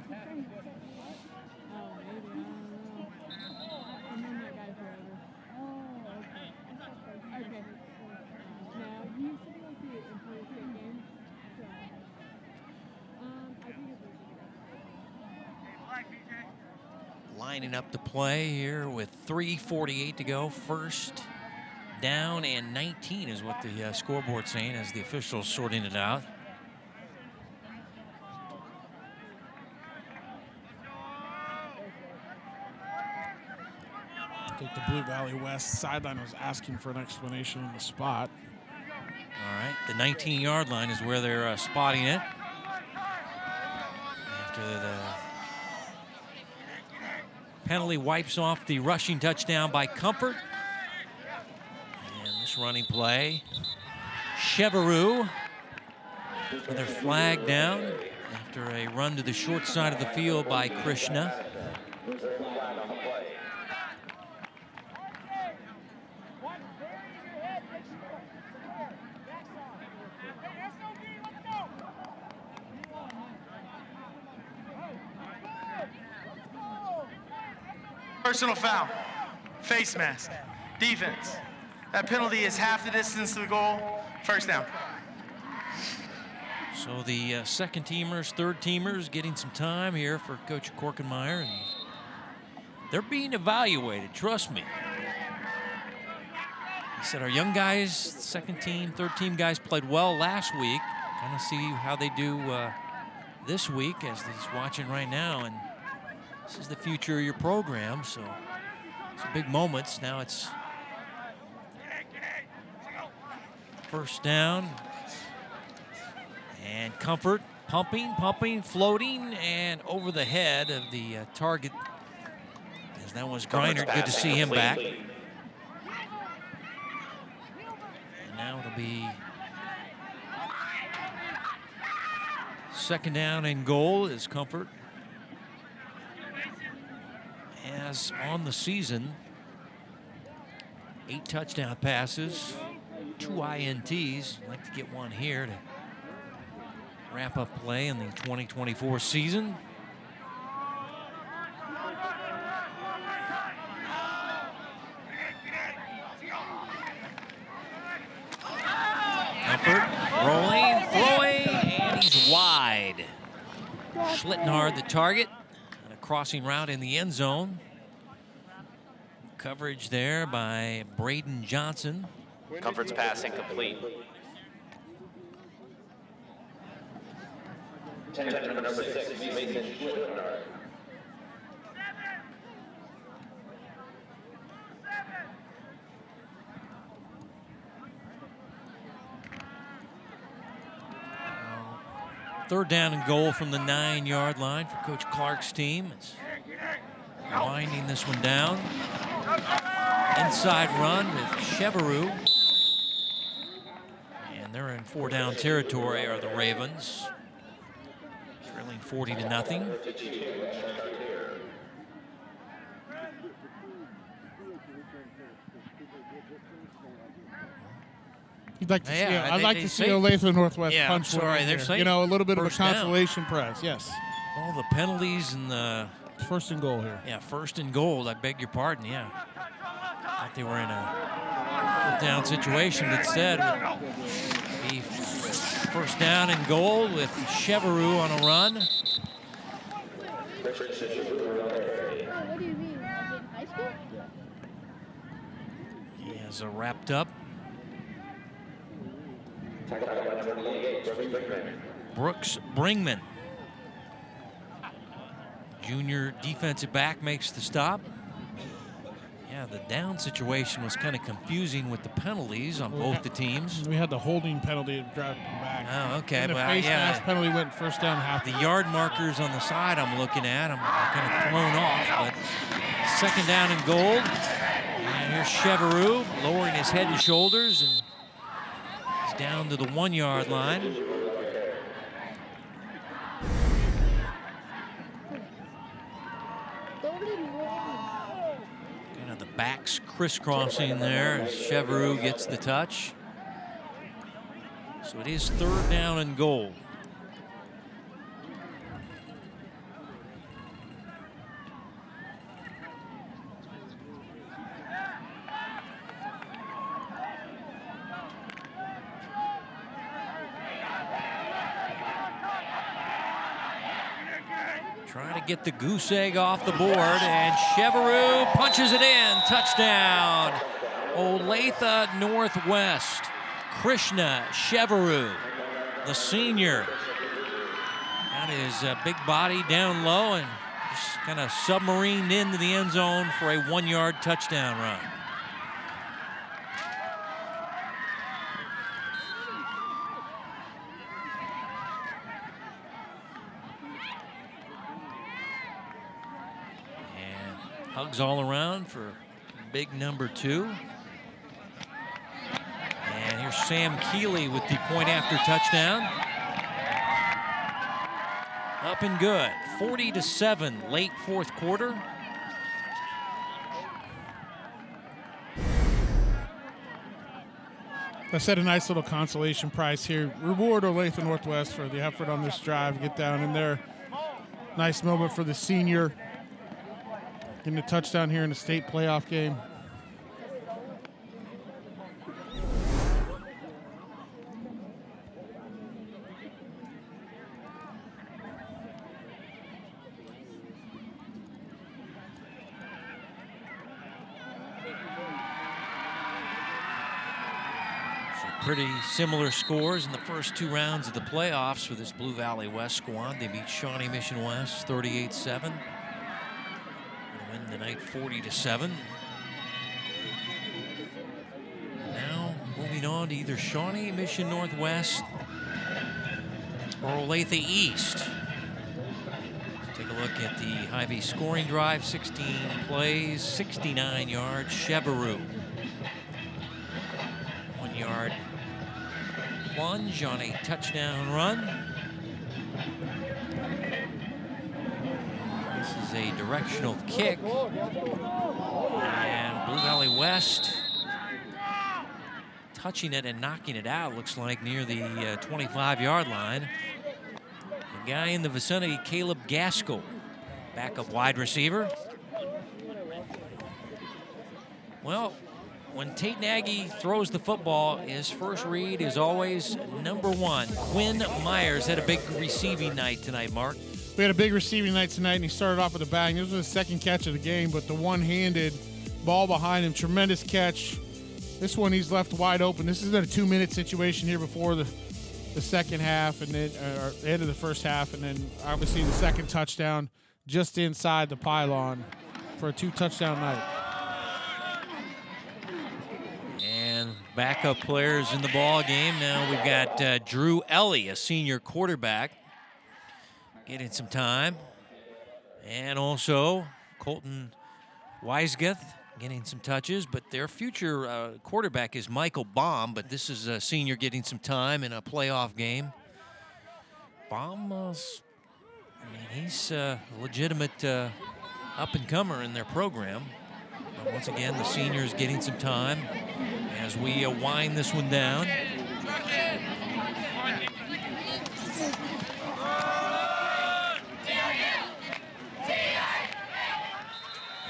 [SPEAKER 1] Lining up the play here with 3:48 to go. First down and 19 is what the scoreboard's saying as the officials sorting it out.
[SPEAKER 5] I think the Blue Valley West sideline was asking for an explanation on the spot.
[SPEAKER 1] All right, the 19-yard line is where they're spotting it. After the penalty wipes off the rushing touchdown by Comfort. Running play. Cheverou. Another flag down after a run to the short side of the field by Krishna.
[SPEAKER 4] Personal foul. Face mask. Defense. That penalty is half the distance to the goal. First down.
[SPEAKER 1] So the second teamers, third teamers getting some time here for Coach Korkenmeyer. And they're being evaluated, trust me. He said our young guys, second team, third team guys played well last week. Kind of see how they do this week as he's watching right now. And this is the future of your program. So it's big moments. Now it's first down, and Comfort pumping, floating, and over the head of the target. As that was Griner. Good to see him back. And now it'll be second down and goal is Comfort. As on the season, 8 touchdown passes. 2 INTs. I'd like to get one here to wrap up play in the 2024 season. Comfort rolling, throwing, and he's wide. Schlittenhard the target. And a crossing route in the end zone. Coverage there by Braden Johnson.
[SPEAKER 8] Comfort's pass incomplete.
[SPEAKER 1] Third down and goal from the 9-yard line for Coach Clark's team. It's winding this one down. Inside run with Cheverou. And they're in 4-down territory, are the Ravens. Trailing 40-0.
[SPEAKER 5] You'd like to see,
[SPEAKER 1] Yeah,
[SPEAKER 5] I'd like
[SPEAKER 1] they
[SPEAKER 5] to see
[SPEAKER 1] say-
[SPEAKER 5] Olathe Northwest
[SPEAKER 1] Yeah,
[SPEAKER 5] punch one
[SPEAKER 1] sorry,
[SPEAKER 5] in
[SPEAKER 1] they're
[SPEAKER 5] here.
[SPEAKER 1] saying
[SPEAKER 5] You know, a little bit of a
[SPEAKER 1] first down.
[SPEAKER 5] consolation prize. Yes.
[SPEAKER 1] All the penalties and the
[SPEAKER 5] First and goal here.
[SPEAKER 1] first and goal. I beg your pardon. Yeah, thought they were in a fourth down situation. But instead, would be first down and goal with Cheverou on a run.
[SPEAKER 8] What do you mean? Like in high school?
[SPEAKER 1] He has a wrapped up. Brooks Bringman, junior defensive back, makes the stop. Yeah, the down situation was kind of confusing with the penalties on both the teams.
[SPEAKER 5] We had the holding penalty to drive them back.
[SPEAKER 1] Oh, okay.
[SPEAKER 5] And the
[SPEAKER 1] Well,
[SPEAKER 5] face
[SPEAKER 1] yeah.
[SPEAKER 5] mask penalty went first down half.
[SPEAKER 1] The yard markers on the side I'm looking at, I'm kind of thrown off, but second down and goal. And here's Cheverou lowering his head and shoulders, and he's down to the 1-yard line. Kind of the backs crisscrossing there as Cheverou gets the touch. So it is third down and goal. Trying to get the goose egg off the board, and Cheverou punches it in. Touchdown. Olathe Northwest. Krishna Cheverou, the senior. Got his big body down low and just kind of submarined into the end zone for a 1-yard touchdown run. Hugs all around for big number 2. And here's Sam Keeley with the point after touchdown. Up and good. 40-7, late fourth quarter.
[SPEAKER 5] I set a nice little consolation prize here. Reward Olathe Northwest for the effort on this drive. Get down in there. Nice moment for the senior. Getting a touchdown here in the state playoff game.
[SPEAKER 1] Pretty similar scores in the first 2 rounds of the playoffs for this Blue Valley West squad. They beat Shawnee Mission West 38-7. And win the night 40-7. Now moving on to either Shawnee Mission Northwest or Olathe East. Let's take a look at the Hy-Vee scoring drive. 16 plays, 69 yards. Cheverou. 1 yard plunge on a touchdown run. This is a directional kick. And Blue Valley West touching it and knocking it out, looks like near the 25-yard line. The guy in the vicinity, Caleb Gaskell, backup wide receiver. Well, when Tate Nagy throws the football, his first read is always number 1. Quinn Myers had a big receiving night tonight, Mark.
[SPEAKER 5] We had a big receiving night tonight, and he started off with a bang. This was his second catch of the game, but the one-handed ball behind him, tremendous catch. This one he's left wide open. This isn't a 2-minute situation here before the the second half, and then or end of the first half, and then obviously the second touchdown just inside the pylon for a 2-touchdown night.
[SPEAKER 1] And backup players in the ball game. Now we've got Drew Ellie, a senior quarterback, getting some time. And also Colton Weisgeth getting some touches. But their future quarterback is Michael Baum, but this is a senior getting some time in a playoff game. Baum, he's a legitimate up-and-comer in their program. But once again, the seniors getting some time as we wind this one down.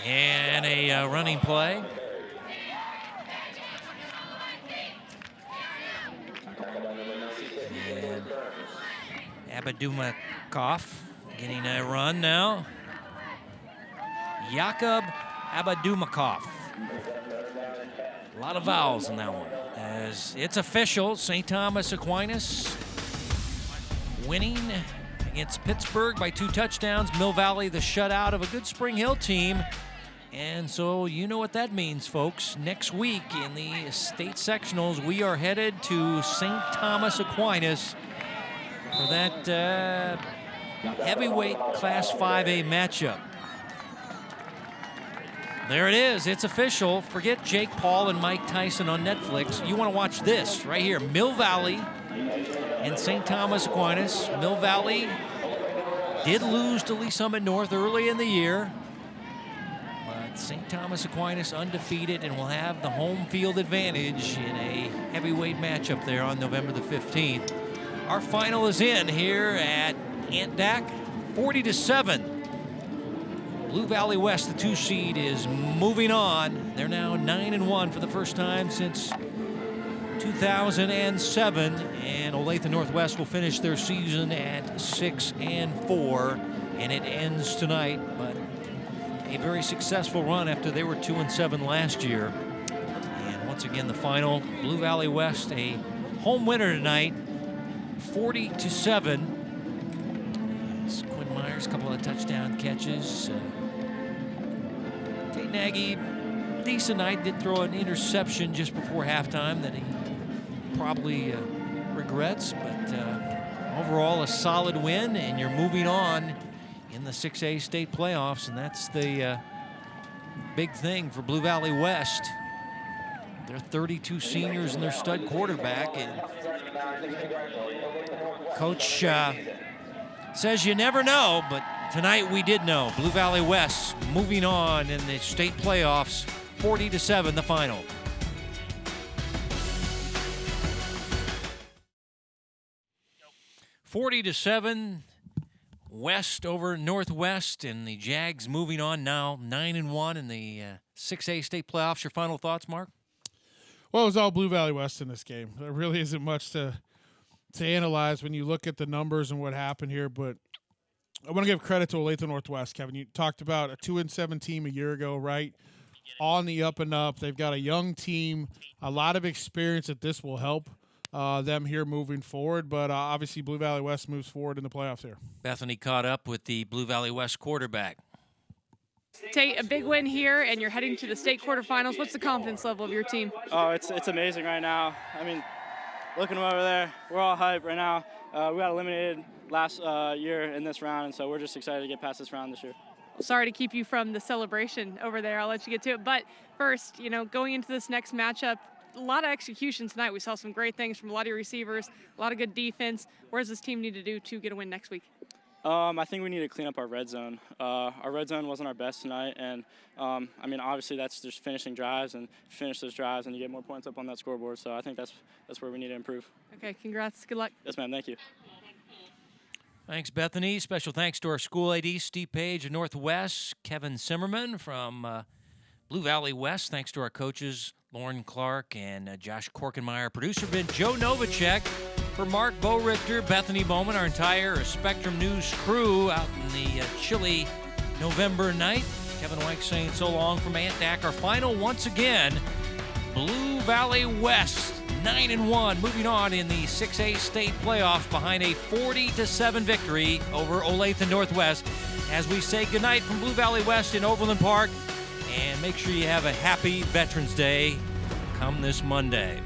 [SPEAKER 1] And a running play. And Abadumakov getting a run now. Jakob Abadumakov. A lot of vowels in that one. As it's official, St. Thomas Aquinas winning against Pittsburgh by 2 touchdowns. Mill Valley, the shutout of a good Spring Hill team. And so you know what that means, folks. Next week in the state sectionals, we are headed to St. Thomas Aquinas for that heavyweight Class 5A matchup. There it is. It's official. Forget Jake Paul and Mike Tyson on Netflix. You want to watch this right here. Mill Valley and St. Thomas Aquinas. Mill Valley did lose to Lee Summit North early in the year. But St. Thomas Aquinas undefeated and will have the home field advantage in a heavyweight matchup there on November the 15th. Our final is in here at Ant-Dak, 40-7. Blue Valley West, the 2 seed, is moving on. They're now 9-1 for the first time since 2007, and Olathe Northwest will finish their season at 6-4, and it ends tonight. But a very successful run after they were 2-7 last year. And once again, the final, Blue Valley West, a home winner tonight, 40-7. Quinn Myers, a couple of touchdown catches. Tate Nagy, decent night, did throw an interception just before halftime that he probably regrets, but overall a solid win, and you're moving on in the 6A state playoffs, and that's the big thing for Blue Valley West. They're 32 seniors and their stud quarterback, and Coach says you never know, but tonight we did know. Blue Valley West moving on in the state playoffs, 40-7 the final. (40-7) West over Northwest, and the Jags moving on now 9-1 in the 6A state playoffs. Your final thoughts, Mark?
[SPEAKER 5] Well, it was all Blue Valley West in this game. There really isn't much to analyze when you look at the numbers and what happened here, but I want to give credit to Olathe Northwest, Kevin. You talked about a 2-7 team a year ago, right? On the up and up. They've got a young team, a lot of experience that this will help them here moving forward, but obviously Blue Valley West moves forward in the playoffs here.
[SPEAKER 1] Bethany caught up with the Blue Valley West quarterback.
[SPEAKER 3] Tate, a big win here, and you're heading to the state quarterfinals. What's the confidence level of your team?
[SPEAKER 9] Oh, it's amazing right now. I mean, looking over there, we're all hyped right now. We got eliminated last year in this round, and so we're just excited to get past this round this year.
[SPEAKER 3] Sorry to keep you from the celebration over there. I'll let you get to it. But first, going into this next matchup, a lot of execution tonight. We saw some great things from a lot of your receivers, a lot of good defense. What does this team need to do to get a win next week?
[SPEAKER 9] I think we need to clean up our red zone. Our red zone wasn't our best tonight, and I mean, obviously that's just finishing drives, and finish those drives, and you get more points up on that scoreboard. So I think that's where we need to improve.
[SPEAKER 3] Okay, congrats. Good luck.
[SPEAKER 9] Yes, ma'am. Thank you.
[SPEAKER 1] Thanks, Bethany. Special thanks to our school AD, Steve Page of Northwest, Kevin Zimmerman from Blue Valley West. Thanks to our coaches, Lauren Clark and Josh Korkenmeyer. Producer been Joe Novacek. For Mark Richter, Bethany Bowman, our entire Spectrum News crew out in the chilly November night. Kevin White saying so long from Ant-Dak. Our final once again, Blue Valley West 9-1, moving on in the 6A state playoffs behind a 40-7 victory over Olathe Northwest. As we say goodnight from Blue Valley West in Overland Park, and make sure you have a happy Veterans Day come this Monday.